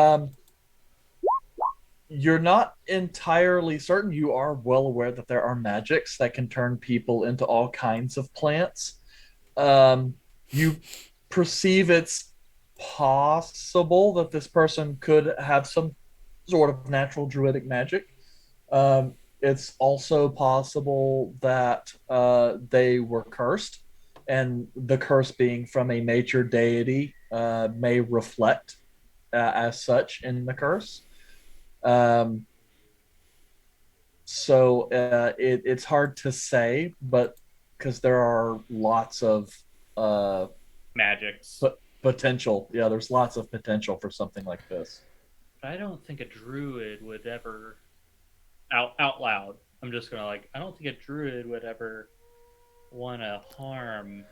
You're not entirely certain. You are well aware that there are magics that can turn people into all kinds of plants. You perceive it's possible that this person could have some sort of natural druidic magic. It's also possible that they were cursed, and the curse being from a nature deity may reflect as such in the curse. So it's hard to say, but because there are lots of magics potential. Yeah, there's lots of potential for something like this. I don't think a druid would ever out loud. I'm just gonna I don't think a druid would ever want to harm.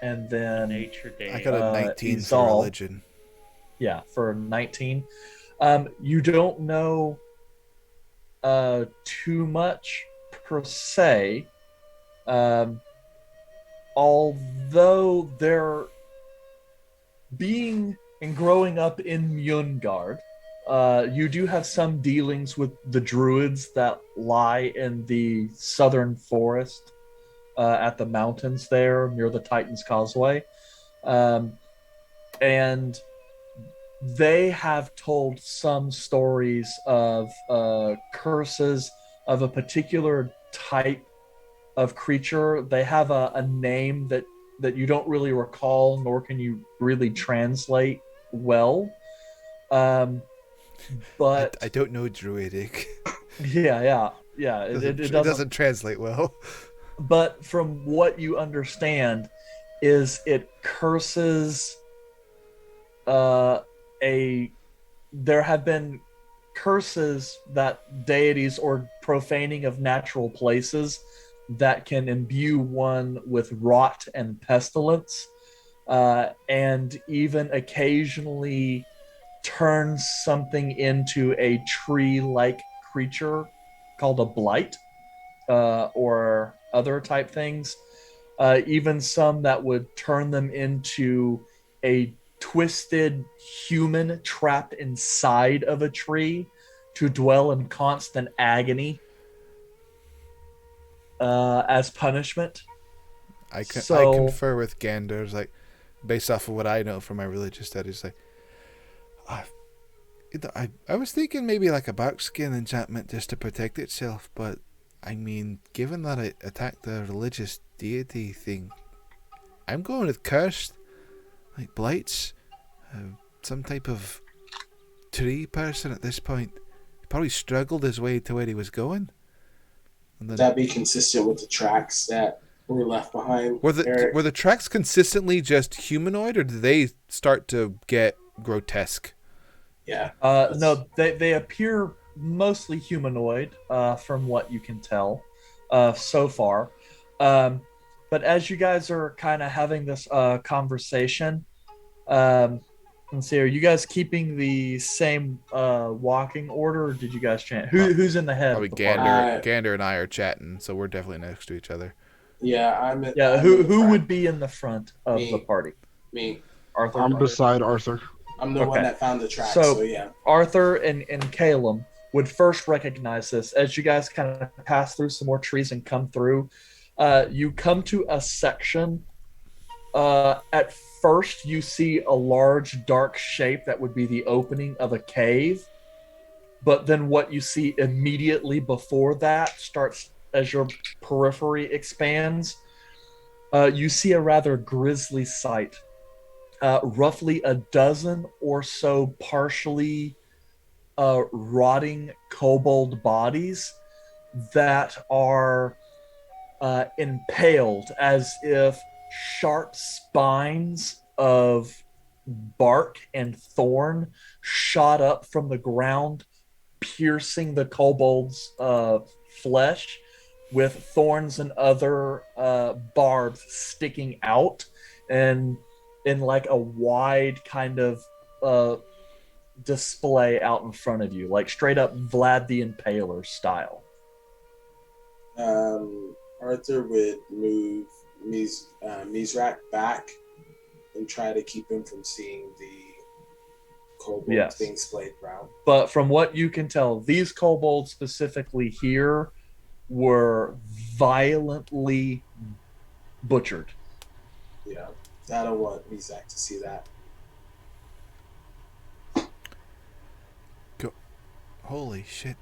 And then nature deity. I got a 19 for religion. Yeah, for 19. You don't know too much per se, although they're being and growing up in Mjolnir, you do have some dealings with the druids that lie in the southern forest at the mountains there near the Titan's Causeway. And they have told some stories of curses of a particular type of creature. They have a name that you don't really recall, nor can you really translate well. But I don't know Druidic. Yeah. It doesn't translate well. But from what you understand, is it curses there have been curses that deities or profaning of natural places that can imbue one with rot and pestilence, and even occasionally turn something into a tree-like creature called a blight, or other type things. Even some that would turn them into a twisted human trapped inside of a tree to dwell in constant agony as punishment. I confer with Ganders, based off of what I know from my religious studies. I was thinking maybe like a barkskin enchantment just to protect itself, but I mean, given that it attacked the religious deity thing, I'm going with cursed, like blights, some type of tree person at this point. He probably struggled his way to where he was going. And then, Would that be consistent with the tracks that were left behind? were the tracks consistently just humanoid, or did they start to get grotesque? Yeah. No, they appear mostly humanoid, from what you can tell so far. But as you guys are kind of having this conversation, let's see, are you guys keeping the same walking order, or did you guys change? Who's in the head? Probably of the party? Gander and I are chatting, so we're definitely next to each other. Yeah, I'm who would be in the front of Me. the party? Me. Arthur. I'm beside Arthur. I'm the one that found the track, So, so yeah. Arthur and Caleb would first recognize this as you guys kind of pass through some more trees and come through. You come to a section. At first, you see a large dark shape that would be the opening of a cave. But then what you see immediately before that starts, as your periphery expands, you see a rather grisly sight. Roughly a dozen or so partially rotting kobold bodies that are impaled as if sharp spines of bark and thorn shot up from the ground, piercing the kobold's flesh, with thorns and other barbs sticking out, and in like a wide kind of display out in front of you, like straight up Vlad the Impaler style. Arthur would move Mizrak back and try to keep him from seeing the kobolds being splayed around. But from what you can tell, these kobolds specifically here were violently butchered. Yeah, I don't want Mizrak to see that. Holy shit.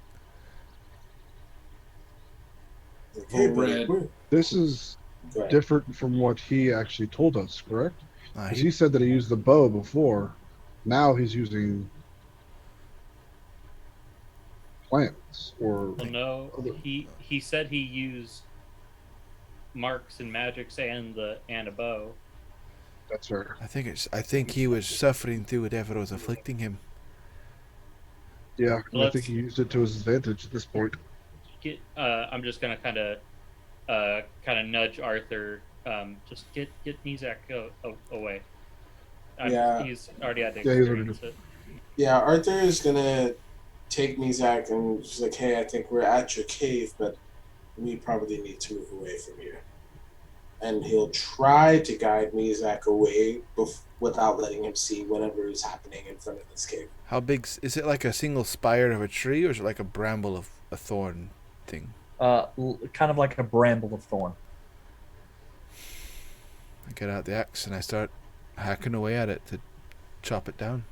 This is different from what he actually told us, correct? Because he said that he used the bow before. Now he's using plants or. Well, no, he said he used marks and magics and a bow. That's right. I think he was suffering through whatever was afflicting him. Yeah, I think he used it to his advantage at this point. I'm just gonna kind of nudge Arthur. Just get Mizrak away. He's already had to experience it. Yeah, Arthur is gonna take Mizrak and she's like, "Hey, I think we're at your cave, but we probably need to move away from here." And he'll try to guide Mizrak away without letting him see whatever is happening in front of this cave. How big is it? Like a single spire of a tree, or is it like a bramble of a thorn thing? Kind of like a bramble of thorn. I get out the axe and I start hacking away at it to chop it down.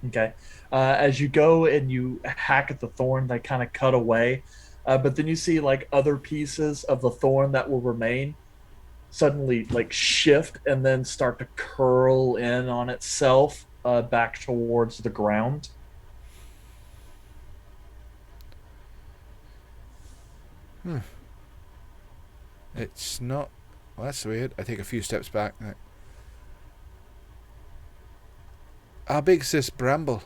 Okay. As you go and you hack at the thorn, they kind of cut away. But then you see like other pieces of the thorn that will remain suddenly like shift and then start to curl in on itself back towards the ground. It's not. Well, that's weird. I take a few steps back. How big's this bramble?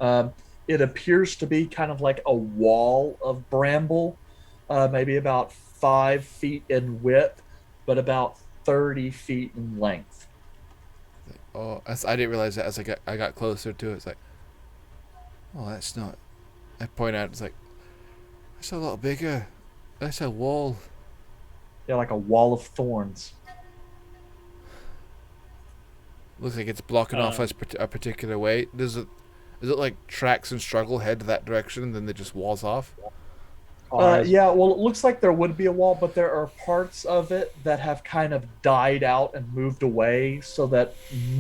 It appears to be kind of like a wall of bramble, maybe about 5 feet in width, but about 30 feet in length. Oh, I didn't realize that as I got closer to it. It's like, oh, that's not. I point out, it's like, that's a lot bigger. That's a wall. Yeah, like a wall of thorns. Looks like it's blocking off us a particular way. Is it like tracks and struggle head that direction and then they just walls off? Yeah, well, it looks like there would be a wall, but there are parts of it that have kind of died out and moved away, so that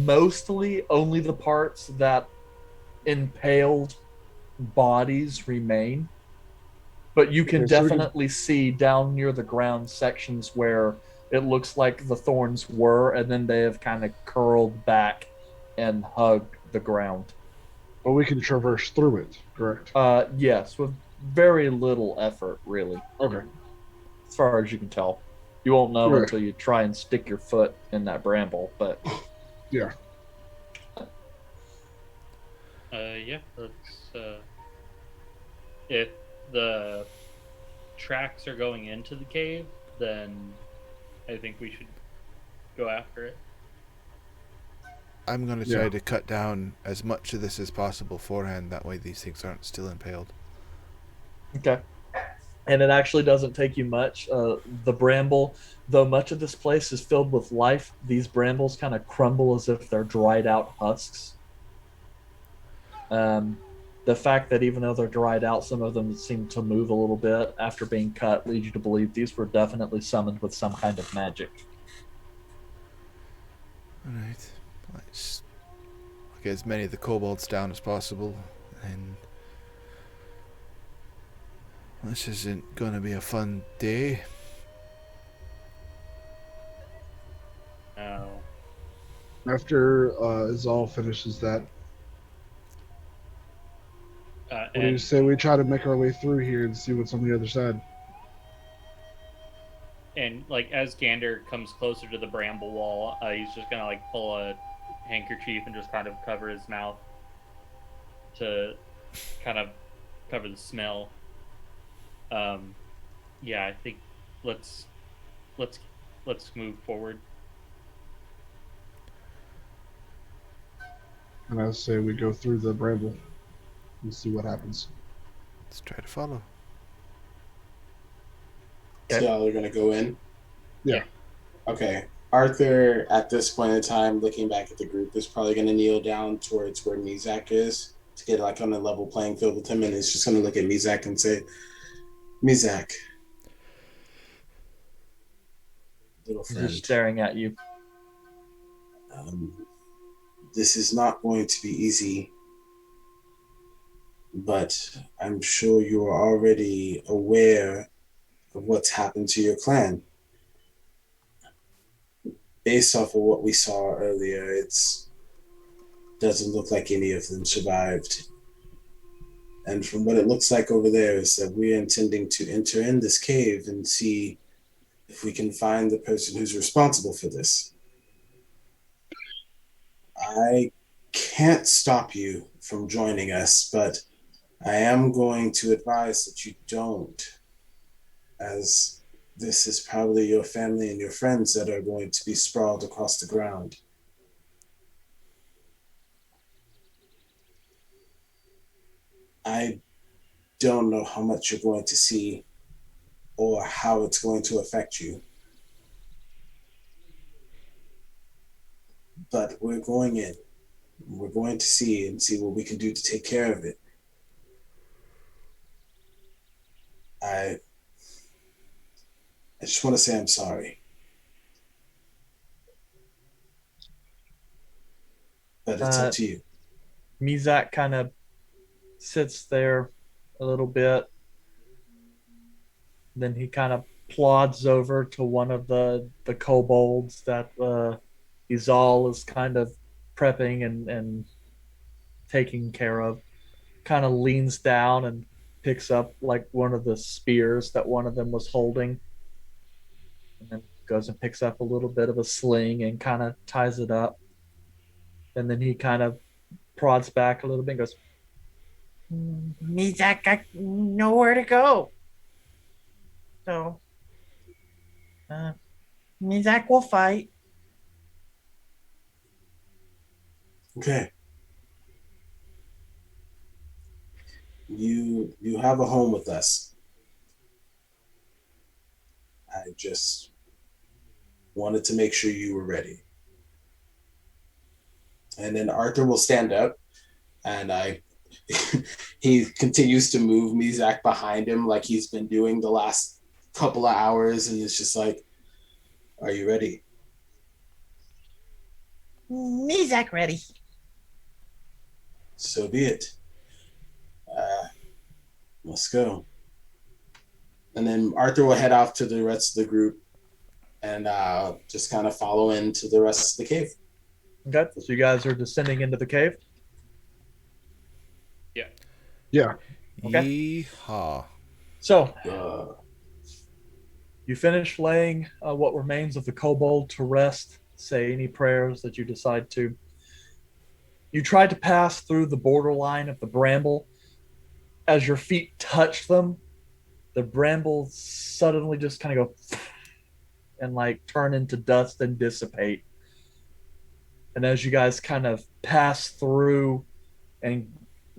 mostly only the parts that impaled bodies remain. But you can definitely see down near the ground sections where it looks like the thorns were, and then they have kind of curled back and hug the ground. But we can traverse through it, correct? Yes, with very little effort, really. Okay. As far as you can tell. You won't know Right. until you try and stick your foot in that bramble, but Yeah. Yeah, let's if the tracks are going into the cave, then I think we should go after it. I'm going to try to cut down as much of this as possible beforehand. That way these things aren't still impaled. okay. And it actually doesn't take you much. The bramble, though much of this place is filled with life, these brambles kind of crumble as if they're dried out husks. The fact that even though they're dried out, some of them seem to move a little bit after being cut leads you to believe these were definitely summoned with some kind of magic. Alright. Let's get as many of the kobolds down as possible. And this isn't going to be a fun day. No. After Izal finishes that, what do you say we try to make our way through here and see what's on the other side? And like as Gander comes closer to the bramble wall, he's just gonna like pull a handkerchief and just kind of cover his mouth to kind of cover the smell. Yeah, I think let's move forward. And I say we go through the bramble and see what happens. Let's try to follow. So y'all are gonna go in? Yeah. Okay. Arthur, at this point in time, looking back at the group, is probably gonna kneel down towards where Mizak is to get like on a level playing field with him, and is just gonna look at Mizak and say, Mizak, little friend. He's staring at you. This is not going to be easy, but I'm sure you are already aware of what's happened to your clan. Based off of what we saw earlier, it doesn't look like any of them survived. And from what it looks like over there is that we're intending to enter in this cave and see if we can find the person who's responsible for this. I can't stop you from joining us, but I am going to advise that you don't, as this is probably your family and your friends that are going to be sprawled across the ground. I don't know how much you're going to see or how it's going to affect you. But we're going in. We're going to see and see what we can do to take care of it. I just want to say I'm sorry. But it's up to you. Mizak kind of sits there a little bit. Then he kind of plods over to one of the kobolds that Izal is kind of prepping and taking care of. Kind of leans down and picks up like one of the spears that one of them was holding. And then goes and picks up a little bit of a sling and kind of ties it up. And then he kind of prods back a little bit and goes, Mizak got nowhere to go. So, Mizak will fight. Okay. You have a home with us. I just wanted to make sure you were ready. And then Arthur will stand up, and he continues to move Mizak behind him like he's been doing the last couple of hours, and it's just like, are you ready? Mizak ready. So be it. Let's go. And then Arthur will head off to the rest of the group and just kind of follow into the rest of the cave. Okay, so you guys are descending into the cave. Yeah. Yeah. Okay. Yeehaw. So you finish laying what remains of the kobold to rest. Say any prayers that you decide to. You try to pass through the borderline of the bramble. As your feet touch them, the brambles suddenly just kind of go and like turn into dust and dissipate. And as you guys kind of pass through and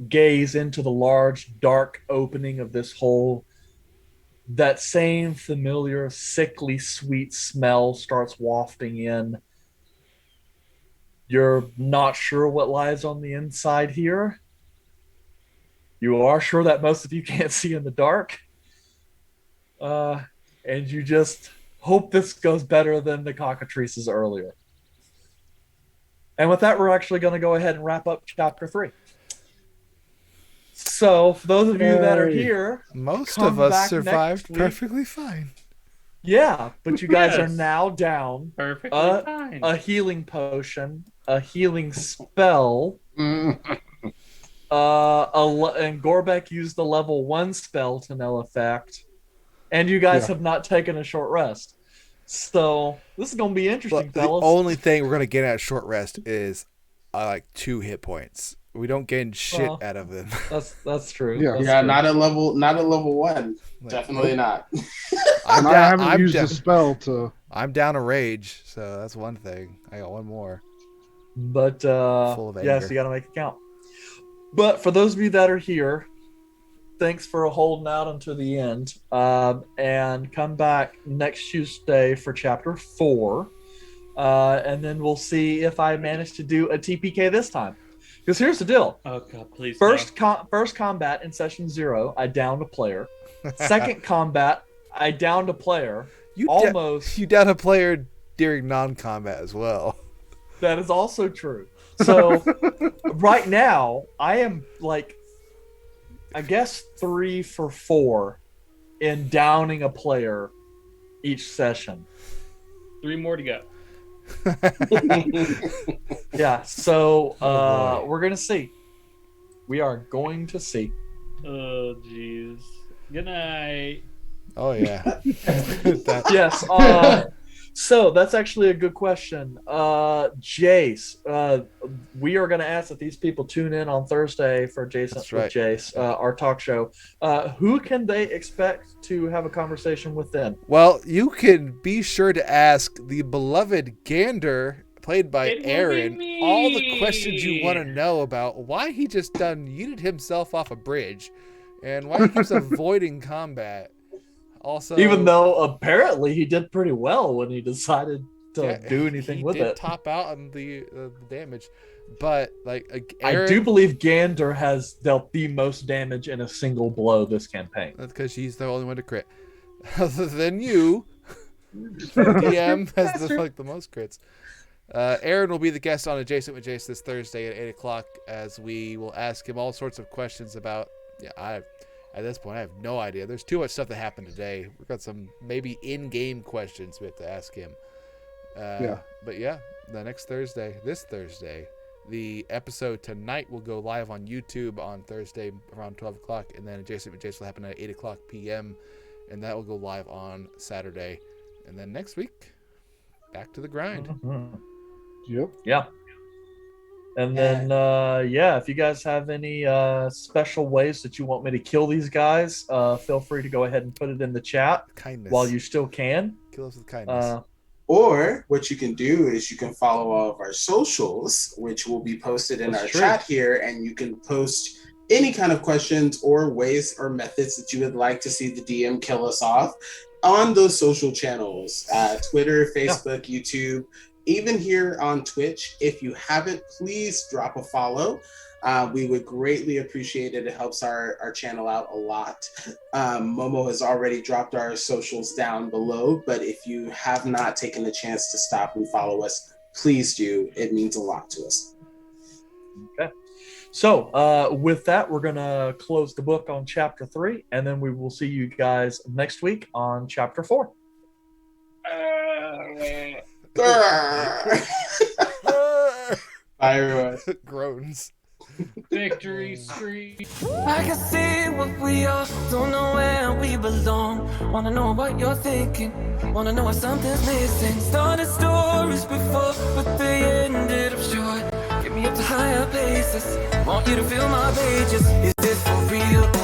gaze into the large, dark opening of this hole, that same familiar, sickly sweet smell starts wafting in. You're not sure what lies on the inside here. You are sure that most of you can't see in the dark. And you just hope this goes better than the cockatrices earlier. And with that, we're actually going to go ahead and wrap up chapter 3. So, for those of you that are here, most of us survived perfectly fine. Yeah, but you guys are now down perfectly fine. A healing potion, a healing spell, and Gorbek used the level 1 spell to no effect, and you guys have not taken a short rest. So this is going to be interesting, fellas. The only thing we're going to get at short rest is like 2 hit points. We don't gain shit out of them. That's true. Yeah, that's true. Not at level 1. Definitely not. I haven't used the spell to. I'm down a rage, so that's one thing. I got one more. But full of anger. Yes, you got to make it count. But for those of you that are here, thanks for holding out until the end. And come back next Tuesday for chapter 4. And then we'll see if I manage to do a TPK this time. Because here's the deal. Oh God, please. First combat in session 0, I downed a player. Second combat, I downed a player. You downed a player during non-combat as well. That is also true. So right now, I am like, I guess 3 for 4 in downing a player each session. 3 more to go. Yeah, so we're gonna see. We are going to see. Oh jeez. Good night. Oh yeah. Yes. So that's actually a good question. Jace, we are going to ask that these people tune in on Thursday for Jason with Jace, our talk show. Who can they expect to have a conversation with then? Well, you can be sure to ask the beloved Gander, played by Aaron, all the questions you want to know about why he just yeeted himself off a bridge and why he keeps avoiding combat. Also, even though apparently he did pretty well when he decided to do anything with it. He did top out on the damage, but like Aaron, I do believe Gander has dealt the most damage in a single blow this campaign. That's because he's the only one to crit. Other than you, DM has the most crits. Aaron will be the guest on Adjacent with Jace this Thursday at 8:00 as we will ask him all sorts of questions about. At this point, I have no idea. There's too much stuff that happened today. We've got some maybe in-game questions we have to ask him. But yeah, this Thursday, the episode tonight will go live on YouTube on Thursday around 12 o'clock, and then Adjacent with Jace will happen at 8:00 p.m., and that will go live on Saturday. And then next week, back to the grind. Mm-hmm. Yep. Yeah. And then, if you guys have any special ways that you want me to kill these guys, feel free to go ahead and put it in the chat while you still can. Kill us with kindness. Or what you can do is you can follow all of our socials, which will be posted in our chat here, and you can post any kind of questions or ways or methods that you would like to see the DM kill us off on those social channels, Twitter, Facebook, YouTube. Even here on Twitch, if you haven't, please drop a follow. We would greatly appreciate it. It helps our channel out a lot. Momo has already dropped our socials down below, but if you have not taken the chance to stop and follow us, please do. It means a lot to us. Okay. So with that, we're going to close the book on chapter 3, and then we will see you guys next week on chapter 4. Grr. Bye, everyone. Groans. Victory streak. I can see what we are, don't know where we belong. Wanna know what you're thinking, wanna know if something's missing. Started stories before, but they ended up short. Get me up to higher places, want you to feel my pages. Is this for real?